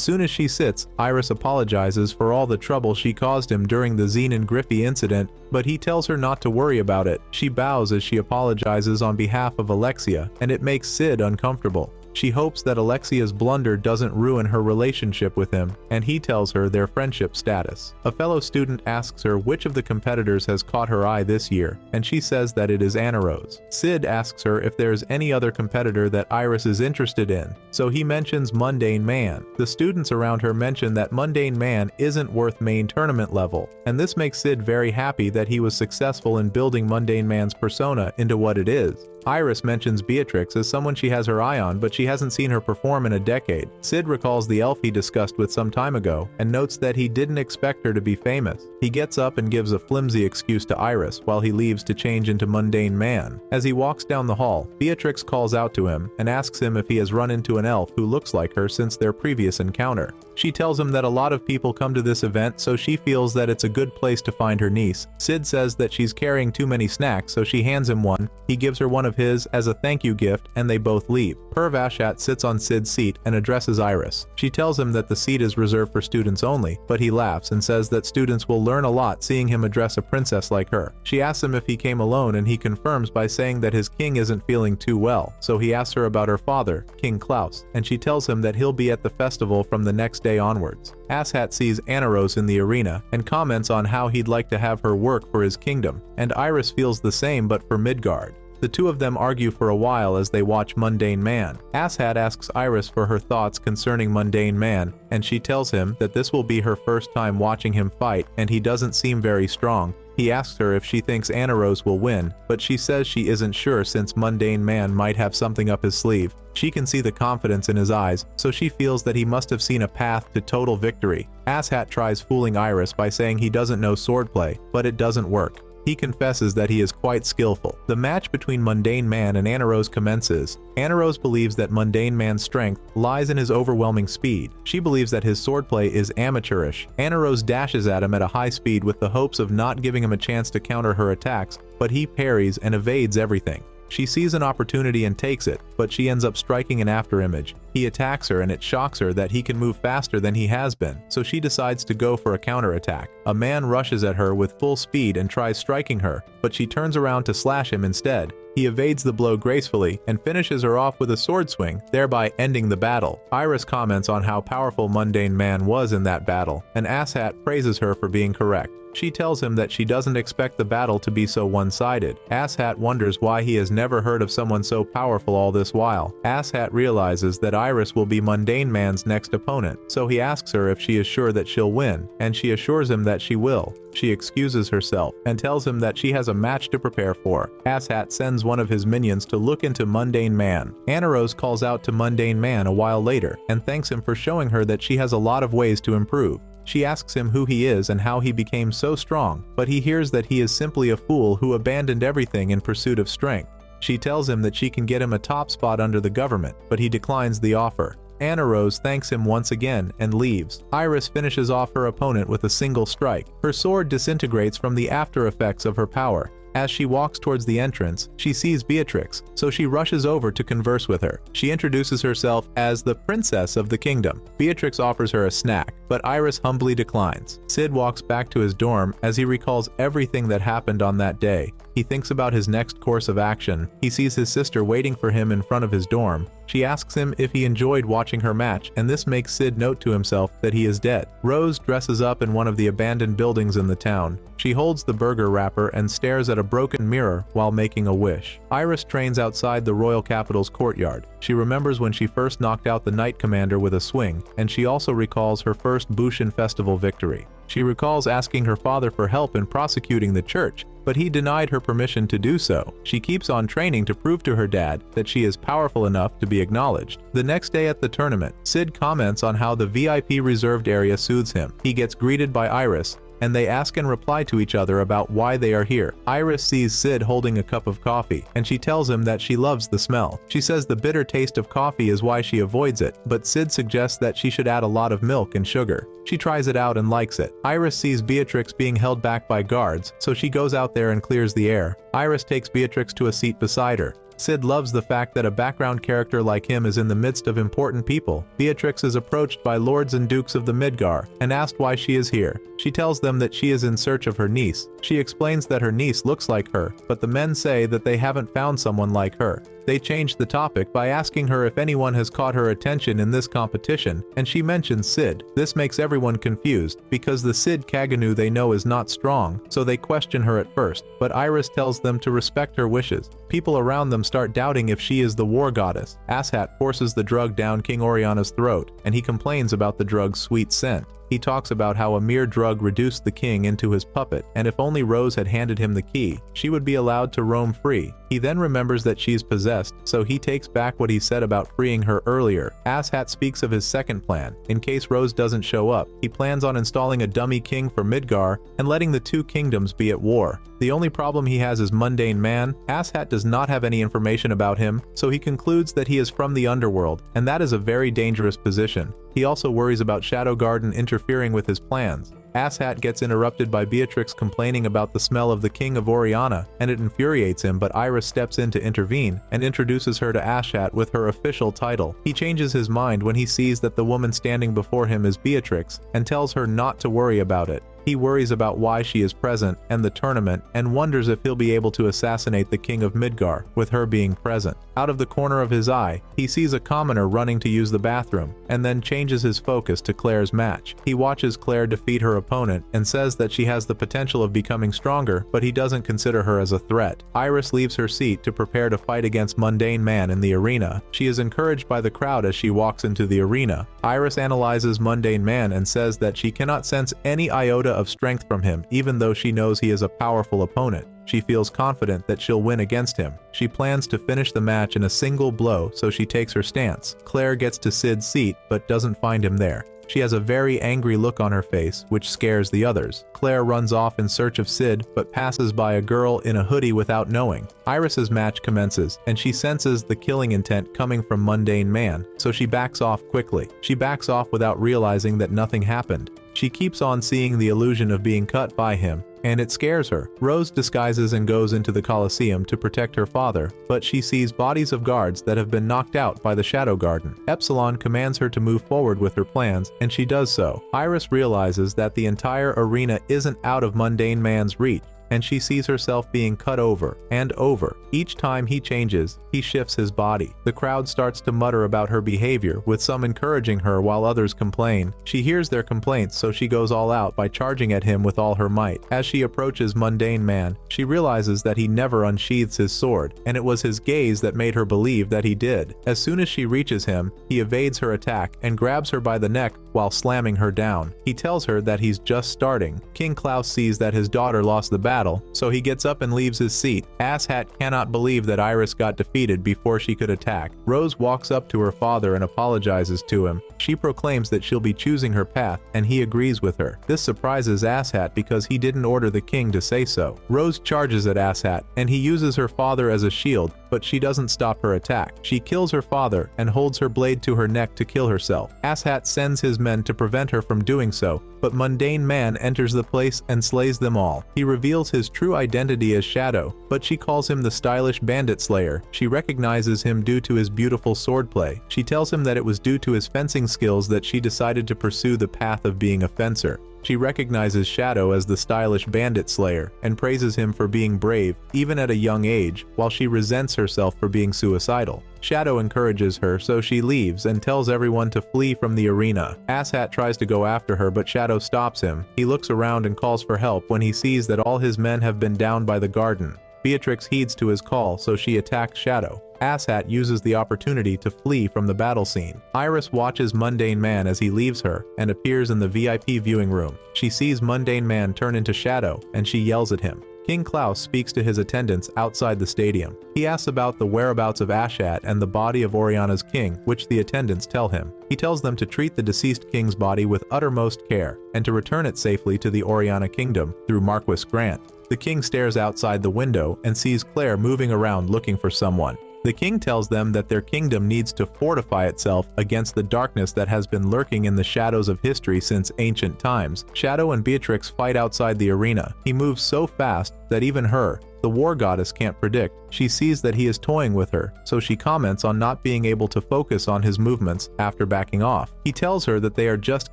A: soon as she sits, Iris apologizes for all the trouble she caused him during the Zine and Griffey incident, but he tells her not to worry about it. She bows as she apologizes on behalf of Alexia, and it makes Cid uncomfortable. She hopes that Alexia's blunder doesn't ruin her relationship with him, and he tells her their friendship status. A fellow student asks her which of the competitors has caught her eye this year, and she says that it is Anarose. Cid asks her if there is any other competitor that Iris is interested in, so he mentions Mundane Man. The students around her mention that Mundane Man isn't worth main tournament level, and this makes Cid very happy that he was successful in building Mundane Man's persona into what it is. Iris mentions Beatrix as someone she has her eye on, but she hasn't seen her perform in a decade. Cid recalls the elf he discussed with some time ago, and notes that he didn't expect her to be famous. He gets up and gives a flimsy excuse to Iris while he leaves to change into Mundane Man. As he walks down the hall, Beatrix calls out to him and asks him if he has run into an elf who looks like her since their previous encounter. She tells him that a lot of people come to this event, so she feels that it's a good place to find her niece. Cid says that she's carrying too many snacks, so she hands him one. He gives her one of of his as a thank you gift, and they both leave. Perv Ashat sits on Cid's seat and addresses Iris. She tells him that the seat is reserved for students only, but he laughs and says that students will learn a lot seeing him address a princess like her. She asks him if he came alone, and he confirms by saying that his king isn't feeling too well, so he asks her about her father, King Klaus, and she tells him that he'll be at the festival from the next day onwards. Asshat sees Anaros in the arena and comments on how he'd like to have her work for his kingdom, and Iris feels the same but for Midgard. The two of them argue for a while as they watch Mundane Man. Asshat asks Iris for her thoughts concerning Mundane Man, and she tells him that this will be her first time watching him fight and he doesn't seem very strong. He asks her if she thinks Anaros will win, but she says she isn't sure since Mundane Man might have something up his sleeve. She can see the confidence in his eyes, so she feels that he must have seen a path to total victory. Asshat tries fooling Iris by saying he doesn't know swordplay, but it doesn't work. He confesses that he is quite skillful. The match between Mundane Man and Anaros commences. Anaros believes that Mundane Man's strength lies in his overwhelming speed. She believes that his swordplay is amateurish. Anaros dashes at him at a high speed with the hopes of not giving him a chance to counter her attacks, but he parries and evades everything. She sees an opportunity and takes it, but she ends up striking an afterimage. He attacks her and it shocks her that he can move faster than he has been, so she decides to go for a counterattack. A man rushes at her with full speed and tries striking her, but she turns around to slash him instead. He evades the blow gracefully and finishes her off with a sword swing, thereby ending the battle. Iris comments on how powerful Mundane Man was in that battle, and Asshat praises her for being correct. She tells him that she doesn't expect the battle to be so one-sided. Asshat wonders why he has never heard of someone so powerful all this while. Asshat realizes that Iris will be Mundane Man's next opponent, so he asks her if she is sure that she'll win, and she assures him that she will. She excuses herself and tells him that she has a match to prepare for. Asshat sends one of his minions to look into Mundane Man. Anaros calls out to Mundane Man a while later and thanks him for showing her that she has a lot of ways to improve. She asks him who he is and how he became so strong, but he hears that he is simply a fool who abandoned everything in pursuit of strength. She tells him that she can get him a top spot under the government, but he declines the offer. Anaros thanks him once again and leaves. Iris finishes off her opponent with a single strike. Her sword disintegrates from the after effects of her power. As she walks towards the entrance, she sees Beatrix, so she rushes over to converse with her. She introduces herself as the princess of the kingdom. Beatrix offers her a snack, but Iris humbly declines. Cid walks back to his dorm as he recalls everything that happened on that day. He thinks about his next course of action. He sees his sister waiting for him in front of his dorm. She asks him if he enjoyed watching her match, and this makes Cid note to himself that he is dead. Rose dresses up in one of the abandoned buildings in the town. She holds the burger wrapper and stares at a broken mirror while making a wish. Iris trains outside the royal capital's courtyard. She remembers when she first knocked out the Knight Commander with a swing, and she also recalls her first Bushin Festival victory. She recalls asking her father for help in prosecuting the church, but he denied her permission to do so. She keeps on training to prove to her dad that she is powerful enough to be acknowledged. The next day at the tournament, Cid comments on how the VIP reserved area soothes him. He gets greeted by Iris, and they ask and reply to each other about why they are here. Iris sees Cid holding a cup of coffee, and she tells him that she loves the smell. She says the bitter taste of coffee is why she avoids it, but Cid suggests that she should add a lot of milk and sugar. She tries it out and likes it. Iris sees Beatrix being held back by guards, so she goes out there and clears the air. Iris takes Beatrix to a seat beside her. Cid loves the fact that a background character like him is in the midst of important people. Beatrix is approached by lords and dukes of the Midgar and asked why she is here. She tells them that she is in search of her niece. She explains that her niece looks like her, but the men say that they haven't found someone like her. They change the topic by asking her if anyone has caught her attention in this competition, and she mentions Cid. This makes everyone confused, because the Cid Kagenou they know is not strong, so they question her at first, but Iris tells them to respect her wishes. People around them start doubting if she is the war goddess. Asshat forces the drug down King Oriana's throat, and he complains about the drug's sweet scent. He talks about how a mere drug reduced the king into his puppet, and if only Rose had handed him the key, she would be allowed to roam free. He then remembers that she's possessed, so he takes back what he said about freeing her earlier. Asshat speaks of his second plan. In case Rose doesn't show up, he plans on installing a dummy king for Midgar and letting the two kingdoms be at war. The only problem he has is Mundane Man. Asshat does not have any information about him, so he concludes that he is from the underworld, and that is a very dangerous position. He also worries about Shadow Garden interfering with his plans. Asshat gets interrupted by Beatrix complaining about the smell of the king of Oriana, and it infuriates him, but Iris steps in to intervene and introduces her to Asshat with her official title. He changes his mind when he sees that the woman standing before him is Beatrix and tells her not to worry about it. He worries about why she is present and the tournament and wonders if he'll be able to assassinate the king of Midgar with her being present. Out of the corner of his eye, he sees a commoner running to use the bathroom and then changes his focus to Claire's match. He watches Claire defeat her opponent and says that she has the potential of becoming stronger, but he doesn't consider her as a threat. Iris leaves her seat to prepare to fight against Mundane Man in the arena. She is encouraged by the crowd as she walks into the arena. Iris analyzes Mundane Man and says that she cannot sense any iota of strength from him, even though she knows he is a powerful opponent. She feels confident that she'll win against him. She plans to finish the match in a single blow, so she takes her stance. Claire gets to Cid's seat, but doesn't find him there. She has a very angry look on her face, which scares the others. Claire runs off in search of Cid, but passes by a girl in a hoodie without knowing. Iris's match commences, and she senses the killing intent coming from Mundane Man, so she backs off quickly. She backs off without realizing that nothing happened. She keeps on seeing the illusion of being cut by him, and it scares her. Rose disguises and goes into the Colosseum to protect her father, but she sees bodies of guards that have been knocked out by the Shadow Garden. Epsilon commands her to move forward with her plans, and she does so. Iris realizes that the entire arena isn't out of Mundane Man's reach, and she sees herself being cut over and over. Each time he changes, he shifts his body. The crowd starts to mutter about her behavior, with some encouraging her while others complain. She hears their complaints, so she goes all out by charging at him with all her might. As she approaches Mundane Man, she realizes that he never unsheathes his sword, and it was his gaze that made her believe that he did. As soon as she reaches him, he evades her attack and grabs her by the neck while slamming her down. He tells her that he's just starting. King Klaus sees that his daughter lost the battle, so he gets up and leaves his seat. Asshat cannot believe that Iris got defeated before she could attack. Rose walks up to her father and apologizes to him. She proclaims that she'll be choosing her path, and he agrees with her. This surprises Asshat because he didn't order the king to say so. Rose charges at Asshat, and he uses her father as a shield, but she doesn't stop her attack. She kills her father and holds her blade to her neck to kill herself. Asshat sends his men to prevent her from doing so, but Mundane Man enters the place and slays them all. He reveals his true identity as Shadow, but she calls him the stylish bandit slayer. She recognizes him due to his beautiful swordplay. She tells him that it was due to his fencing skills that she decided to pursue the path of being a fencer. She recognizes Shadow as the stylish bandit slayer and praises him for being brave, even at a young age, while she resents herself for being suicidal. Shadow encourages her, so she leaves and tells everyone to flee from the arena. Asshat tries to go after her, but Shadow stops him. He looks around and calls for help when he sees that all his men have been down by the garden. Beatrix heeds to his call, so she attacks Shadow. Asshat uses the opportunity to flee from the battle scene. Iris watches Mundane Man as he leaves her and appears in the VIP viewing room. She sees Mundane Man turn into Shadow, and she yells at him. King Klaus speaks to his attendants outside the stadium. He asks about the whereabouts of Asshat and the body of Oriana's king, which the attendants tell him. He tells them to treat the deceased king's body with uttermost care and to return it safely to the Oriana kingdom through Marquis Grant. The king stares outside the window and sees Claire moving around looking for someone. The king tells them that their kingdom needs to fortify itself against the darkness that has been lurking in the shadows of history since ancient times. Shadow and Beatrix fight outside the arena. He moves so fast that even her, the war goddess, can't predict. She sees that he is toying with her, so she comments on not being able to focus on his movements after backing off. He tells her that they are just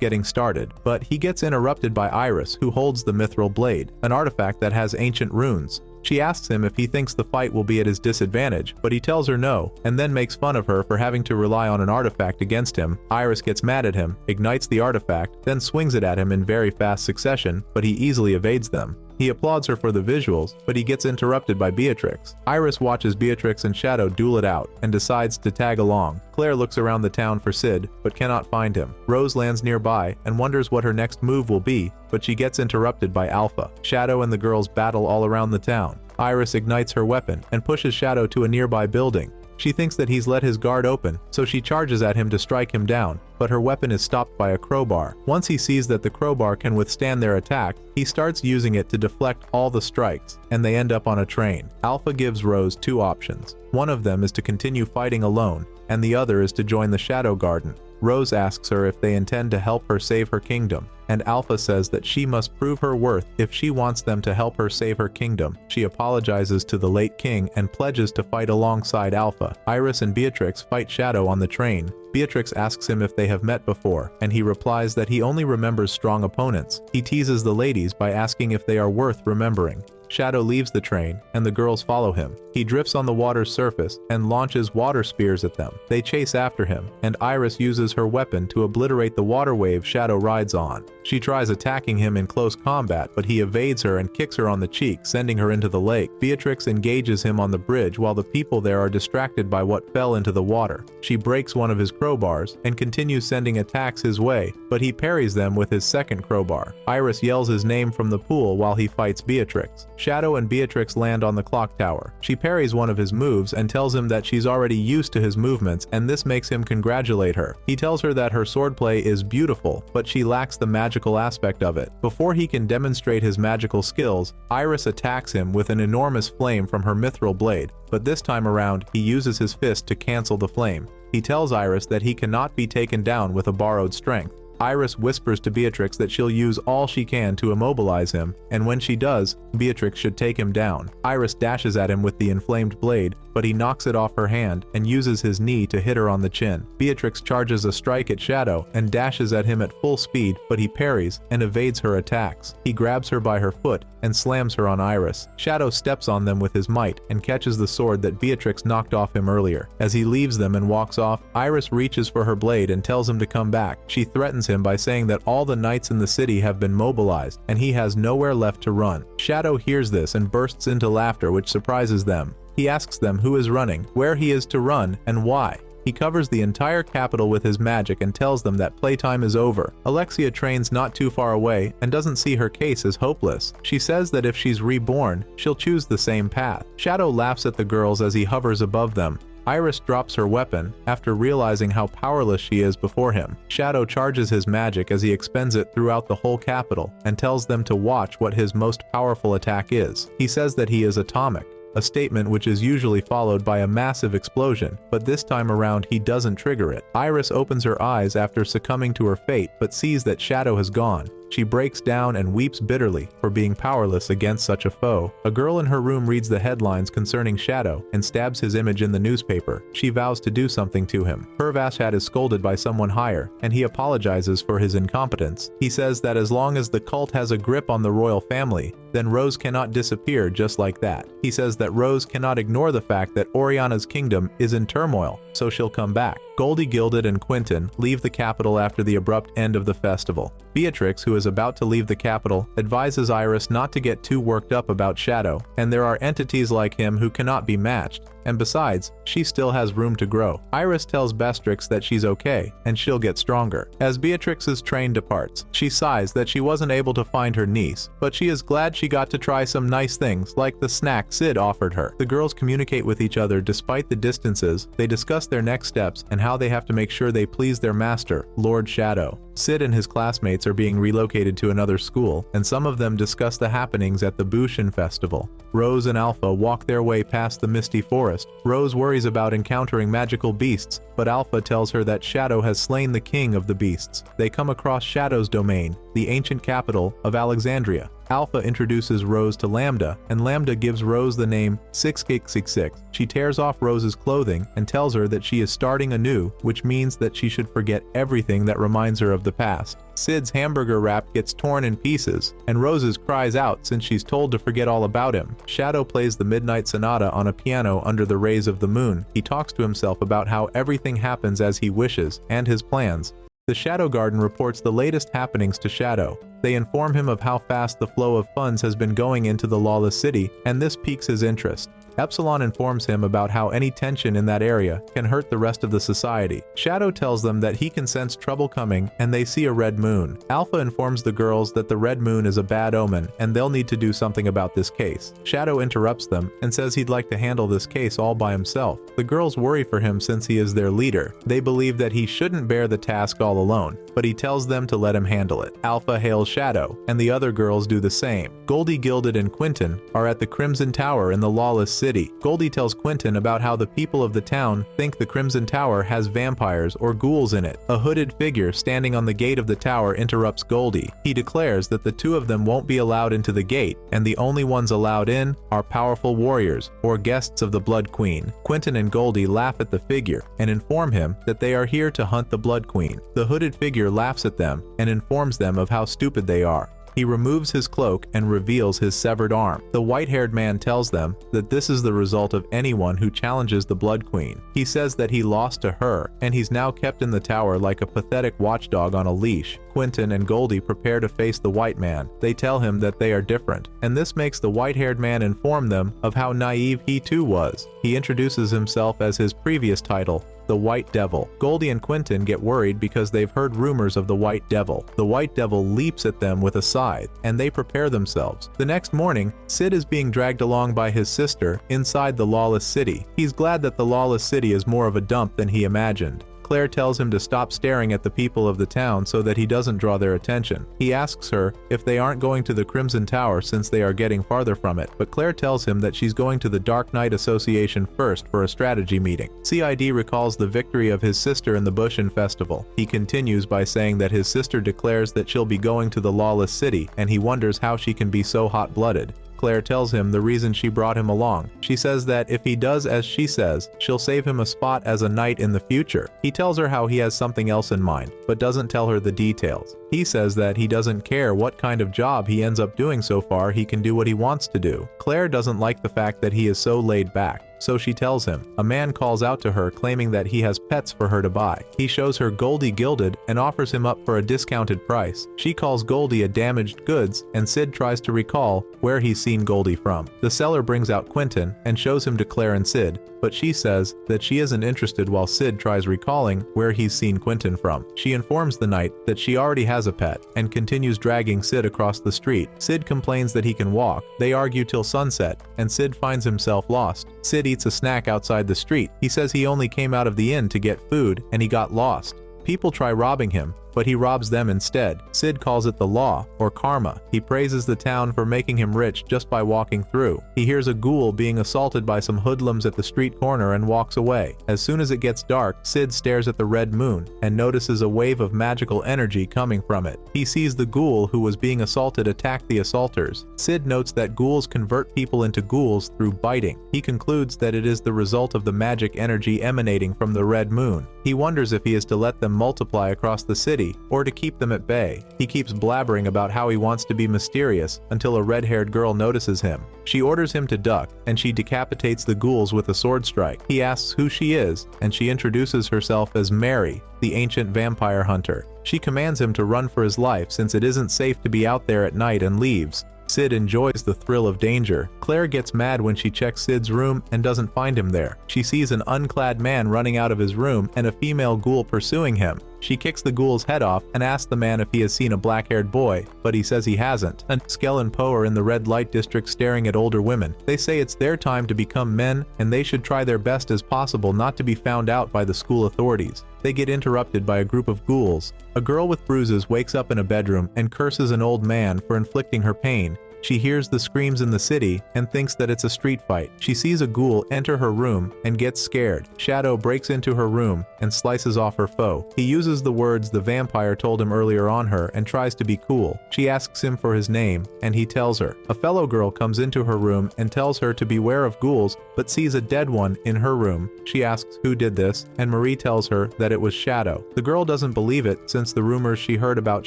A: getting started, but he gets interrupted by Iris, who holds the mithril blade, an artifact that has ancient runes. She asks him if he thinks the fight will be at his disadvantage, but he tells her no, and then makes fun of her for having to rely on an artifact against him. Iris gets mad at him, ignites the artifact, then swings it at him in very fast succession, but he easily evades them. He applauds her for the visuals, but he gets interrupted by Beatrix. Iris watches Beatrix and Shadow duel it out, and decides to tag along. Claire looks around the town for Cid, but cannot find him. Rose lands nearby, and wonders what her next move will be, but she gets interrupted by Alpha. Shadow and the girls battle all around the town. Iris ignites her weapon, and pushes Shadow to a nearby building. She thinks that he's let his guard open, so she charges at him to strike him down, but her weapon is stopped by a crowbar. Once he sees that the crowbar can withstand their attack, he starts using it to deflect all the strikes, and they end up on a train. Alpha gives Rose two options. One of them is to continue fighting alone, and the other is to join the Shadow Garden. Rose asks her if they intend to help her save her kingdom. and Alpha says that she must prove her worth if she wants them to help her save her kingdom. She apologizes to the late king and pledges to fight alongside Alpha. Iris and Beatrix fight Shadow on the train. Beatrix asks him if they have met before, and he replies that he only remembers strong opponents. He teases the ladies by asking if they are worth remembering. Shadow leaves the train, and the girls follow him. He drifts on the water's surface and launches water spears at them. They chase after him, and Iris uses her weapon to obliterate the water wave Shadow rides on. She tries attacking him in close combat, but he evades her and kicks her on the cheek, sending her into the lake. Beatrix engages him on the bridge while the people there are distracted by what fell into the water. She breaks one of his crowbars and continues sending attacks his way, but he parries them with his second crowbar. Iris yells his name from the pool while he fights Beatrix. Shadow and Beatrix land on the clock tower. She parries one of his moves and tells him that she's already used to his movements, and this makes him congratulate her. He tells her that her swordplay is beautiful, but she lacks the magical aspect of it. Before he can demonstrate his magical skills, Iris attacks him with an enormous flame from her mithril blade, but this time around he uses his fist to cancel the flame. He tells Iris that he cannot be taken down with a borrowed strength. Iris whispers to Beatrix that she'll use all she can to immobilize him, and when she does, Beatrix should take him down. Iris dashes at him with the inflamed blade, but he knocks it off her hand and uses his knee to hit her on the chin. Beatrix charges a strike at Shadow and dashes at him at full speed, but he parries and evades her attacks. He grabs her by her foot and slams her on Iris. Shadow steps on them with his might and catches the sword that Beatrix knocked off him earlier. As he leaves them and walks off, Iris reaches for her blade and tells him to come back. She threatens him by saying that all the knights in the city have been mobilized and he has nowhere left to run. Shadow hears this and bursts into laughter, which surprises them. He asks them who is running, where he is to run, and why. He covers the entire capital with his magic and tells them that playtime is over. Alexia trains not too far away and doesn't see her case as hopeless. She says that if she's reborn, she'll choose the same path. Shadow laughs at the girls as he hovers above them. Iris drops her weapon after realizing how powerless she is before him. Shadow charges his magic as he expends it throughout the whole capital and tells them to watch what his most powerful attack is. He says that he is atomic, a statement which is usually followed by a massive explosion, but this time around he doesn't trigger it. Iris opens her eyes after succumbing to her fate, but sees that Shadow has gone. She breaks down and weeps bitterly for being powerless against such a foe. A girl in her room reads the headlines concerning Shadow and stabs his image in the newspaper. She vows to do something to him. Pervashad is scolded by someone higher, and he apologizes for his incompetence. He says that as long as the cult has a grip on the royal family, then Rose cannot disappear just like that. He says that Rose cannot ignore the fact that Oriana's kingdom is in turmoil, so she'll come back. Goldie, Gilded, and Quentin leave the capital after the abrupt end of the festival. Beatrix, who is about to leave the capital, advises Iris not to get too worked up about Shadow, and there are entities like him who cannot be matched, and besides, she still has room to grow. Iris tells Bestrix that she's okay, and she'll get stronger. As Beatrix's train departs, she sighs that she wasn't able to find her niece, but she is glad she got to try some nice things like the snack Cid offered her. The girls communicate with each other despite the distances. They discuss their next steps and how they have to make sure they please their master, Lord Shadow. Cid and his classmates are being relocated to another school, and some of them discuss the happenings at the Bushin Festival. Rose and Alpha walk their way past the misty forest. Rose worries about encountering magical beasts, but Alpha tells her that Shadow has slain the king of the beasts. They come across Shadow's domain, the ancient capital of Alexandria. Alpha introduces Rose to Lambda, and Lambda gives Rose the name 666. She tears off Rose's clothing and tells her that she is starting anew, which means that she should forget everything that reminds her of the past. Cid's hamburger wrap gets torn in pieces, and Rose's cries out since she's told to forget all about him. Shadow plays the Midnight Sonata on a piano under the rays of the moon. He talks to himself about how everything happens as he wishes, and his plans. The Shadow Garden reports the latest happenings to Shadow. They inform him of how fast the flow of funds has been going into the lawless city, and this piques his interest. Epsilon informs him about how any tension in that area can hurt the rest of the society. Shadow tells them that he can sense trouble coming, and they see a red moon. Alpha informs the girls that the red moon is a bad omen, and they'll need to do something about this case. Shadow interrupts them and says he'd like to handle this case all by himself. The girls worry for him since he is their leader. They believe that he shouldn't bear the task all alone, but he tells them to let him handle it. Alpha hails Shadow, and the other girls do the same. Goldie, Gilded, and Quentin are at the Crimson Tower in the lawless city. city. Goldie tells Quentin about how the people of the town think the Crimson Tower has vampires or ghouls in it. A hooded figure standing on the gate of the tower interrupts Goldie. He declares that the two of them won't be allowed into the gate, and the only ones allowed in are powerful warriors or guests of the Blood Queen. Quentin and Goldie laugh at the figure and inform him that they are here to hunt the Blood Queen. The hooded figure laughs at them and informs them of how stupid they are. He removes his cloak and reveals his severed arm. The white-haired man tells them that this is the result of anyone who challenges the Blood Queen. He says that he lost to her, and he's now kept in the tower like a pathetic watchdog on a leash. Quentin and Goldie prepare to face the white man. They tell him that they are different, and this makes the white-haired man inform them of how naive he too was. He introduces himself as his previous title, the White Devil. Goldie and Quentin get worried because they've heard rumors of the White Devil. The White Devil leaps at them with a scythe, and they prepare themselves. The next morning, Cid is being dragged along by his sister inside the lawless city. He's glad that the lawless city is more of a dump than he imagined. Claire tells him to stop staring at the people of the town so that he doesn't draw their attention. He asks her if they aren't going to the Crimson Tower since they are getting farther from it, but Claire tells him that she's going to the Dark Knight Association first for a strategy meeting. Cid recalls the victory of his sister in the Bushin Festival. He continues by saying that his sister declares that she'll be going to the lawless city, and he wonders how she can be so hot-blooded. Claire tells him the reason she brought him along. She says that if he does as she says, she'll save him a spot as a knight in the future. He tells her how he has something else in mind, but doesn't tell her the details. He says that he doesn't care what kind of job he ends up doing so far, he can do what he wants to do. Claire doesn't like the fact that he is so laid back, so she tells him. A man calls out to her claiming that he has pets for her to buy. He shows her Goldie gilded and offers him up for a discounted price. She calls Goldie a damaged goods, and Cid tries to recall where he's seen Goldie from. The seller brings out Quentin and shows him to Claire and Cid, but she says that she isn't interested while Cid tries recalling where he's seen Quentin from. She informs the knight that she already has a pet and continues dragging Cid across the street. Cid complains that he can walk. They argue till sunset, and Cid finds himself lost. Cid eats a snack outside the street. He says he only came out of the inn to get food and he got lost. People try robbing him, but he robs them instead. Cid calls it the law, or karma. He praises the town for making him rich just by walking through. He hears a ghoul being assaulted by some hoodlums at the street corner and walks away. As soon as it gets dark, Cid stares at the red moon and notices a wave of magical energy coming from it. He sees the ghoul who was being assaulted attack the assaulters. Cid notes that ghouls convert people into ghouls through biting. He concludes that it is the result of the magic energy emanating from the red moon. He wonders if he is to let them multiply across the city or to keep them at bay. He keeps blabbering about how he wants to be mysterious until a red-haired girl notices him. She orders him to duck, and she decapitates the ghouls with a sword strike. He asks who she is, and she introduces herself as Mary, the ancient vampire hunter. She commands him to run for his life since it isn't safe to be out there at night, and leaves. Cid enjoys the thrill of danger. Claire gets mad when she checks Cid's room and doesn't find him there. She sees an unclad man running out of his room and a female ghoul pursuing him. She kicks the ghoul's head off and asks the man if he has seen a black-haired boy, but he says he hasn't. And Skell and Poe are in the red light district staring at older women. They say it's their time to become men, and they should try their best as possible not to be found out by the school authorities. They get interrupted by a group of ghouls. A girl with bruises wakes up in a bedroom and curses an old man for inflicting her pain. She hears the screams in the city and thinks that it's a street fight. She sees a ghoul enter her room and gets scared. Shadow breaks into her room and slices off her foe. He uses the words the vampire told him earlier on her and tries to be cool. She asks him for his name, and he tells her. A fellow girl comes into her room and tells her to beware of ghouls, but sees a dead one in her room. She asks who did this, and Marie tells her that it was Shadow. The girl doesn't believe it since the rumors she heard about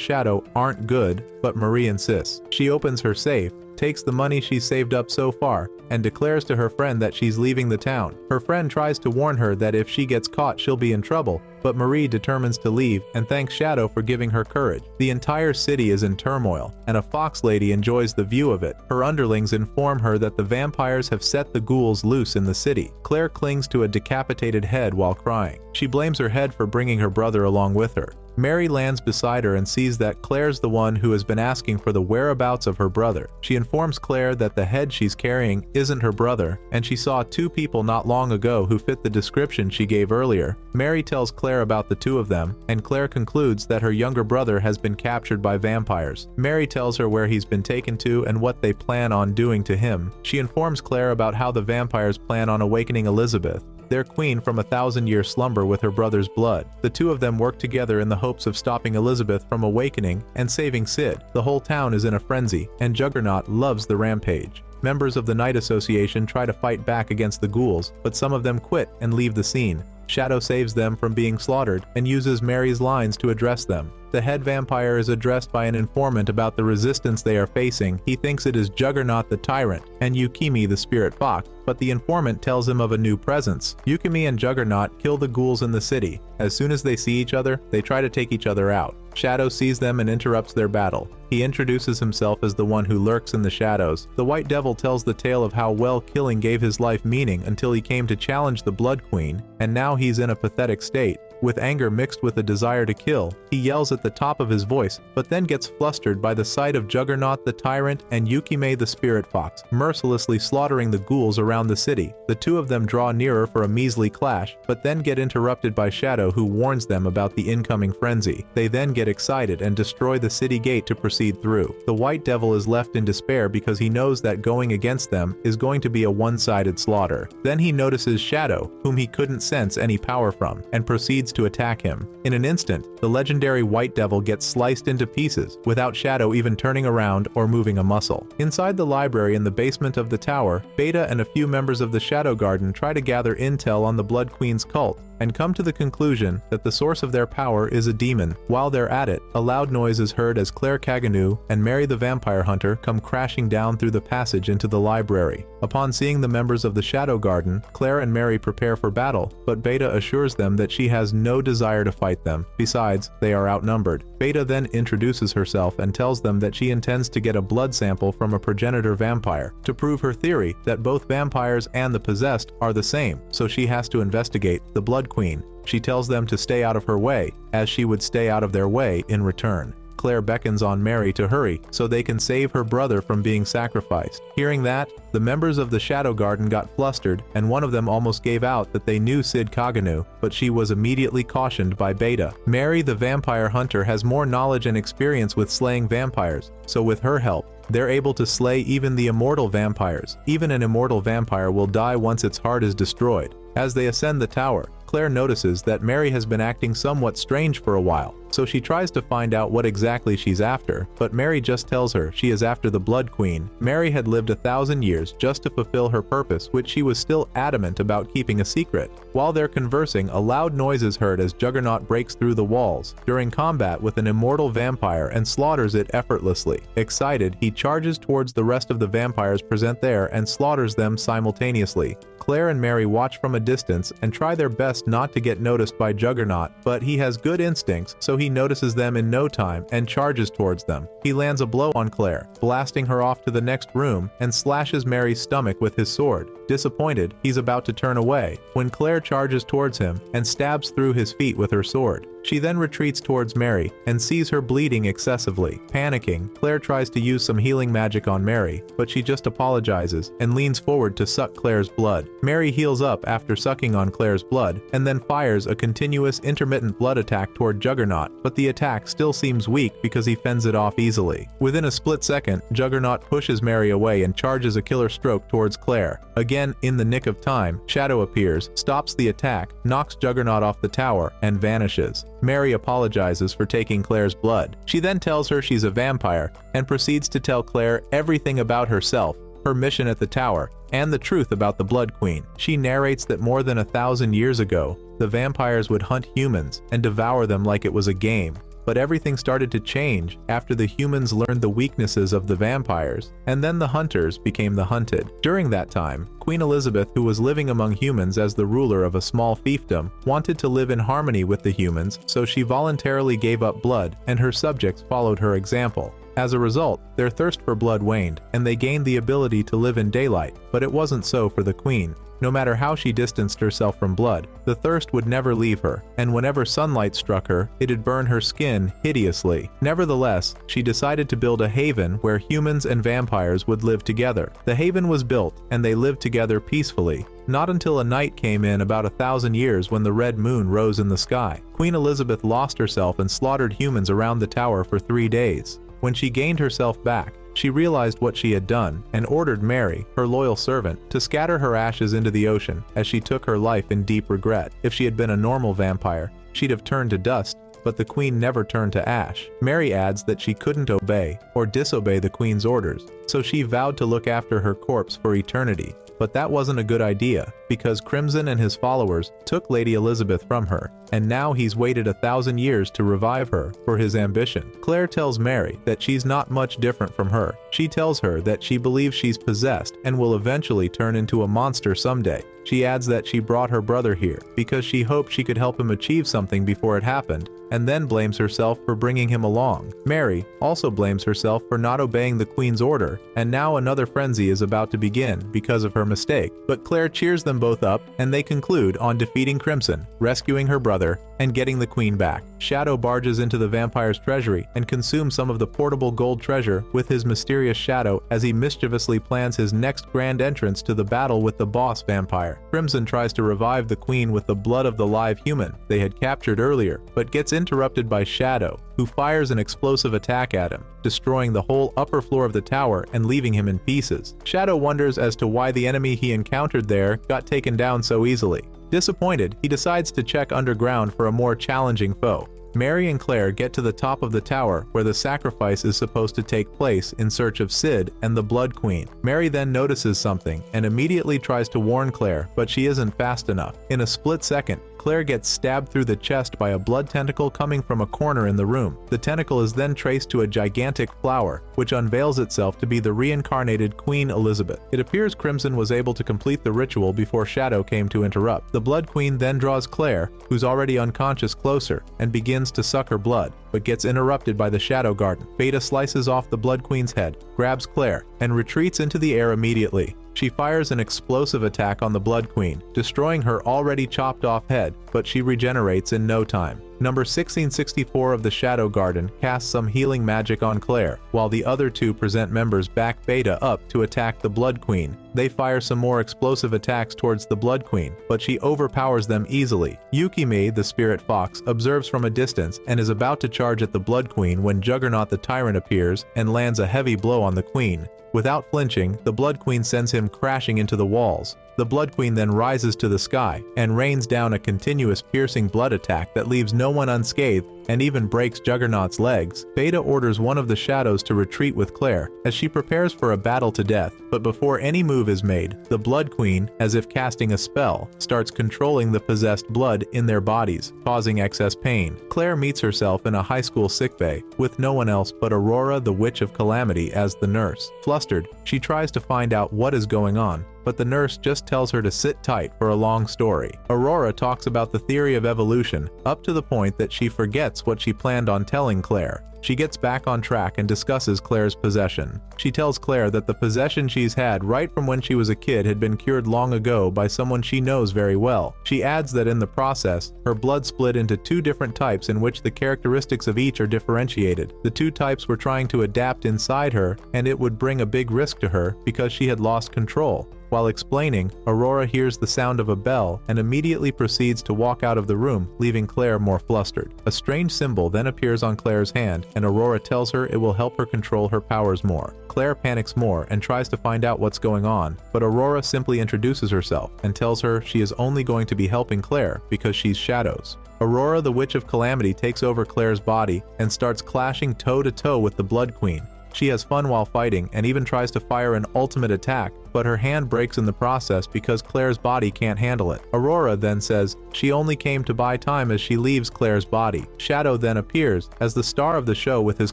A: Shadow aren't good, but Marie insists. She opens her safe, takes the money she's saved up so far, and declares to her friend that she's leaving the town. Her friend tries to warn her that if she gets caught she'll be in trouble, but Marie determines to leave and thanks Shadow for giving her courage. The entire city is in turmoil, and a fox lady enjoys the view of it. Her underlings inform her that the vampires have set the ghouls loose in the city. Claire clings to a decapitated head while crying. She blames her head for bringing her brother along with her. Mary lands beside her and sees that Claire's the one who has been asking for the whereabouts of her brother. She informs Claire that the head she's carrying isn't her brother, and she saw two people not long ago who fit the description she gave earlier. Mary tells Claire Claire about the two of them, and Claire concludes that her younger brother has been captured by vampires. Mary tells her where he's been taken to and what they plan on doing to him. She informs Claire about how the vampires plan on awakening Elizabeth, their queen, from a 1,000-year slumber with her brother's blood. The two of them work together in the hopes of stopping Elizabeth from awakening and saving Cid. The whole town is in a frenzy, and Juggernaut loves the rampage. Members of the Night Association try to fight back against the ghouls, but some of them quit and leave the scene. Shadow saves them from being slaughtered and uses Mary's lines to address them. The head vampire is addressed by an informant about the resistance they are facing. He thinks it is Juggernaut the Tyrant and Yukimi the Spirit Fox, but the informant tells him of a new presence. Yukimi and Juggernaut kill the ghouls in the city. As soon as they see each other, they try to take each other out. Shadow sees them and interrupts their battle. He introduces himself as the one who lurks in the shadows. The White Devil tells the tale of how well killing gave his life meaning until he came to challenge the Blood Queen, and now he's in a pathetic state. With anger mixed with a desire to kill, he yells at the top of his voice, but then gets flustered by the sight of Juggernaut the Tyrant and Yukime the Spirit Fox, mercilessly slaughtering the ghouls around the city. The two of them draw nearer for a measly clash, but then get interrupted by Shadow, who warns them about the incoming frenzy. They then get excited and destroy the city gate to proceed through. The White Devil is left in despair because he knows that going against them is going to be a one-sided slaughter. Then he notices Shadow, whom he couldn't sense any power from, and proceeds to attack him. In an instant, the legendary White Devil gets sliced into pieces, without Shadow even turning around or moving a muscle. Inside the library in the basement of the tower, Beta and a few members of the Shadow Garden try to gather intel on the Blood Queen's cult, and come to the conclusion that the source of their power is a demon. While they're at it, a loud noise is heard as Cid Kagenou and Mary the Vampire Hunter come crashing down through the passage into the library. Upon seeing the members of the Shadow Garden, Claire and Mary prepare for battle, but Beta assures them that she has no desire to fight them. Besides, they are outnumbered. Beta then introduces herself and tells them that she intends to get a blood sample from a progenitor vampire to prove her theory that both vampires and the possessed are the same, so she has to investigate the Blood Queen. She tells them to stay out of her way, as she would stay out of their way in return. Claire beckons on Mary to hurry so they can save her brother from being sacrificed. Hearing that, the members of the Shadow Garden got flustered, and one of them almost gave out that they knew Cid Kagenou, but she was immediately cautioned by Beta. Mary the Vampire Hunter has more knowledge and experience with slaying vampires, so with her help, they're able to slay even the immortal vampires. Even an immortal vampire will die once its heart is destroyed. As they ascend the tower, Claire notices that Mary has been acting somewhat strange for a while, so she tries to find out what exactly she's after, but Mary just tells her she is after the Blood Queen. Mary had lived 1,000 years just to fulfill her purpose, which she was still adamant about keeping a secret. While they're conversing, a loud noise is heard as Juggernaut breaks through the walls during combat with an immortal vampire and slaughters it effortlessly. Excited, he charges towards the rest of the vampires present there and slaughters them simultaneously. Claire and Mary watch from a distance and try their best not to get noticed by Juggernaut, but he has good instincts, so he notices them in no time and charges towards them. He lands a blow on Claire, blasting her off to the next room, and slashes Mary's stomach with his sword. Disappointed, he's about to turn away, when Claire charges towards him and stabs through his feet with her sword. She then retreats towards Mary and sees her bleeding excessively. Panicking, Claire tries to use some healing magic on Mary, but she just apologizes and leans forward to suck Claire's blood. Mary heals up after sucking on Claire's blood and then fires a continuous intermittent blood attack toward Juggernaut, but the attack still seems weak because he fends it off easily. Within a split second, Juggernaut pushes Mary away and charges a killer stroke towards Claire. Again, in the nick of time, Shadow appears, stops the attack, knocks Juggernaut off the tower, and vanishes. Mary apologizes for taking Claire's blood. She then tells her she's a vampire and proceeds to tell Claire everything about herself, her mission at the tower, and the truth about the Blood Queen. She narrates that more than 1,000 years ago, the vampires would hunt humans and devour them like it was a game. But everything started to change after the humans learned the weaknesses of the vampires, and then the hunters became the hunted. During that time, Queen Elizabeth, who was living among humans as the ruler of a small fiefdom, wanted to live in harmony with the humans, so she voluntarily gave up blood, and her subjects followed her example. As a result, their thirst for blood waned, and they gained the ability to live in daylight, but it wasn't so for the queen. No matter how she distanced herself from blood, the thirst would never leave her, and whenever sunlight struck her, it'd burn her skin hideously. Nevertheless, she decided to build a haven where humans and vampires would live together. The haven was built, and they lived together peacefully. Not until a night came in about 1,000 years when the red moon rose in the sky. Queen Elizabeth lost herself and slaughtered humans around the tower for 3 days. When she gained herself back, she realized what she had done and ordered Mary, her loyal servant, to scatter her ashes into the ocean as she took her life in deep regret. If she had been a normal vampire, she'd have turned to dust, but the queen never turned to ash. Mary adds that she couldn't obey or disobey the queen's orders, so she vowed to look after her corpse for eternity. But that wasn't a good idea, because Crimson and his followers took Lady Elizabeth from her, and now he's waited 1,000 years to revive her for his ambition. Claire tells Mary that she's not much different from her. She tells her that she believes she's possessed and will eventually turn into a monster someday. She adds that she brought her brother here because she hoped she could help him achieve something before it happened, and then blames herself for bringing him along. Mary also blames herself for not obeying the queen's order, and now another frenzy is about to begin because of her mistake. But Claire cheers them both up, and they conclude on defeating Crimson, rescuing her brother, and getting the queen back. Shadow barges into the vampire's treasury and consumes some of the portable gold treasure with his mysterious shadow as he mischievously plans his next grand entrance to the battle with the boss vampire. Crimson tries to revive the queen with the blood of the live human they had captured earlier, but gets interrupted by Shadow, who fires an explosive attack at him, destroying the whole upper floor of the tower and leaving him in pieces. Shadow wonders as to why the enemy he encountered there got taken down so easily. Disappointed, he decides to check underground for a more challenging foe. Mary and Claire get to the top of the tower where the sacrifice is supposed to take place in search of Cid and the Blood Queen. Mary then notices something and immediately tries to warn Claire, but she isn't fast enough. In a split second, Claire gets stabbed through the chest by a blood tentacle coming from a corner in the room. The tentacle is then traced to a gigantic flower, which unveils itself to be the reincarnated Queen Elizabeth. It appears Crimson was able to complete the ritual before Shadow came to interrupt. The Blood Queen then draws Claire, who's already unconscious, closer and begins to suck her blood, but gets interrupted by the Shadow Garden. Beta slices off the Blood Queen's head, grabs Claire, and retreats into the air immediately. She fires an explosive attack on the Blood Queen, destroying her already chopped off head, but she regenerates in no time. Number 1664 of the Shadow Garden casts some healing magic on Claire, while the other two present members back Beta up to attack the Blood Queen. They fire some more explosive attacks towards the Blood Queen, but she overpowers them easily. Yukimi, the spirit fox, observes from a distance and is about to charge at the Blood Queen when Juggernaut the Tyrant appears and lands a heavy blow on the Queen. Without flinching, the Blood Queen sends him crashing into the walls. The Blood Queen then rises to the sky and rains down a continuous piercing blood attack that leaves no one unscathed and even breaks Juggernaut's legs. Beta orders one of the shadows to retreat with Claire as she prepares for a battle to death, but before any move is made, the Blood Queen, as if casting a spell, starts controlling the possessed blood in their bodies, causing excess pain. Claire meets herself in a high school sickbay with no one else but Aurora, the Witch of Calamity, as the nurse. Flustered, she tries to find out what is going on, but the nurse just tells her to sit tight for a long story. Aurora talks about the theory of evolution, up to the point that she forgets what she planned on telling Claire. She gets back on track and discusses Claire's possession. She tells Claire that the possession she's had right from when she was a kid had been cured long ago by someone she knows very well. She adds that in the process, her blood split into 2 different types in which the characteristics of each are differentiated. The 2 types were trying to adapt inside her, and it would bring a big risk to her because she had lost control. While explaining, Aurora hears the sound of a bell and immediately proceeds to walk out of the room, leaving Claire more flustered. A strange symbol then appears on Claire's hand, and Aurora tells her it will help her control her powers more. Claire panics more and tries to find out what's going on, but Aurora simply introduces herself and tells her she is only going to be helping Claire because she's Shadows. Aurora, the Witch of Calamity, takes over Claire's body and starts clashing toe-to-toe with the Blood Queen. She has fun while fighting and even tries to fire an ultimate attack, but her hand breaks in the process because Claire's body can't handle it. Aurora then says she only came to buy time as she leaves Claire's body. Shadow then appears as the star of the show with his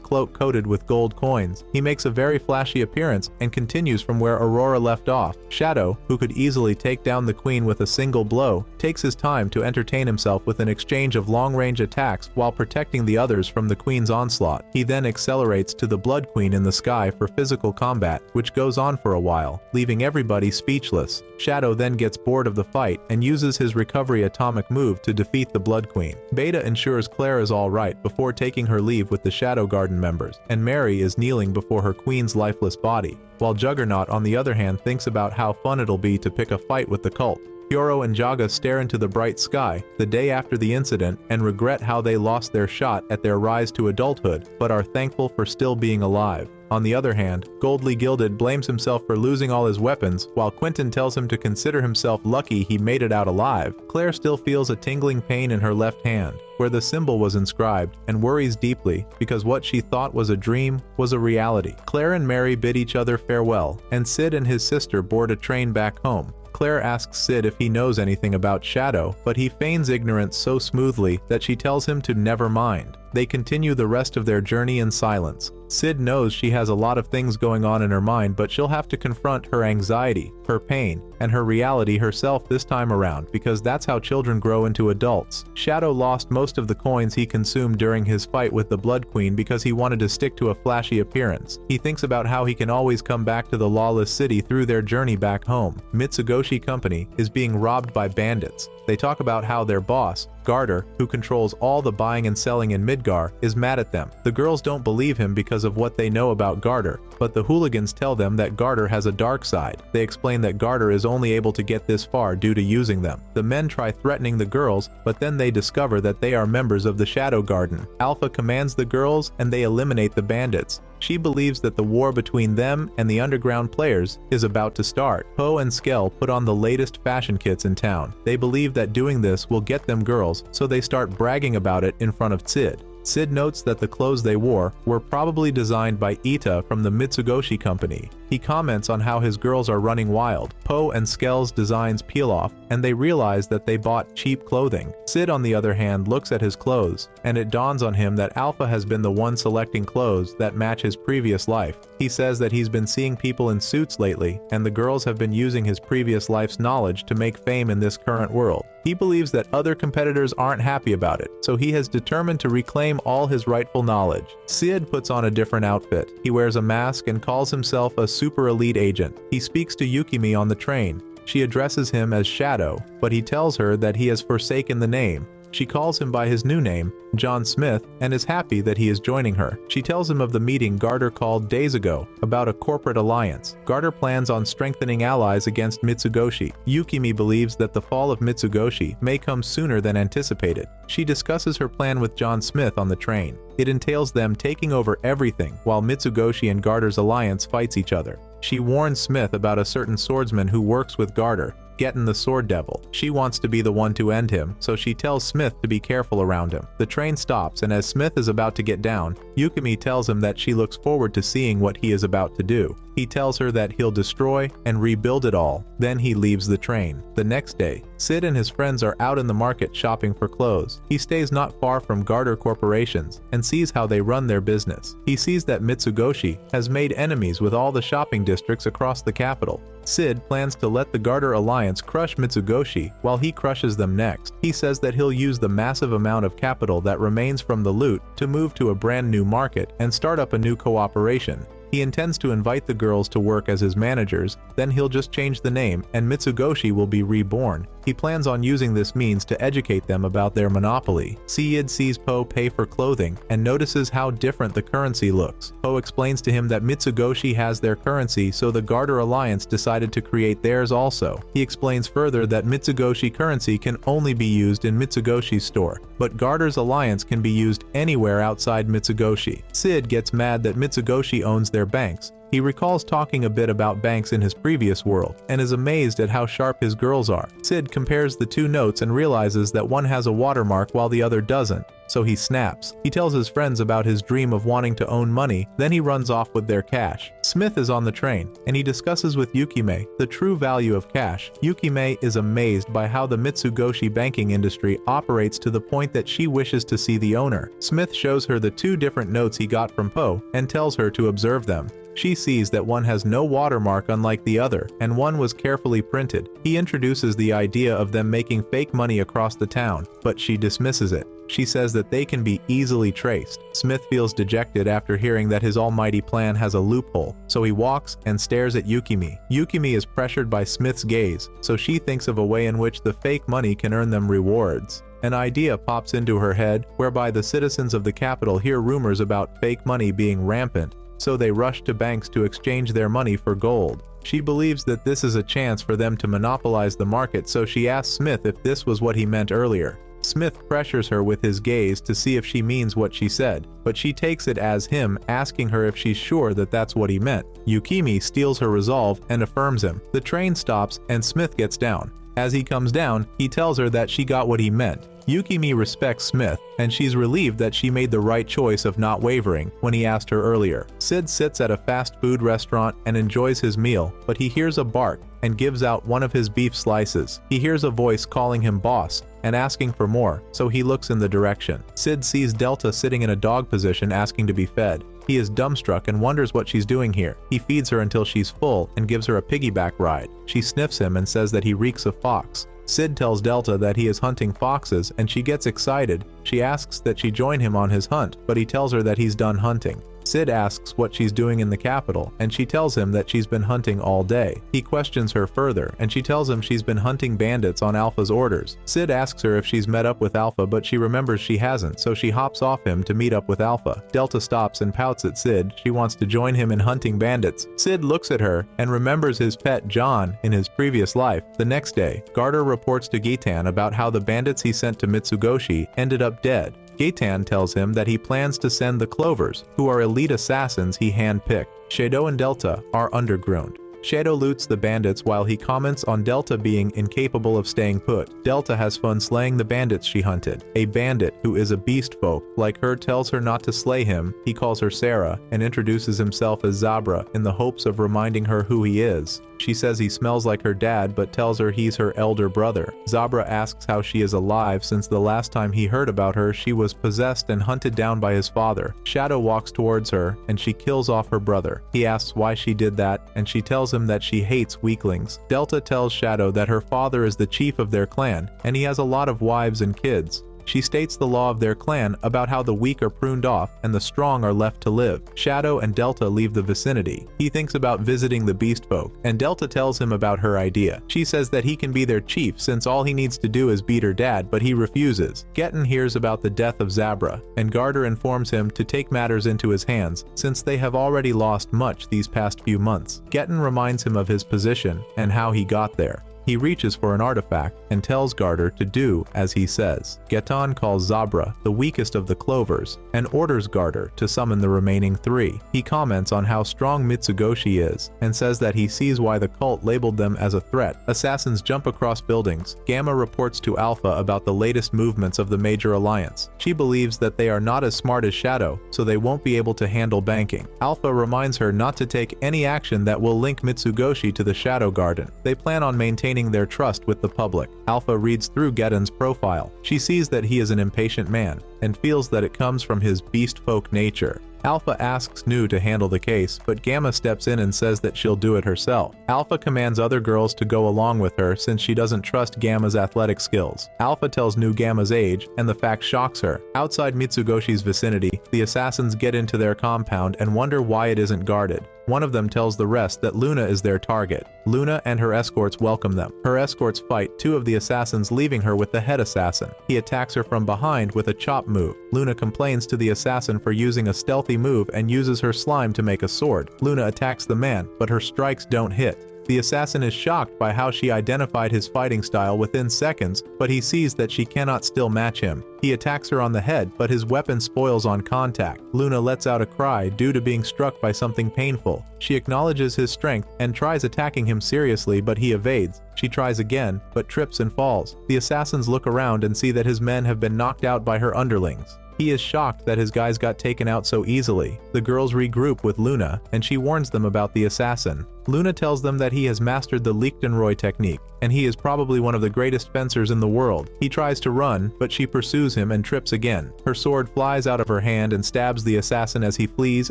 A: cloak coated with gold coins. He makes a very flashy appearance and continues from where Aurora left off. Shadow, who could easily take down the Queen with a single blow, takes his time to entertain himself with an exchange of long-range attacks while protecting the others from the Queen's onslaught. He then accelerates to the Blood Queen in the sky for physical combat, which goes on for a while, leaving leaving everybody speechless. Shadow then gets bored of the fight and uses his recovery atomic move to defeat the Blood Queen. Beta ensures Claire is alright before taking her leave with the Shadow Garden members, and Mary is kneeling before her queen's lifeless body, while Juggernaut on the other hand thinks about how fun it'll be to pick a fight with the cult. Pyoro and Jaga stare into the bright sky the day after the incident and regret how they lost their shot at their rise to adulthood, but are thankful for still being alive. On the other hand, Goldly Gilded blames himself for losing all his weapons, while Quentin tells him to consider himself lucky he made it out alive. Claire still feels a tingling pain in her left hand, where the symbol was inscribed, and worries deeply because what she thought was a dream was a reality. Claire and Mary bid each other farewell, and Cid and his sister board a train back home. Claire asks Cid if he knows anything about Shadow, but he feigns ignorance so smoothly that she tells him to never mind. They continue the rest of their journey in silence. Cid knows she has a lot of things going on in her mind, but she'll have to confront her anxiety, her pain, and her reality herself this time around, because that's how children grow into adults. Shadow lost most of the coins he consumed during his fight with the Blood Queen because he wanted to stick to a flashy appearance. He thinks about how he can always come back to the lawless city through their journey back home. Mitsugoshi Company is being robbed by bandits. They talk about how their boss, Garter, who controls all the buying and selling in Midgar, is mad at them. The girls don't believe him because of what they know about Garter, but the hooligans tell them that Garter has a dark side. They explain that Garter is only able to get this far due to using them. The men try threatening the girls, but then they discover that they are members of the Shadow Garden. Alpha commands the girls and they eliminate the bandits. She believes that the war between them and the underground players is about to start. Poe and Skell put on the latest fashion kits in town. They believe that doing this will get them girls, so they start bragging about it in front of Cid. Cid notes that the clothes they wore were probably designed by Ita from the Mitsugoshi Company. He comments on how his girls are running wild. Poe and Skell's designs peel off, and they realize that they bought cheap clothing. Cid, on the other hand, looks at his clothes, and it dawns on him that Alpha has been the one selecting clothes that match his previous life. He says that he's been seeing people in suits lately, and the girls have been using his previous life's knowledge to make fame in this current world. He believes that other competitors aren't happy about it, so he has determined to reclaim all his rightful knowledge. Cid puts on a different outfit. He wears a mask and calls himself a super elite agent. He speaks to Yukimi on the train. She addresses him as Shadow, but he tells her that he has forsaken the name. She calls him by his new name, John Smith, and is happy that he is joining her. She tells him of the meeting Garter called days ago about a corporate alliance. Garter plans on strengthening allies against Mitsugoshi. Yukimi believes that the fall of Mitsugoshi may come sooner than anticipated. She discusses her plan with John Smith on the train. It entails them taking over everything while Mitsugoshi and Garter's alliance fights each other. She warns Smith about a certain swordsman who works with Garter, Getten the Sword Devil. She wants to be the one to end him, so she tells Smith to be careful around him. The train stops, and as Smith is about to get down, Yukimi tells him that she looks forward to seeing what he is about to do. He tells her that he'll destroy and rebuild it all. Then he leaves the train. The next day, Cid and his friends are out in the market shopping for clothes. He stays not far from Garter Corporations and sees how they run their business. He sees that Mitsugoshi has made enemies with all the shopping districts across the capital. Cid plans to let the Garter Alliance crush Mitsugoshi while he crushes them next. He says that he'll use the massive amount of capital that remains from the loot to move to a brand new market and start up a new cooperation. He intends to invite the girls to work as his managers, then he'll just change the name and Mitsugoshi will be reborn. He plans on using this means to educate them about their monopoly. Cid sees Poe pay for clothing and notices how different the currency looks. Poe explains to him that Mitsugoshi has their currency, so the Garter Alliance decided to create theirs also. He explains further that Mitsugoshi currency can only be used in Mitsugoshi's store, but Garter's alliance can be used anywhere outside Mitsugoshi. Cid gets mad that Mitsugoshi owns their banks. He recalls talking a bit about banks in his previous world, and is amazed at how sharp his girls are. Cid compares the two notes and realizes that one has a watermark while the other doesn't, so he snaps. He tells his friends about his dream of wanting to own money, then he runs off with their cash. Smith is on the train, and he discusses with Yukime the true value of cash. Yukime is amazed by how the Mitsugoshi banking industry operates to the point that she wishes to see the owner. Smith shows her the two different notes he got from Poe and tells her to observe them. She sees that one has no watermark unlike the other, and one was carefully printed. He introduces the idea of them making fake money across the town, but she dismisses it. She says that they can be easily traced. Smith feels dejected after hearing that his almighty plan has a loophole, so he walks and stares at Yukimi. Yukimi is pressured by Smith's gaze, so she thinks of a way in which the fake money can earn them rewards. An idea pops into her head whereby the citizens of the capital hear rumors about fake money being rampant, so they rush to banks to exchange their money for gold. She believes that this is a chance for them to monopolize the market, so she asks Smith if this was what he meant earlier. Smith pressures her with his gaze to see if she means what she said, but she takes it as him asking her if she's sure that that's what he meant. Yukimi steals her resolve and affirms him. The train stops and Smith gets down. As he comes down, he tells her that she got what he meant. Yukimi respects Smith, and she's relieved that she made the right choice of not wavering when he asked her earlier. Cid sits at a fast food restaurant and enjoys his meal, but he hears a bark and gives out one of his beef slices. He hears a voice calling him boss and asking for more, so he looks in the direction. Cid sees Delta sitting in a dog position asking to be fed. He is dumbstruck and wonders what she's doing here. He feeds her until she's full and gives her a piggyback ride. She sniffs him and says that he reeks of fox. Cid tells Delta that he is hunting foxes and she gets excited. She asks that she join him on his hunt, but he tells her that he's done hunting. Cid asks what she's doing in the capital, and she tells him that she's been hunting all day. He questions her further, and she tells him she's been hunting bandits on Alpha's orders. Cid asks her if she's met up with Alpha, but she remembers she hasn't, so she hops off him to meet up with Alpha. Delta stops and pouts at Cid. She wants to join him in hunting bandits. Cid looks at her and remembers his pet John in his previous life. The next day, Garter reports to Gitan about how the bandits he sent to Mitsugoshi ended up dead. Gitan tells him that he plans to send the Clovers, who are elite assassins he handpicked. Shadow and Delta are underground. Shadow loots the bandits while he comments on Delta being incapable of staying put. Delta has fun slaying the bandits she hunted. A bandit who is a beast folk like her tells her not to slay him. He calls her Sarah and introduces himself as Zabra in the hopes of reminding her who he is. She says he smells like her dad but tells her he's her elder brother. Zabra asks how she is alive since the last time he heard about her she was possessed and hunted down by his father. Shadow walks towards her and she kills off her brother. He asks why she did that and she tells him that she hates weaklings. Delta tells Shadow that her father is the chief of their clan and he has a lot of wives and kids. She states the law of their clan about how the weak are pruned off and the strong are left to live. Shadow and Delta leave the vicinity. He thinks about visiting the beast folk, and Delta tells him about her idea. She says that he can be their chief since all he needs to do is beat her dad, but he refuses. Getten hears about the death of Zabra, and Garter informs him to take matters into his hands since they have already lost much these past few months. Getten reminds him of his position and how he got there. He reaches for an artifact and tells Garter to do as he says. Getan calls Zabra the weakest of the Clovers and orders Garter to summon the remaining three. He comments on how strong Mitsugoshi is and says that he sees why the cult labeled them as a threat. Assassins jump across buildings. Gamma reports to Alpha about the latest movements of the major alliance. She believes that they are not as smart as Shadow, so they won't be able to handle banking. Alpha reminds her not to take any action that will link Mitsugoshi to the Shadow Garden. They plan on maintaining their trust with the public. Alpha reads through Getten's profile. She sees that he is an impatient man and feels that it comes from his beast folk nature. Alpha asks Nu to handle the case, but Gamma steps in and says that she'll do it herself. Alpha commands other girls to go along with her since she doesn't trust Gamma's athletic skills. Alpha tells Nu Gamma's age, and the fact shocks her. Outside Mitsugoshi's vicinity, the assassins get into their compound and wonder why it isn't guarded. One of them tells the rest that Luna is their target. Luna and her escorts welcome them. Her escorts fight two of the assassins, leaving her with the head assassin. He attacks her from behind with a chop move. Luna complains to the assassin for using a stealthy move and uses her slime to make a sword. Luna attacks the man, but her strikes don't hit. The assassin is shocked by how she identified his fighting style within seconds, but he sees that she cannot still match him. He attacks her on the head, but his weapon spoils on contact. Luna lets out a cry due to being struck by something painful. She acknowledges his strength and tries attacking him seriously, but he evades. She tries again, but trips and falls. The assassins look around and see that his men have been knocked out by her underlings. He is shocked that his guys got taken out so easily. The girls regroup with Luna, and she warns them about the assassin. Luna tells them that he has mastered the Lichtenroy technique, and he is probably one of the greatest fencers in the world. He tries to run, but she pursues him and trips again. Her sword flies out of her hand and stabs the assassin as he flees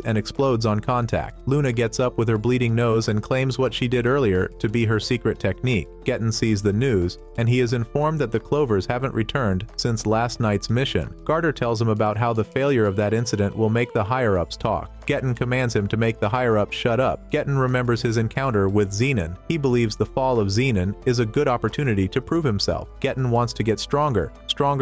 A: and explodes on contact. Luna gets up with her bleeding nose and claims what she did earlier to be her secret technique. Getten sees the news, and he is informed that the Clovers haven't returned since last night's mission. Garter tells him about how the failure of that incident will make the higher-ups talk. Getten commands him to make the higher-ups shut up. Getten remembers his encounter with Zenon. He believes the fall of Zenon is a good opportunity to prove himself. Getten wants to get stronger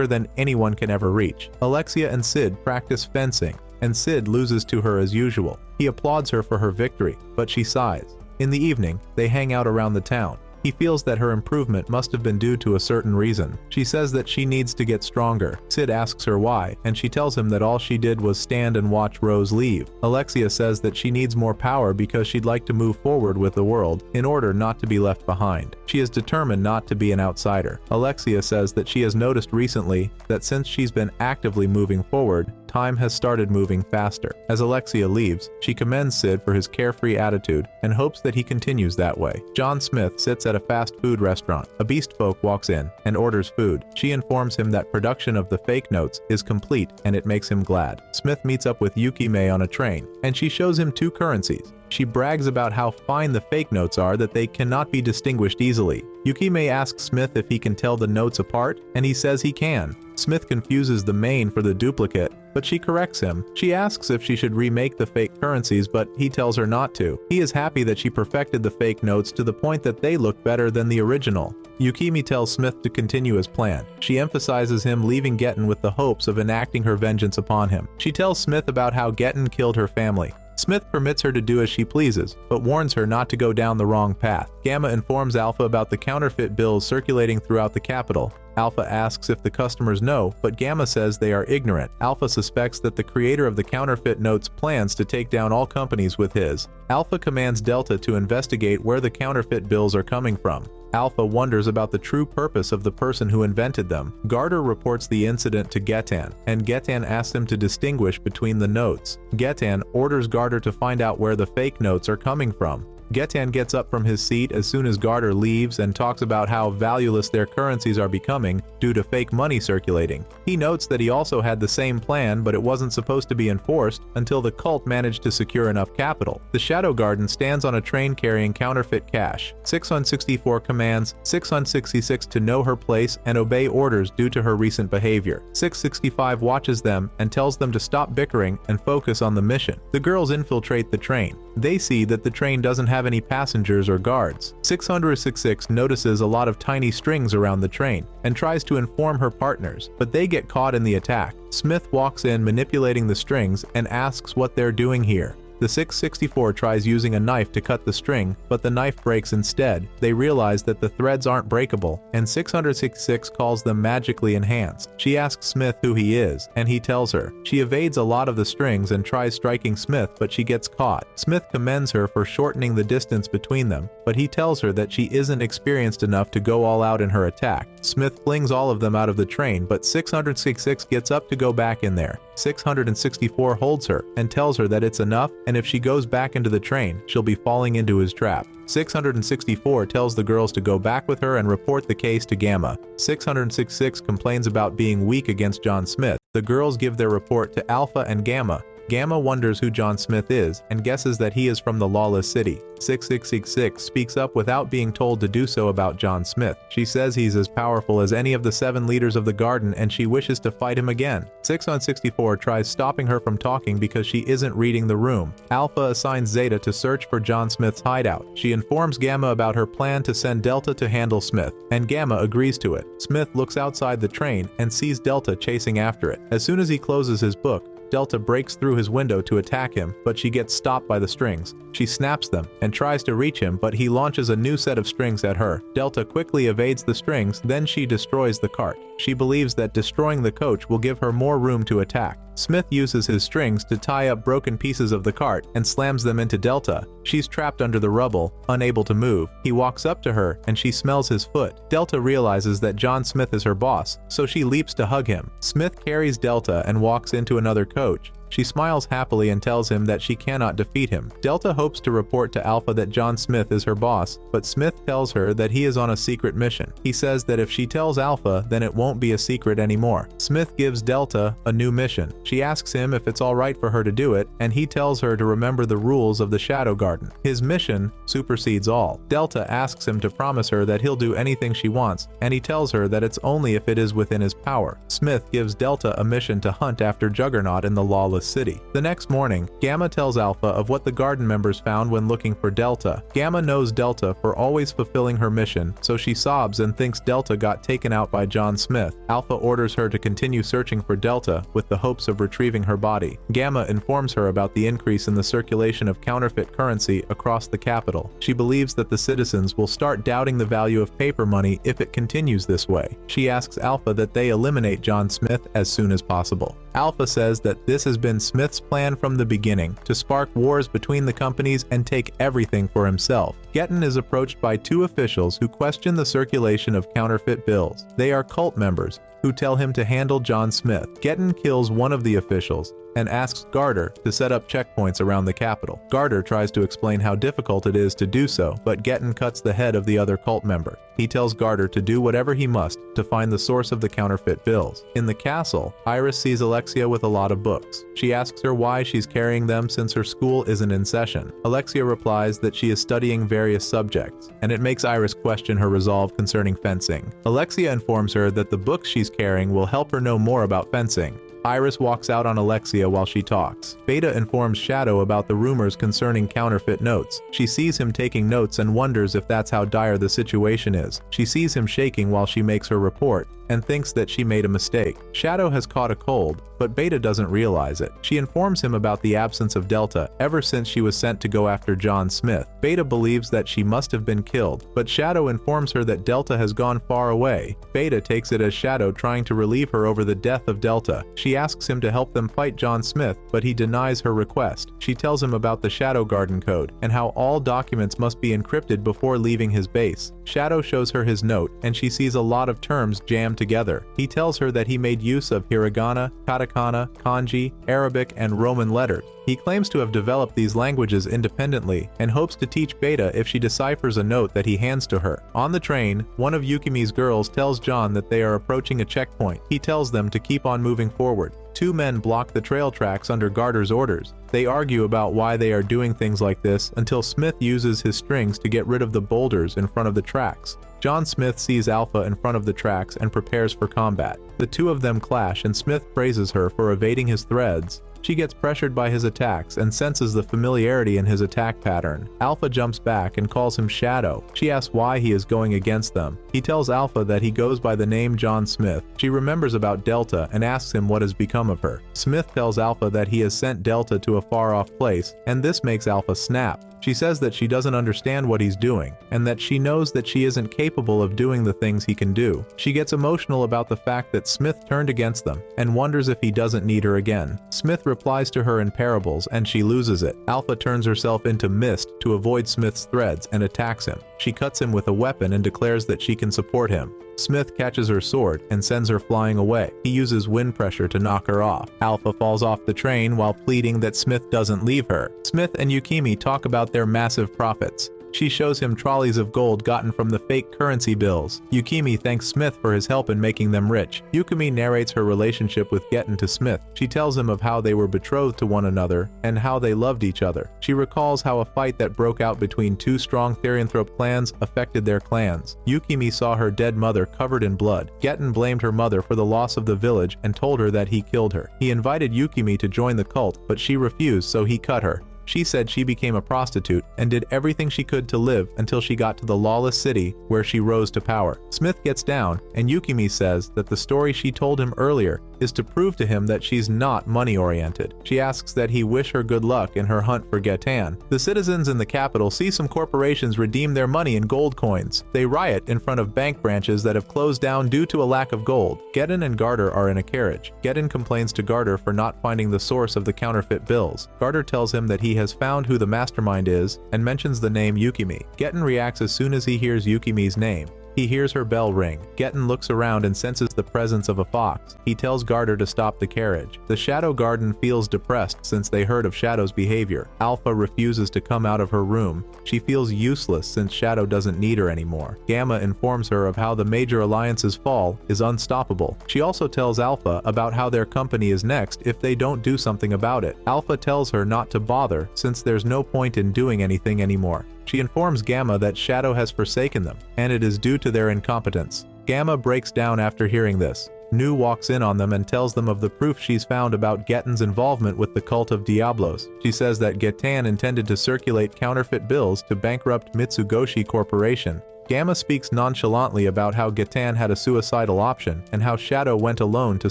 A: than anyone can ever reach. Alexia and Cid practice fencing, and Cid loses to her as usual. He applauds her for her victory, but she sighs. In the evening, they hang out around the town. He feels that her improvement must have been due to a certain reason. She says that she needs to get stronger. Cid asks her why, and she tells him that all she did was stand and watch Rose leave. Alexia says that she needs more power because she'd like to move forward with the world in order not to be left behind. She is determined not to be an outsider. Alexia says that she has noticed recently that since she's been actively moving forward, time has started moving faster. As Alexia leaves, she commends Cid for his carefree attitude and hopes that he continues that way. John Smith sits at a fast food restaurant. A beast folk walks in and orders food. She informs him that production of the fake notes is complete and it makes him glad. Smith meets up with Yukime on a train, and she shows him 2 currencies. She brags about how fine the fake notes are that they cannot be distinguished easily. Yukime asks Smith if he can tell the notes apart, and he says he can. Smith confuses the main for the duplicate, but she corrects him. She asks if she should remake the fake currencies, but he tells her not to. He is happy that she perfected the fake notes to the point that they look better than the original. Yukime tells Smith to continue his plan. She emphasizes him leaving Getten with the hopes of enacting her vengeance upon him. She tells Smith about how Getten killed her family. Smith permits her to do as she pleases, but warns her not to go down the wrong path. Gamma informs Alpha about the counterfeit bills circulating throughout the capital. Alpha asks if the customers know, but Gamma says they are ignorant. Alpha suspects that the creator of the counterfeit notes plans to take down all companies with his. Alpha commands Delta to investigate where the counterfeit bills are coming from. Alpha wonders about the true purpose of the person who invented them. Garter reports the incident to Getan, and Getan asks him to distinguish between the notes. Getan orders Garter to find out where the fake notes are coming from. Getan gets up from his seat as soon as Garter leaves and talks about how valueless their currencies are becoming due to fake money circulating. He notes that he also had the same plan, but it wasn't supposed to be enforced until the cult managed to secure enough capital. The Shadow Garden stands on a train carrying counterfeit cash. 664 commands 666 to know her place and obey orders due to her recent behavior. 665 watches them and tells them to stop bickering and focus on the mission. The girls infiltrate the train. They see that the train doesn't have any passengers or guards. 666 notices a lot of tiny strings around the train and tries to inform her partners, but they get caught in the attack. Smith walks in manipulating the strings and asks what they're doing here. The 664 tries using a knife to cut the string, but the knife breaks instead. They realize that the threads aren't breakable, and 666 calls them magically enhanced. She asks Smith who he is, and he tells her. She evades a lot of the strings and tries striking Smith, but she gets caught. Smith commends her for shortening the distance between them, but he tells her that she isn't experienced enough to go all out in her attack. Smith flings all of them out of the train, but 666 gets up to go back in there. 664 holds her and tells her that it's enough, and if she goes back into the train, she'll be falling into his trap. 664 tells the girls to go back with her and report the case to Gamma. 666 complains about being weak against John Smith. The girls give their report to Alpha and Gamma. Gamma wonders who John Smith is and guesses that he is from the Lawless City. 6666 speaks up without being told to do so about John Smith. She says he's as powerful as any of the 7 leaders of the garden and she wishes to fight him again. 664 tries stopping her from talking because she isn't reading the room. Alpha assigns Zeta to search for John Smith's hideout. She informs Gamma about her plan to send Delta to handle Smith, and Gamma agrees to it. Smith looks outside the train and sees Delta chasing after it. As soon as he closes his book, Delta breaks through his window to attack him, but she gets stopped by the strings. She snaps them and tries to reach him, but he launches a new set of strings at her. Delta quickly evades the strings, then she destroys the cart. She believes that destroying the coach will give her more room to attack. Smith uses his strings to tie up broken pieces of the cart and slams them into Delta. She's trapped under the rubble, unable to move. He walks up to her and she smells his foot. Delta realizes that John Smith is her boss, so she leaps to hug him. Smith carries Delta and walks into another coach. She smiles happily and tells him that she cannot defeat him. Delta hopes to report to Alpha that John Smith is her boss, but Smith tells her that he is on a secret mission. He says that if she tells Alpha, then it won't be a secret anymore. Smith gives Delta a new mission. She asks him if it's alright for her to do it, and he tells her to remember the rules of the Shadow Garden. His mission supersedes all. Delta asks him to promise her that he'll do anything she wants, and he tells her that it's only if it is within his power. Smith gives Delta a mission to hunt after Juggernaut in the Lawless City. The next morning, Gamma tells Alpha of what the Garden members found when looking for Delta. Gamma knows Delta for always fulfilling her mission, so she sobs and thinks Delta got taken out by John Smith. Alpha orders her to continue searching for Delta with the hopes of retrieving her body. Gamma informs her about the increase in the circulation of counterfeit currency across the capital. She believes that the citizens will start doubting the value of paper money if it continues this way. She asks Alpha that they eliminate John Smith as soon as possible. Alpha says that this has been Smith's plan from the beginning, to spark wars between the companies and take everything for himself. Getten is approached by two officials who question the circulation of counterfeit bills. They are cult members who tell him to handle John Smith. Getten kills one of the officials and asks Garter to set up checkpoints around the capital. Garter tries to explain how difficult it is to do so, but Getten cuts the head of the other cult member. He tells Garter to do whatever he must to find the source of the counterfeit bills. In the castle, Iris sees Alexia with a lot of books. She asks her why she's carrying them since her school isn't in session. Alexia replies that she is studying various subjects, and it makes Iris question her resolve concerning fencing. Alexia informs her that the books she's carrying will help her know more about fencing. Iris walks out on Alexia while she talks. Beta informs Shadow about the rumors concerning counterfeit notes. She sees him taking notes and wonders if that's how dire the situation is. She sees him shaking while she makes her report and thinks that she made a mistake. Shadow has caught a cold, but Beta doesn't realize it. She informs him about the absence of Delta ever since she was sent to go after John Smith. Beta believes that she must have been killed, but Shadow informs her that Delta has gone far away. Beta takes it as Shadow trying to relieve her over the death of Delta. She asks him to help them fight John Smith, but he denies her request. She tells him about the Shadow Garden Code and how all documents must be encrypted before leaving his base. Shadow shows her his note, and she sees a lot of terms jammed together. He tells her that he made use of hiragana, katakana, kanji, Arabic, and Roman letters. He claims to have developed these languages independently and hopes to teach Beta if she deciphers a note that he hands to her. On the train, one of Yukimi's girls tells John that they are approaching a checkpoint. He tells them to keep on moving forward. Two men block the trail tracks under Garter's orders. They argue about why they are doing things like this until Smith uses his strings to get rid of the boulders in front of the tracks. John Smith sees Alpha in front of the tracks and prepares for combat. The two of them clash and Smith praises her for evading his threads. She gets pressured by his attacks and senses the familiarity in his attack pattern. Alpha jumps back and calls him Shadow. She asks why he is going against them. He tells Alpha that he goes by the name John Smith. She remembers about Delta and asks him what has become of her. Smith tells Alpha that he has sent Delta to a far-off place, and this makes Alpha snap. She says that she doesn't understand what he's doing, and that she knows that she isn't capable of doing the things he can do. She gets emotional about the fact that Smith turned against them, and wonders if he doesn't need her again. Smith replies to her in parables, and she loses it. Alpha turns herself into mist to avoid Smith's threads and attacks him. She cuts him with a weapon and declares that she can support him. Smith catches her sword and sends her flying away. He uses wind pressure to knock her off. Alpha falls off the train while pleading that Smith doesn't leave her. Smith and Yukimi talk about their massive profits. She shows him trolleys of gold gotten from the fake currency bills. Yukimi thanks Smith for his help in making them rich. Yukimi narrates her relationship with Getten to Smith. She tells him of how they were betrothed to one another and how they loved each other. She recalls how a fight that broke out between two strong Therianthrope clans affected their clans. Yukimi saw her dead mother covered in blood. Getten blamed her mother for the loss of the village and told her that he killed her. He invited Yukimi to join the cult, but she refused, so he cut her. She said she became a prostitute and did everything she could to live until she got to the Lawless City, where she rose to power. Smith gets down, and Yukimi says that the story she told him earlier is to prove to him that she's not money-oriented. She asks that he wish her good luck in her hunt for Getten. The citizens in the capital see some corporations redeem their money in gold coins. They riot in front of bank branches that have closed down due to a lack of gold. Getten and Garter are in a carriage. Getten complains to Garter for not finding the source of the counterfeit bills. Garter tells him that he has found who the mastermind is and mentions the name Yukimi. Getten reacts as soon as he hears Yukimi's name. He hears her bell ring. Getten looks around and senses the presence of a fox. He tells Garter to stop the carriage. The Shadow Garden feels depressed since they heard of Shadow's behavior. Alpha refuses to come out of her room. She feels useless since Shadow doesn't need her anymore. Gamma informs her of how the Major Alliance's fall is unstoppable. She also tells Alpha about how their company is next if they don't do something about it. Alpha tells her not to bother since there's no point in doing anything anymore. She informs Gamma that Shadow has forsaken them, and it is due to their incompetence. Gamma breaks down after hearing this. Nu walks in on them and tells them of the proof she's found about Getten's involvement with the Cult of Diablos. She says that Getten intended to circulate counterfeit bills to bankrupt Mitsugoshi Corporation. Gamma speaks nonchalantly about how Getten had a suicidal option and how Shadow went alone to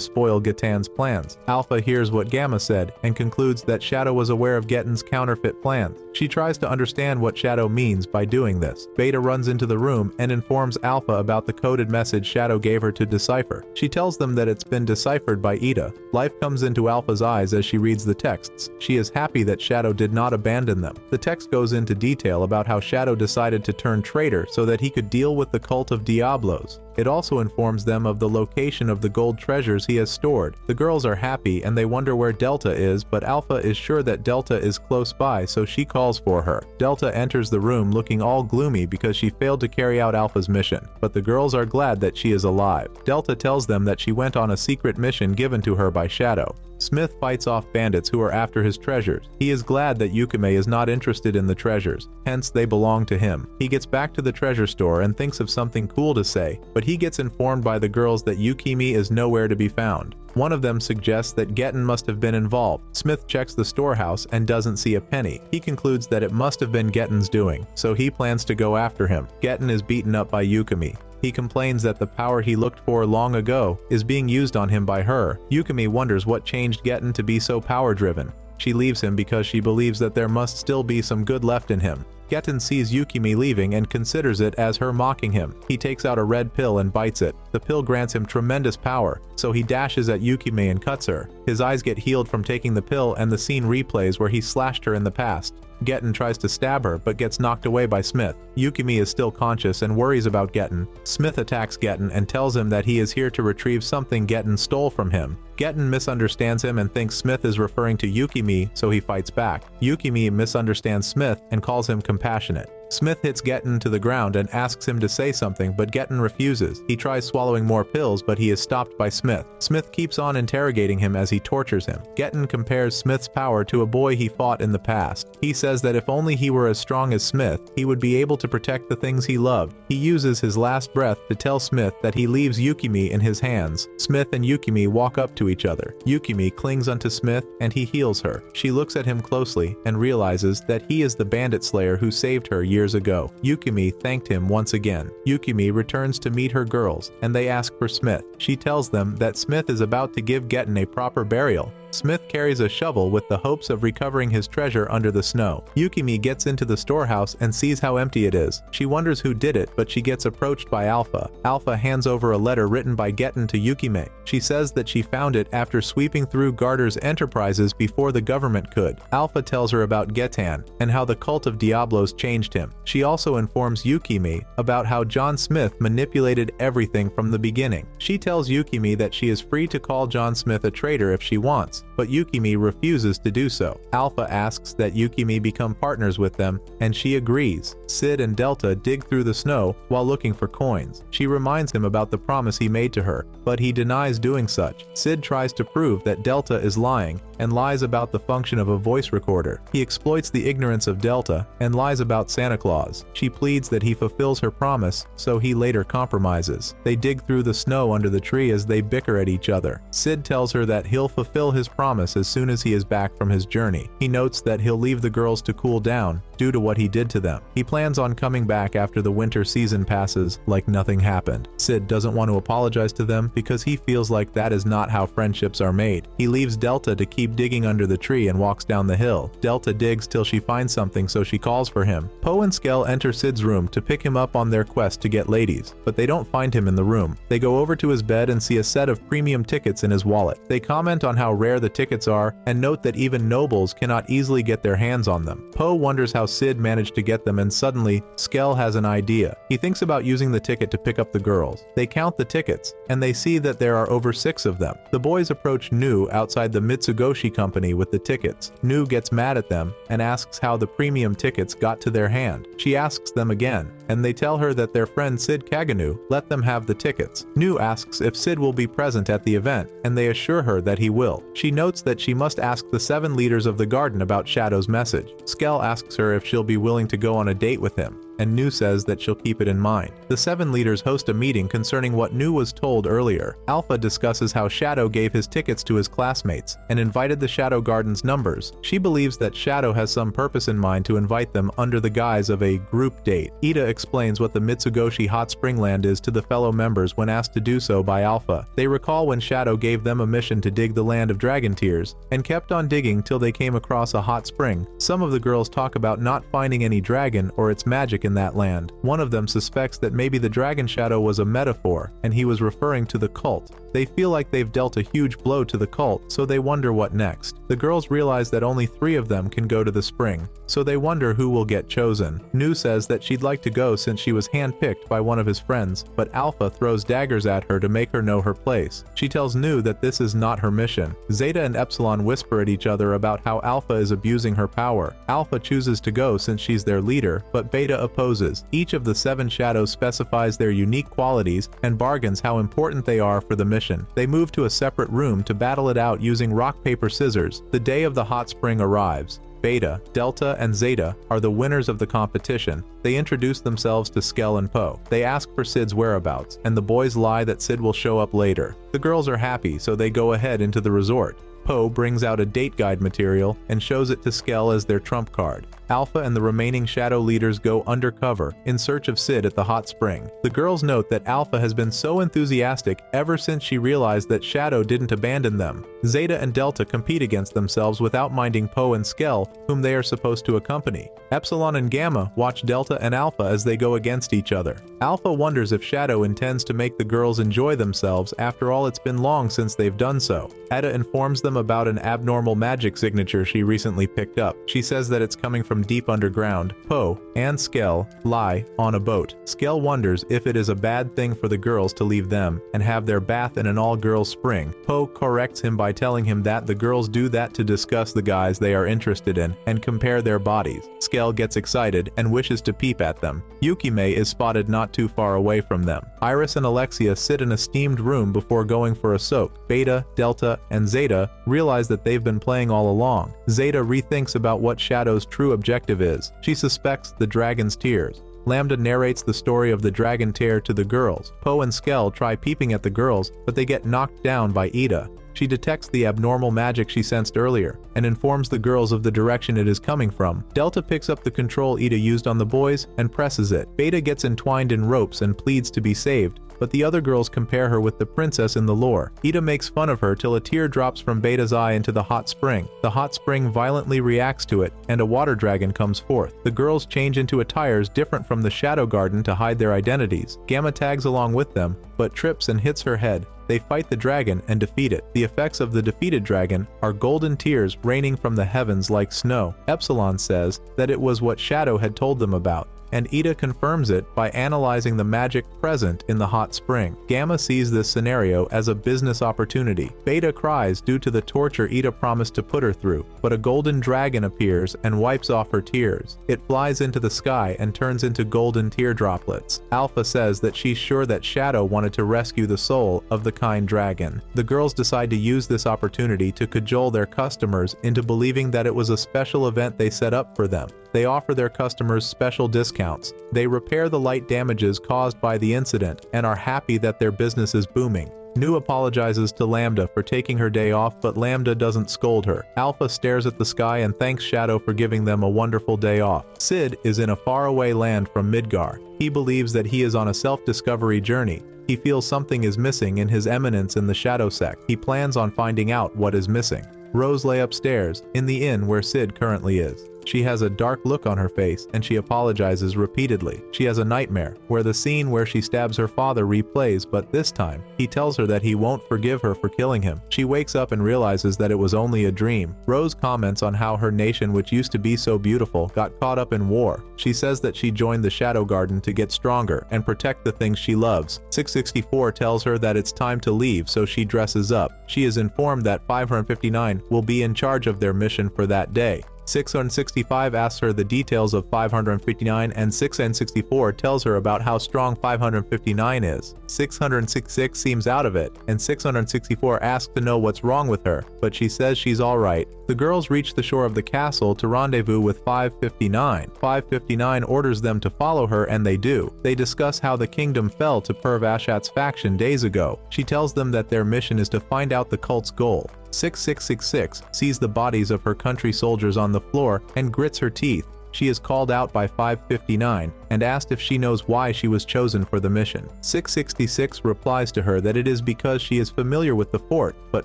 A: spoil Getten's plans. Alpha hears what Gamma said and concludes that Shadow was aware of Getten's counterfeit plans. She tries to understand what Shadow means by doing this. Beta runs into the room and informs Alpha about the coded message Shadow gave her to decipher. She tells them that it's been deciphered by Ida. Life comes into Alpha's eyes as she reads the texts. She is happy that Shadow did not abandon them. The text goes into detail about how Shadow decided to turn traitor so that he could deal with the Cult of Diablos. It also informs them of the location of the gold treasures he has stored. The girls are happy and they wonder where Delta is, but Alpha is sure that Delta is close by, so she calls for her. Delta enters the room looking all gloomy because she failed to carry out Alpha's mission, but the girls are glad that she is alive. Delta tells them that she went on a secret mission given to her by Shadow. Smith fights off bandits who are after his treasures. He is glad that Yukime is not interested in the treasures, hence they belong to him. He gets back to the treasure store and thinks of something cool to say, but he gets informed by the girls that Yukime is nowhere to be found. One of them suggests that Getten must have been involved. Smith checks the storehouse and doesn't see a penny. He concludes that it must have been Getten's doing, so he plans to go after him. Getten is beaten up by Yukime. He complains that the power he looked for long ago is being used on him by her. Yukime wonders what changed Getten to be so power-driven. She leaves him because she believes that there must still be some good left in him. Getten sees Yukime leaving and considers it as her mocking him. He takes out a red pill and bites it. The pill grants him tremendous power, so he dashes at Yukime and cuts her. His eyes get healed from taking the pill and the scene replays where he slashed her in the past. Getten tries to stab her but gets knocked away by Smith. Yukime is still conscious and worries about Getten. Smith attacks Getten and tells him that he is here to retrieve something Getten stole from him. Getten misunderstands him and thinks Smith is referring to Yukime, so he fights back. Yukime misunderstands Smith and calls him compassionate. Smith hits Getten to the ground and asks him to say something, but Getten refuses. He tries swallowing more pills, but he is stopped by Smith. Smith keeps on interrogating him as he tortures him. Getten compares Smith's power to a boy he fought in the past. He says that if only he were as strong as Smith, he would be able to protect the things he loved. He uses his last breath to tell Smith that he leaves Yukime in his hands. Smith and Yukime walk up to each other. Yukime clings onto Smith and he heals her. She looks at him closely and realizes that he is the bandit slayer who saved her years ago. Yukime thanked him once again. Yukime returns to meet her girls and they ask for Smith. She tells them that Smith is about to give Getten a proper burial. Smith carries a shovel with the hopes of recovering his treasure under the snow. Yukime gets into the storehouse and sees how empty it is. She wonders who did it, but she gets approached by Alpha. Alpha hands over a letter written by Getten to Yukime. She says that she found it after sweeping through Garter's enterprises before the government could. Alpha tells her about Getten and how the Cult of Diablos changed him. She also informs Yukime about how John Smith manipulated everything from the beginning. She tells Yukime that she is free to call John Smith a traitor if she wants, but Yukime refuses to do so. Alpha asks that Yukime become partners with them, and she agrees. Cid and Delta dig through the snow while looking for coins. She reminds him about the promise he made to her, but he denies doing such. Cid tries to prove that Delta is lying and lies about the function of a voice recorder. He exploits the ignorance of Delta and lies about Santa Claus. She pleads that he fulfills her promise, so he later compromises. They dig through the snow under the tree as they bicker at each other. Cid tells her that he'll fulfill his promise as soon as he is back from his journey. He notes that he'll leave the girls to cool down due to what he did to them. He plans on coming back after the winter season passes like nothing happened. Cid doesn't want to apologize to them because he feels like that is not how friendships are made. He leaves Delta to keep digging under the tree and walks down the hill. Delta digs till she finds something, so she calls for him. Poe and Skell enter Cid's room to pick him up on their quest to get ladies, but they don't find him in the room. They go over to his bed and see a set of premium tickets in his wallet. They comment on how rare the tickets are and note that even nobles cannot easily get their hands on them. Poe wonders how Cid managed to get them, and suddenly, Skell has an idea. He thinks about using the ticket to pick up the girls. They count the tickets, and they see that there are over 6 of them. The boys approach Nu outside the Mitsugoshi company with the tickets. Nu gets mad at them and asks how the premium tickets got to their hand. She asks them again, and they tell her that their friend Cid Kagenou let them have the tickets. Nu asks if Cid will be present at the event, and they assure her that he will. She notes that she must ask the 7 leaders of the garden about Shadow's message. Skell asks her if she'll be willing to go on a date with him, and Nu says that she'll keep it in mind. The 7 leaders host a meeting concerning what Nu was told earlier. Alpha discusses how Shadow gave his tickets to his classmates and invited the Shadow Garden's numbers. She believes that Shadow has some purpose in mind to invite them under the guise of a group date. Ida explains what the Mitsugoshi Hot Spring Land is to the fellow members when asked to do so by Alpha. They recall when Shadow gave them a mission to dig the land of dragon tears, and kept on digging till they came across a hot spring. Some of the girls talk about not finding any dragon or its magic in that land. One of them suspects that maybe the dragon shadow was a metaphor, and he was referring to the cult. They feel like they've dealt a huge blow to the cult, so they wonder what next. The girls realize that only 3 of them can go to the spring, so they wonder who will get chosen. Nu says that she'd like to go since she was handpicked by one of his friends, but Alpha throws daggers at her to make her know her place. She tells Nu that this is not her mission. Zeta and Epsilon whisper at each other about how Alpha is abusing her power. Alpha chooses to go since she's their leader, but Beta opposes. Each of the 7 shadows specifies their unique qualities and bargains how important they are for the mission. They move to a separate room to battle it out using rock, paper, scissors. The day of the hot spring arrives. Beta, Delta, and Zeta are the winners of the competition. They introduce themselves to Skell and Poe. They ask for Cid's whereabouts, and the boys lie that Cid will show up later. The girls are happy, so they go ahead into the resort. Poe brings out a date guide material and shows it to Skell as their trump card. Alpha and the remaining shadow leaders go undercover in search of Cid at the hot spring. The girls note that Alpha has been so enthusiastic ever since she realized that Shadow didn't abandon them. Zeta and Delta compete against themselves without minding Poe and Skell, whom they are supposed to accompany. Epsilon and Gamma watch Delta and Alpha as they go against each other. Alpha wonders if Shadow intends to make the girls enjoy themselves. After all, it's been long since they've done so. Ada informs them about an abnormal magic signature she recently picked up. She says that it's coming from deep underground. Poe and Skell lie on a boat. Skell wonders if it is a bad thing for the girls to leave them and have their bath in an all-girls spring. Poe corrects him by telling him that the girls do that to discuss the guys they are interested in and compare their bodies. Skell gets excited and wishes to peep at them. Yukime is spotted not too far away from them. Iris and Alexia sit in a steamed room before going for a soak. Beta, Delta, and Zeta realize that they've been playing all along. Zeta rethinks about what Shadow's true objective is. She suspects the dragon's tears. Lambda narrates the story of the dragon tear to the girls. Poe and Skell try peeping at the girls, but they get knocked down by Ida. She detects the abnormal magic she sensed earlier and informs the girls of the direction it is coming from. Delta picks up the control Ida used on the boys and presses it. Beta gets entwined in ropes and pleads to be saved, but the other girls compare her with the princess in the lore. Ida makes fun of her till a tear drops from Beta's eye into the hot spring. The hot spring violently reacts to it, and a water dragon comes forth. The girls change into attires different from the Shadow Garden to hide their identities. Gamma tags along with them, but trips and hits her head. They fight the dragon and defeat it. The effects of the defeated dragon are golden tears raining from the heavens like snow. Epsilon says that it was what Shadow had told them about, and Ida confirms it by analyzing the magic present in the hot spring. Gamma sees this scenario as a business opportunity. Beta cries due to the torture Ida promised to put her through, but a golden dragon appears and wipes off her tears. It flies into the sky and turns into golden tear droplets. Alpha says that she's sure that Shadow wanted to rescue the soul of the kind dragon. The girls decide to use this opportunity to cajole their customers into believing that it was a special event they set up for them. They offer their customers special discounts. They repair the light damages caused by the incident and are happy that their business is booming. Nu apologizes to Lambda for taking her day off, but Lambda doesn't scold her. Alpha stares at the sky and thanks Shadow for giving them a wonderful day off. Cid is in a faraway land from Midgar. He believes that he is on a self-discovery journey. He feels something is missing in his eminence in the Shadow Sect. He plans on finding out what is missing. Rose lay upstairs, in the inn where Cid currently is. She has a dark look on her face and she apologizes repeatedly. She has a nightmare where the scene where she stabs her father replays, but this time he tells her that he won't forgive her for killing him. She wakes up and realizes that it was only a dream. Rose comments on how her nation, which used to be so beautiful, got caught up in war. She says that she joined the Shadow Garden to get stronger and protect the things she loves. 664 tells her that it's time to leave, so she dresses up. She is informed that 559 will be in charge of their mission for that day. 665 asks her the details of 559 and 664 tells her about how strong 559 is. 666 seems out of it, and 664 asks to know what's wrong with her, but she says she's alright. The girls reach the shore of the castle to rendezvous with 559. 559 orders them to follow her and they do. They discuss how the kingdom fell to Pervashat's faction days ago. She tells them that their mission is to find out the cult's goal. 6666 sees the bodies of her country soldiers on the floor and grits her teeth. She is called out by 559 and asked if she knows why she was chosen for the mission. 666 replies to her that it is because she is familiar with the fort, but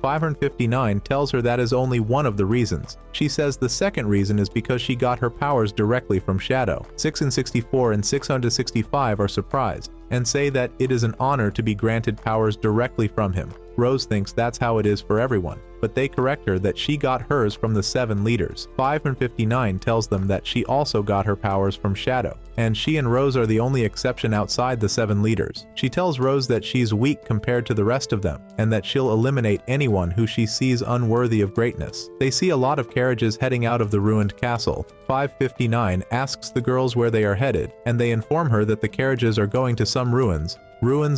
A: 559 tells her that is only one of the reasons. She says the second reason is because she got her powers directly from Shadow. 664 and 665 are surprised and say that it is an honor to be granted powers directly from him. Rose thinks that's how it is for everyone, but they correct her that she got hers from the 7 leaders. 559 tells them that she also got her powers from Shadow, and she and Rose are the only exception outside the 7 leaders. She tells Rose that she's weak compared to the rest of them, and that she'll eliminate anyone who she sees unworthy of greatness. They see a lot of carriages heading out of the ruined castle. 559 asks the girls where they are headed, and they inform her that the carriages are going to some ruins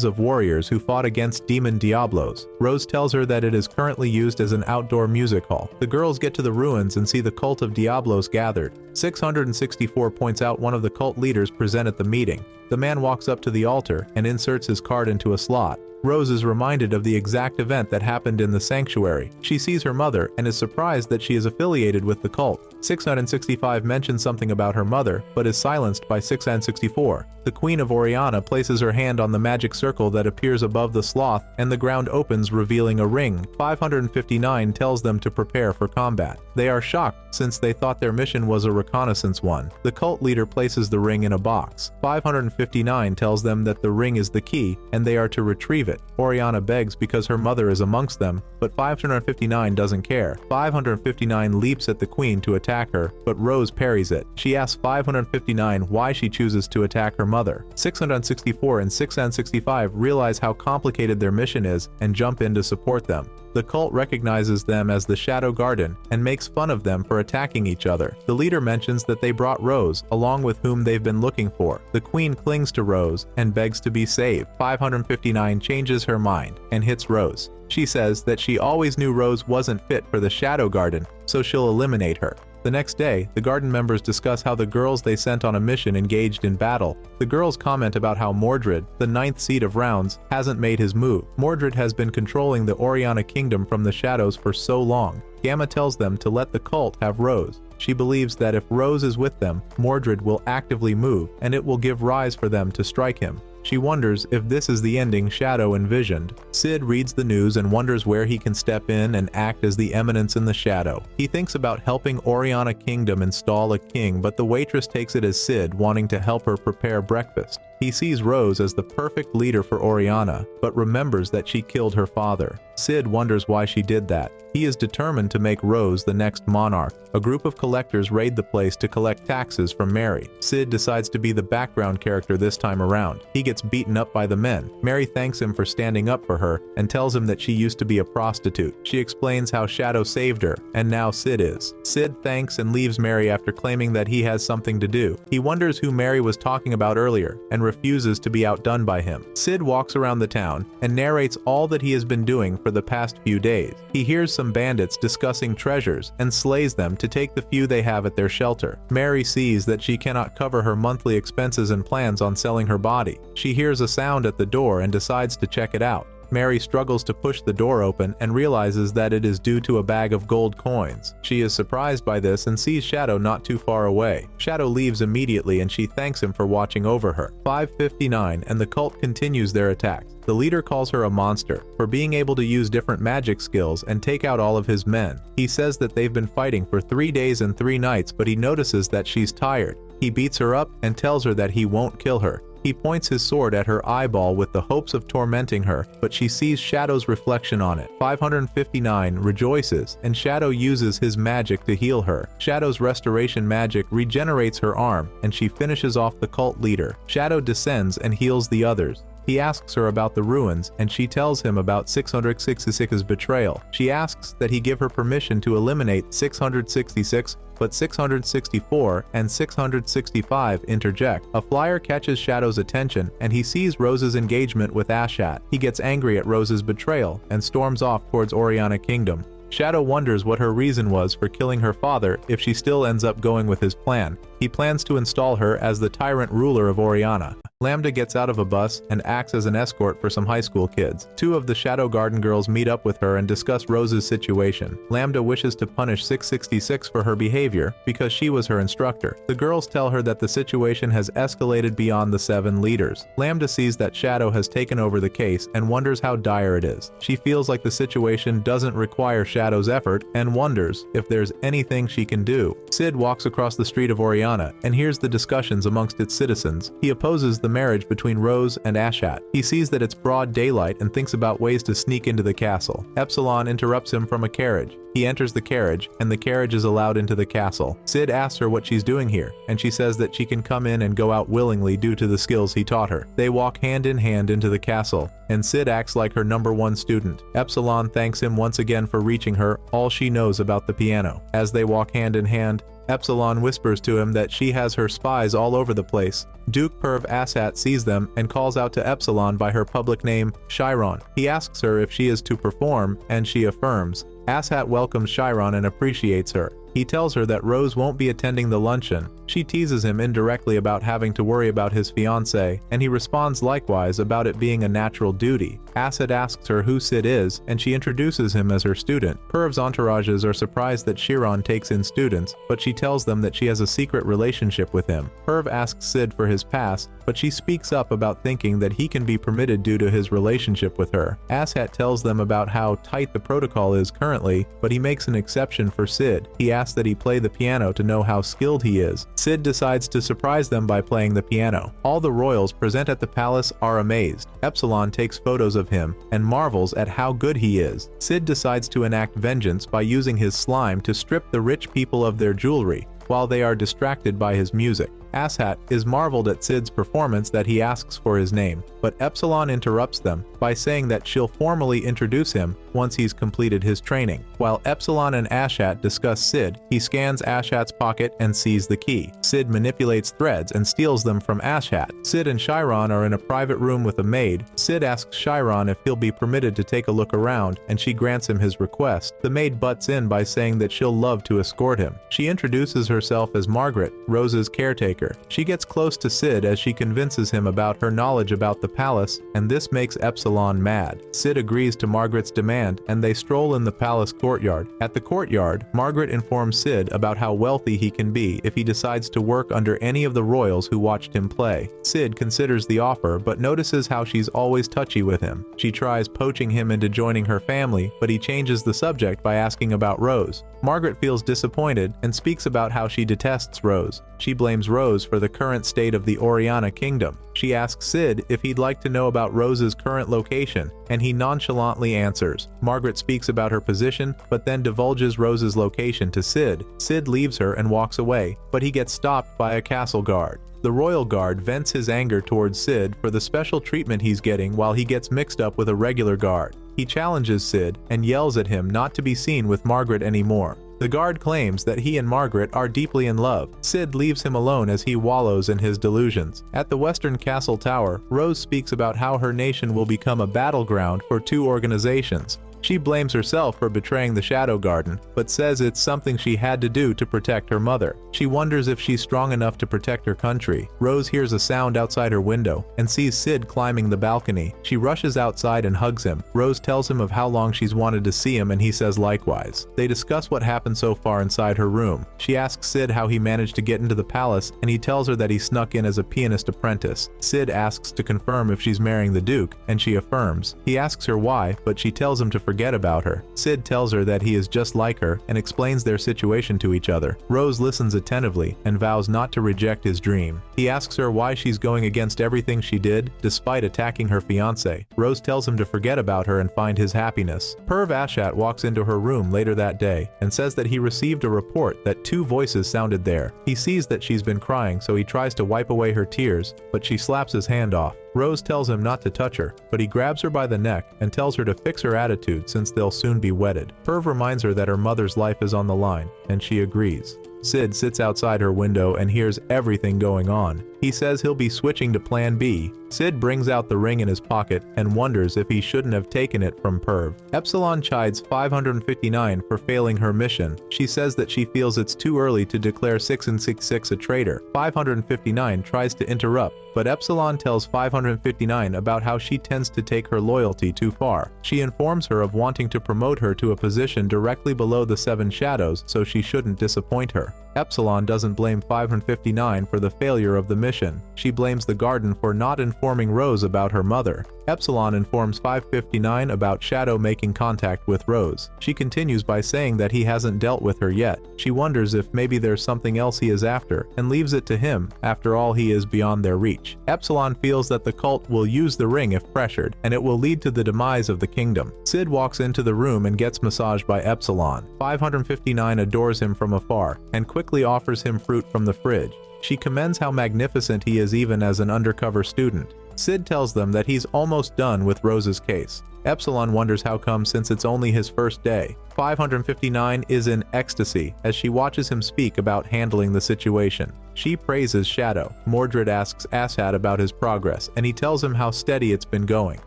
A: of warriors who fought against demon Diablos. Rose tells her that it is currently used as an outdoor music hall. The girls get to the ruins and see the Cult of Diablos gathered. 664 points out one of the cult leaders present at the meeting. The man walks up to the altar and inserts his card into a slot. Rose is reminded of the exact event that happened in the sanctuary. She sees her mother and is surprised that she is affiliated with the cult. 665 mentions something about her mother, but is silenced by 664. The Queen of Oriana places her hand on the magic circle that appears above the sloth, and the ground opens, revealing a ring. 559 tells them to prepare for combat. They are shocked since they thought their mission was a reconnaissance one. The cult leader places the ring in a box. 559 tells them that the ring is the key, and they are to retrieve it. Oriana begs because her mother is amongst them, but 559 doesn't care. 559 leaps at the queen to attack her, but Rose parries it. She asks 559 why she chooses to attack her mother. 664 and 665 realize how complicated their mission is and jump in to support them. The cult recognizes them as the Shadow Garden and makes fun of them for attacking each other. The leader mentions that they brought Rose, along with whom they've been looking for. The queen clings to Rose and begs to be saved. 559 changes her mind and hits Rose. She says that she always knew Rose wasn't fit for the Shadow Garden, so she'll eliminate her. The next day, the garden members discuss how the girls they sent on a mission engaged in battle. The girls comment about how Mordred, the 9th seed of rounds, hasn't made his move. Mordred has been controlling the Oriana kingdom from the shadows for so long. Gamma tells them to let the cult have Rose. She believes that if Rose is with them, Mordred will actively move, and it will give rise for them to strike him. She wonders if this is the ending Shadow envisioned. Cid reads the news and wonders where he can step in and act as the eminence in the shadow. He thinks about helping Oriana Kingdom install a king, but the waitress takes it as Cid wanting to help her prepare breakfast. He sees Rose as the perfect leader for Oriana, but remembers that she killed her father. Cid wonders why she did that. He is determined to make Rose the next monarch. A group of collectors raid the place to collect taxes from Mary. Cid decides to be the background character this time around. He gets beaten up by the men. Mary thanks him for standing up for her and tells him that she used to be a prostitute. She explains how Shadow saved her, and now Cid is. Cid thanks and leaves Mary after claiming that he has something to do. He wonders who Mary was talking about earlier and refuses to be outdone by him. Cid walks around the town and narrates all that he has been doing for the past few days. He hears some bandits discussing treasures and slays them to take the few they have at their shelter. Mary sees that she cannot cover her monthly expenses and plans on selling her body. She hears a sound at the door and decides to check it out. Mary struggles to push the door open and realizes that it is due to a bag of gold coins. She is surprised by this and sees Shadow not too far away. Shadow leaves immediately and she thanks him for watching over her. 5:59 and the cult continues their attacks. The leader calls her a monster for being able to use different magic skills and take out all of his men. He says that they've been fighting for 3 days and 3 nights, but he notices that she's tired. He beats her up and tells her that he won't kill her. He points his sword at her eyeball with the hopes of tormenting her, but she sees Shadow's reflection on it. 559 rejoices, and Shadow uses his magic to heal her. Shadow's restoration magic regenerates her arm, and she finishes off the cult leader. Shadow descends and heals the others. He asks her about the ruins, and she tells him about 666's betrayal. She asks that he give her permission to eliminate 666, but 664 and 665 interject. A flyer catches Shadow's attention, and he sees Rose's engagement with Ashat. He gets angry at Rose's betrayal and storms off towards Oriana Kingdom. Shadow wonders what her reason was for killing her father if she still ends up going with his plan. He plans to install her as the tyrant ruler of Oriana. Lambda gets out of a bus and acts as an escort for some high school kids. 2 of the Shadow Garden girls meet up with her and discuss Rose's situation. Lambda wishes to punish 666 for her behavior because she was her instructor. The girls tell her that the situation has escalated beyond the 7 leaders. Lambda sees that Shadow has taken over the case and wonders how dire it is. She feels like the situation doesn't require Shadow's effort and wonders if there's anything she can do. Cid walks across the street of Oriana and hears the discussions amongst its citizens. He opposes the marriage between Rose and Ashat. He sees that it's broad daylight and thinks about ways to sneak into the castle. Epsilon interrupts him from a carriage. He enters the carriage, and the carriage is allowed into the castle. Cid asks her what she's doing here, and she says that she can come in and go out willingly due to the skills he taught her. They walk hand in hand into the castle, and Cid acts like her #1 student. Epsilon thanks him once again for reaching her all she knows about the piano. As they walk hand in hand, Epsilon whispers to him that she has her spies all over the place. Duke Perv Ashat sees them and calls out to Epsilon by her public name, Chiron. He asks her if she is to perform, and she affirms. Ashat welcomes Chiron and appreciates her. He tells her that Rose won't be attending the luncheon. She teases him indirectly about having to worry about his fiancé, and he responds likewise about it being a natural duty. Ashat asks her who Cid is, and she introduces him as her student. Perv's entourages are surprised that Chiron takes in students, but she tells them that she has a secret relationship with him. Perv asks Cid for his pass, but she speaks up about thinking that he can be permitted due to his relationship with her. Ashat tells them about how tight the protocol is currently, but he makes an exception for Cid. He asks that he play the piano to know how skilled he is. Cid decides to surprise them by playing the piano. All the royals present at the palace are amazed. Epsilon takes photos of him and marvels at how good he is. Cid decides to enact vengeance by using his slime to strip the rich people of their jewelry while they are distracted by his music. Ashat is marveled at Cid's performance that he asks for his name, but Epsilon interrupts them by saying that she'll formally introduce him once he's completed his training. While Epsilon and Ashat discuss Cid, he scans Ashat's pocket and sees the key. Cid manipulates threads and steals them from Ashat. Cid and Chiron are in a private room with a maid. Cid asks Chiron if he'll be permitted to take a look around, and she grants him his request. The maid butts in by saying that she'll love to escort him. She introduces herself as Margaret, Rose's caretaker. She gets close to Cid as she convinces him about her knowledge about the palace, and this makes Epsilon mad. Cid agrees to Margaret's demand, and they stroll in the palace courtyard. At the courtyard, Margaret informs Cid about how wealthy he can be if he decides to work under any of the royals who watched him play. Cid considers the offer, but notices how she's always touchy with him. She tries poaching him into joining her family, but he changes the subject by asking about Rose. Margaret feels disappointed and speaks about how she detests Rose. She blames Rose for the current state of the Oriana Kingdom. She asks Cid if he'd like to know about Rose's current location, and he nonchalantly answers. Margaret speaks about her position, but then divulges Rose's location to Cid. Cid leaves her and walks away, but he gets stopped by a castle guard. The royal guard vents his anger towards Cid for the special treatment he's getting while he gets mixed up with a regular guard. He challenges Cid and yells at him not to be seen with Margaret anymore. The guard claims that he and Margaret are deeply in love. Cid leaves him alone as he wallows in his delusions. At the Western Castle Tower, Rose speaks about how her nation will become a battleground for 2 organizations. She blames herself for betraying the Shadow Garden, but says it's something she had to do to protect her mother. She wonders if she's strong enough to protect her country. Rose hears a sound outside her window and sees Cid climbing the balcony. She rushes outside and hugs him. Rose tells him of how long she's wanted to see him, and he says likewise. They discuss what happened so far inside her room. She asks Cid how he managed to get into the palace, and he tells her that he snuck in as a pianist apprentice. Cid asks to confirm if she's marrying the Duke, and she affirms. He asks her why, but she tells him to forget about her. Cid tells her that he is just like her and explains their situation to each other. Rose listens attentively and vows not to reject his dream. He asks her why she's going against everything she did, despite attacking her fiancé. Rose tells him to forget about her and find his happiness. Perv Ashat walks into her room later that day and says that he received a report that 2 voices sounded there. He sees that she's been crying, so he tries to wipe away her tears, but she slaps his hand off. Rose tells him not to touch her, but he grabs her by the neck and tells her to fix her attitude since they'll soon be wedded. Perv reminds her that her mother's life is on the line, and she agrees. Cid sits outside her window and hears everything going on. He says he'll be switching to Plan B. Cid brings out the ring in his pocket and wonders if he shouldn't have taken it from Perv. Epsilon chides 559 for failing her mission. She says that she feels it's too early to declare 666 a traitor. 559 tries to interrupt, but Epsilon tells 559 about how she tends to take her loyalty too far. She informs her of wanting to promote her to a position directly below the 7 shadows, so she shouldn't disappoint her. Epsilon doesn't blame 559 for the failure of the mission. She blames the garden for not informing Rose about her mother. Epsilon informs 559 about Shadow making contact with Rose. She continues by saying that he hasn't dealt with her yet. She wonders if maybe there's something else he is after, and leaves it to him. After all, he is beyond their reach. Epsilon feels that the cult will use the ring if pressured, and it will lead to the demise of the kingdom. Cid walks into the room and gets massaged by Epsilon. 559 adores him from afar, and quickly offers him fruit from the fridge. She commends how magnificent he is even as an undercover student. Cid tells them that he's almost done with Rose's case. Epsilon wonders how come since it's only his first day. 559 is in ecstasy as she watches him speak about handling the situation. She praises Shadow. Mordred asks Asshat about his progress, and he tells him how steady it's been going.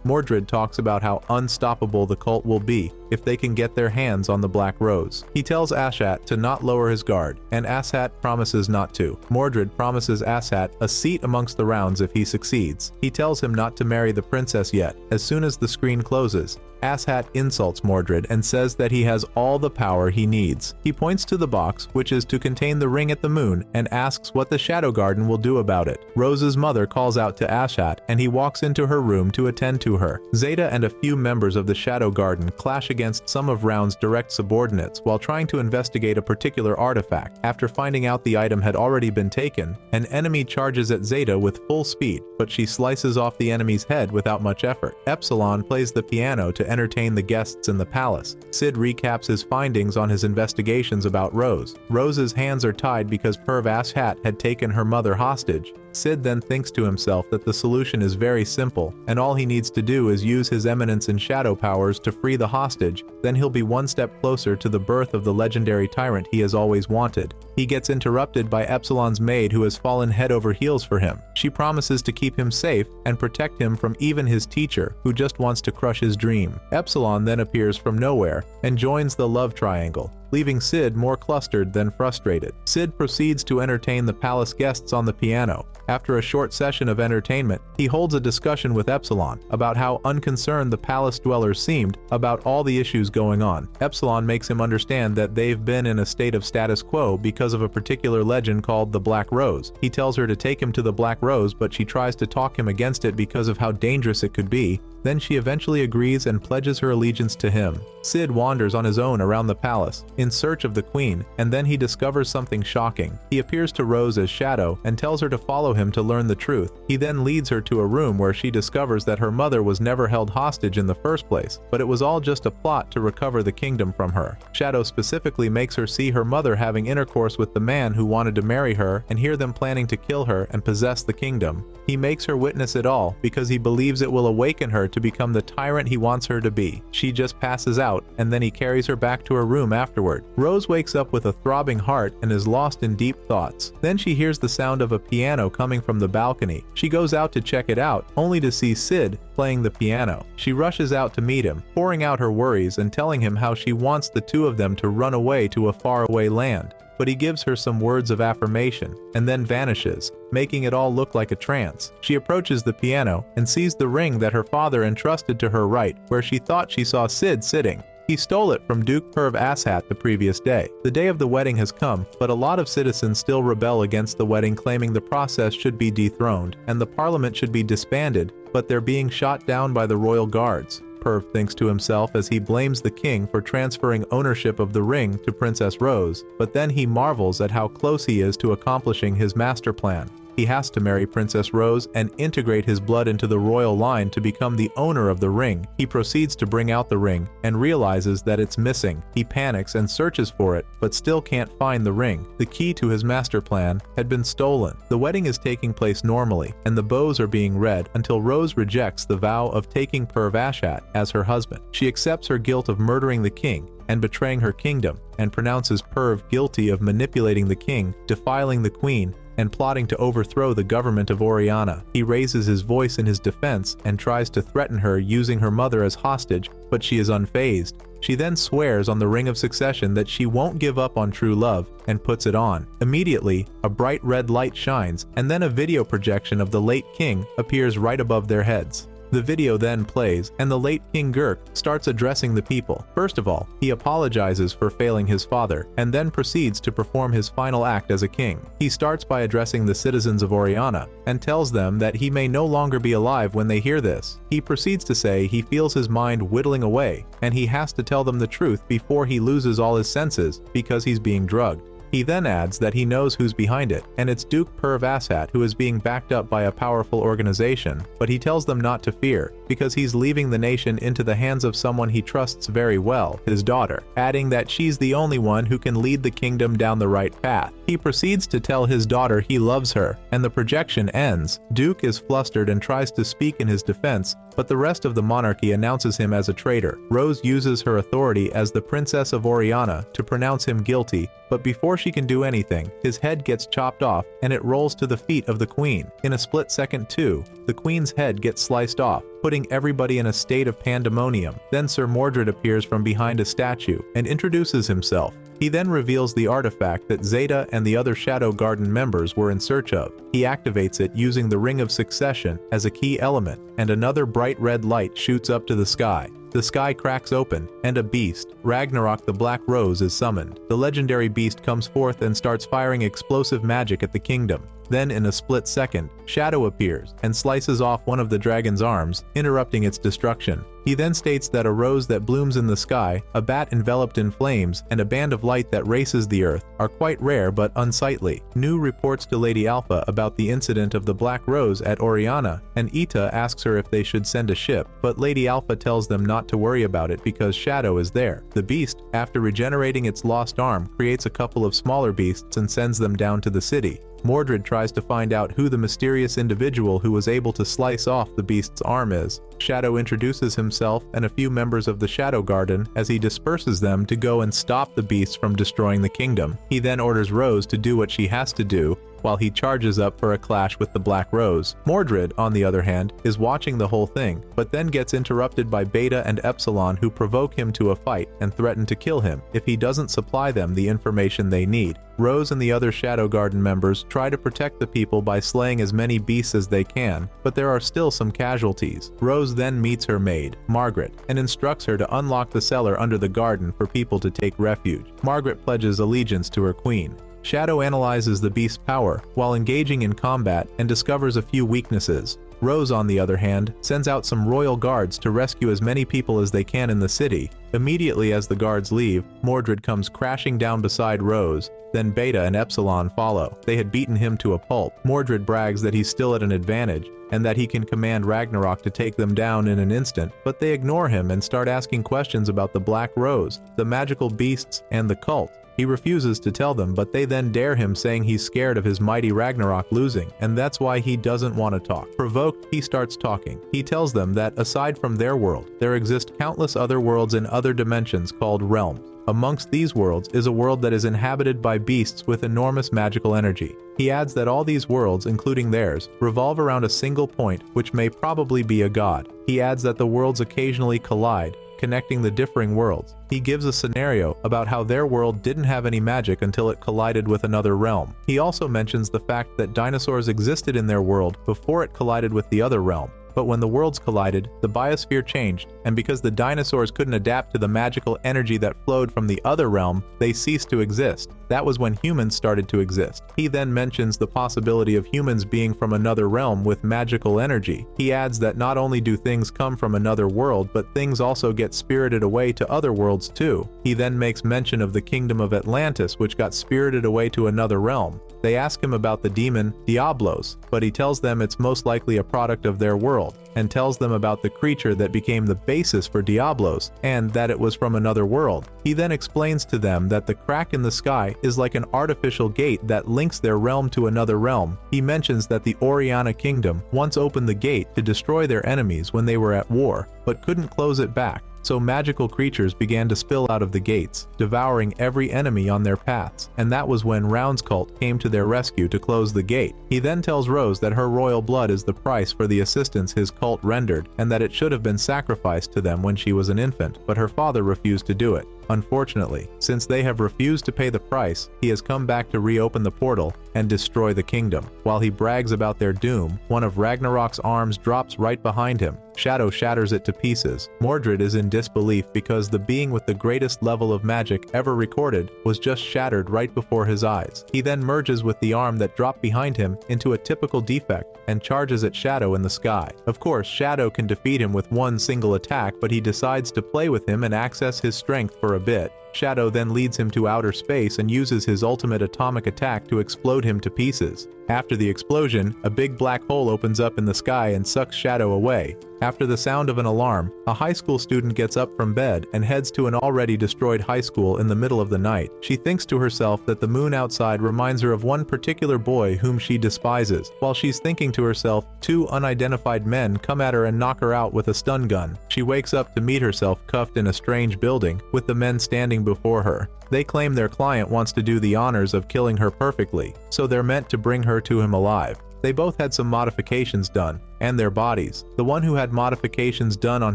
A: Mordred talks about how unstoppable the cult will be if they can get their hands on the Black Rose. He tells Asshat to not lower his guard, and Asshat promises not to. Mordred promises Asshat a seat amongst the rounds if he succeeds. He tells him not to marry the princess yet. As soon as the screen closes, Asshat insults Mordred and says that he has all the power he needs. He points to the box, which is to contain the ring at the moon, and asks what the Shadow Garden will do about it. Rose's mother calls out to Asshat, and he walks into her room to attend to her. Zeta and a few members of the Shadow Garden clash against some of Round's direct subordinates while trying to investigate a particular artifact. After finding out the item had already been taken, an enemy charges at Zeta with full speed, but she slices off the enemy's head without much effort. Epsilon plays the piano to entertain the guests in the palace. Cid recaps his findings on his investigations about Rose. Rose's hands are tied because Perv Asshat had taken her mother hostage. Cid then thinks to himself that the solution is very simple, and all he needs to do is use his eminence and shadow powers to free the hostage. Then he'll be one step closer to the birth of the legendary tyrant he has always wanted. He gets interrupted by Epsilon's maid, who has fallen head over heels for him. She promises to keep him safe and protect him from even his teacher, who just wants to crush his dream. Epsilon then appears from nowhere and joins the love triangle, leaving Cid more clustered than frustrated. Cid proceeds to entertain the palace guests on the piano. After a short session of entertainment, he holds a discussion with Epsilon about how unconcerned the palace dwellers seemed about all the issues going on. Epsilon makes him understand that they've been in a state of status quo because of a particular legend called the Black Rose. He tells her to take him to the Black Rose, but she tries to talk him against it because of how dangerous it could be. Then she eventually agrees and pledges her allegiance to him. Cid wanders on his own around the palace, in search of the queen, and then he discovers something shocking. He appears to Rose as Shadow and tells her to follow him to learn the truth. He then leads her to a room where she discovers that her mother was never held hostage in the first place, but it was all just a plot to recover the kingdom from her. Shadow specifically makes her see her mother having intercourse with the man who wanted to marry her and hear them planning to kill her and possess the kingdom. He makes her witness it all because he believes it will awaken her to become the tyrant he wants her to be. She just passes out, and then he carries her back to her room afterward. Rose wakes up with a throbbing heart and is lost in deep thoughts. Then she hears the sound of a piano coming from the balcony. She goes out to check it out, only to see Cid playing the piano. She rushes out to meet him, pouring out her worries and telling him how she wants the two of them to run away to a faraway land. But he gives her some words of affirmation, and then vanishes, making it all look like a trance. She approaches the piano and sees the ring that her father entrusted to her right, where she thought she saw Cid sitting. He stole it from Duke Perv Asshat the previous day. The day of the wedding has come, but a lot of citizens still rebel against the wedding, claiming the process should be dethroned, and the parliament should be disbanded, but they're being shot down by the royal guards. Perv thinks to himself as he blames the king for transferring ownership of the ring to Princess Rose, but then he marvels at how close he is to accomplishing his master plan. He has to marry Princess Rose and integrate his blood into the royal line to become the owner of the ring. He proceeds to bring out the ring and realizes that it's missing. He panics and searches for it, but still can't find the ring. The key to his master plan had been stolen. The wedding is taking place normally, and the bows are being read until Rose rejects the vow of taking Perv Asshat as her husband. She accepts her guilt of murdering the king and betraying her kingdom, and pronounces Perv guilty of manipulating the king, defiling the queen, and plotting to overthrow the government of Oriana. He raises his voice in his defense and tries to threaten her using her mother as hostage, but she is unfazed. She then swears on the ring of succession that she won't give up on true love and puts it on. Immediately, a bright red light shines, and then a video projection of the late king appears right above their heads. The video then plays, and the late King Gurk starts addressing the people. First of all, he apologizes for failing his father, and then proceeds to perform his final act as a king. He starts by addressing the citizens of Oriana, and tells them that he may no longer be alive when they hear this. He proceeds to say he feels his mind whittling away, and he has to tell them the truth before he loses all his senses, because he's being drugged. He then adds that he knows who's behind it, and it's Duke Perv Asshat who is being backed up by a powerful organization, but he tells them not to fear, because he's leaving the nation into the hands of someone he trusts very well, his daughter, adding that she's the only one who can lead the kingdom down the right path. He proceeds to tell his daughter he loves her, and the projection ends. Duke is flustered and tries to speak in his defense, but the rest of the monarchy announces him as a traitor. Rose uses her authority as the Princess of Oriana to pronounce him guilty, but before she can do anything, his head gets chopped off and it rolls to the feet of the queen. In a split second too, the queen's head gets sliced off, putting everybody in a state of pandemonium. Then Sir Mordred appears from behind a statue and introduces himself. He then reveals the artifact that Zeta and the other Shadow Garden members were in search of. He activates it using the Ring of Succession as a key element, and another bright red light shoots up to the sky. The sky cracks open, and a beast, Ragnarok the Black Rose, is summoned. The legendary beast comes forth and starts firing explosive magic at the kingdom. Then, in a split second, Shadow appears and slices off one of the dragon's arms, interrupting its destruction. He then states that a rose that blooms in the sky, a bat enveloped in flames, and a band of light that races the earth are quite rare but unsightly. Nu reports to Lady Alpha about the incident of the Black Rose at Oriana, and Ita asks her if they should send a ship, but Lady Alpha tells them not to worry about it because Shadow is there. The beast, after regenerating its lost arm, creates a couple of smaller beasts and sends them down to the city. Mordred tries to find out who the mysterious individual who was able to slice off the beast's arm is. Shadow introduces himself and a few members of the Shadow Garden as he disperses them to go and stop the beasts from destroying the kingdom. He then orders Rose to do what she has to do, while he charges up for a clash with the Black Rose. Mordred, on the other hand, is watching the whole thing, but then gets interrupted by Beta and Epsilon, who provoke him to a fight and threaten to kill him if he doesn't supply them the information they need. Rose and the other Shadow Garden members try to protect the people by slaying as many beasts as they can, but there are still some casualties. Rose then meets her maid, Margaret, and instructs her to unlock the cellar under the garden for people to take refuge. Margaret pledges allegiance to her queen. Shadow analyzes the beast's power while engaging in combat and discovers a few weaknesses. Rose, on the other hand, sends out some royal guards to rescue as many people as they can in the city. Immediately as the guards leave, Mordred comes crashing down beside Rose, then Beta and Epsilon follow. They had beaten him to a pulp. Mordred brags that he's still at an advantage, and that he can command Ragnarok to take them down in an instant, but they ignore him and start asking questions about the Black Rose, the magical beasts, and the cult. He refuses to tell them, but they then dare him, saying he's scared of his mighty Ragnarok losing, and that's why he doesn't want to talk. Provoked, he starts talking. He tells them that aside from their world, there exist countless other worlds in other dimensions called realms. Amongst these worlds is a world that is inhabited by beasts with enormous magical energy. He adds that all these worlds, including theirs, revolve around a single point, which may probably be a god. He adds that the worlds occasionally collide, connecting the differing worlds. He gives a scenario about how their world didn't have any magic until it collided with another realm. He also mentions the fact that dinosaurs existed in their world before it collided with the other realm. But when the worlds collided, the biosphere changed, and because the dinosaurs couldn't adapt to the magical energy that flowed from the other realm, they ceased to exist. That was when humans started to exist. He then mentions the possibility of humans being from another realm with magical energy. He adds that not only do things come from another world, but things also get spirited away to other worlds too. He then makes mention of the kingdom of Atlantis, which got spirited away to another realm. They ask him about the demon Diablos, but he tells them it's most likely a product of their world, and tells them about the creature that became the basis for Diablos, and that it was from another world. He then explains to them that the crack in the sky is like an artificial gate that links their realm to another realm. He mentions that the Oriana kingdom once opened the gate to destroy their enemies when they were at war, but couldn't close it back. So magical creatures began to spill out of the gates, devouring every enemy on their paths, and that was when Round's cult came to their rescue to close the gate. He then tells Rose that her royal blood is the price for the assistance his cult rendered, and that it should have been sacrificed to them when she was an infant, but her father refused to do it. Unfortunately, since they have refused to pay the price, he has come back to reopen the portal and destroy the kingdom. While he brags about their doom, one of Ragnarok's arms drops right behind him. Shadow shatters it to pieces. Mordred is in disbelief because the being with the greatest level of magic ever recorded was just shattered right before his eyes. He then merges with the arm that dropped behind him into a typical defect and charges at Shadow in the sky. Of course, Shadow can defeat him with one single attack, but he decides to play with him and access his strength for a bit. Shadow then leads him to outer space and uses his ultimate atomic attack to explode him to pieces. After the explosion, a big black hole opens up in the sky and sucks Shadow away. After the sound of an alarm, a high school student gets up from bed and heads to an already destroyed high school in the middle of the night. She thinks to herself that the moon outside reminds her of one particular boy whom she despises. While she's thinking to herself, two unidentified men come at her and knock her out with a stun gun. She wakes up to meet herself cuffed in a strange building, with the men standing before her. They claim their client wants to do the honors of killing her perfectly, so they're meant to bring her to him alive. They both had some modifications done, and their bodies. The one who had modifications done on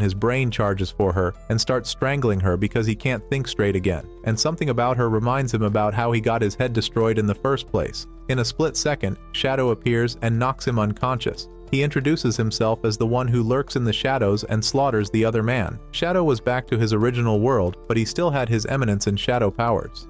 A: his brain charges for her and starts strangling her because he can't think straight again, and something about her reminds him about how he got his head destroyed in the first place. In a split second, Shadow appears and knocks him unconscious. He introduces himself as the one who lurks in the shadows and slaughters the other man. Shadow was back to his original world, but he still had his eminence and shadow powers.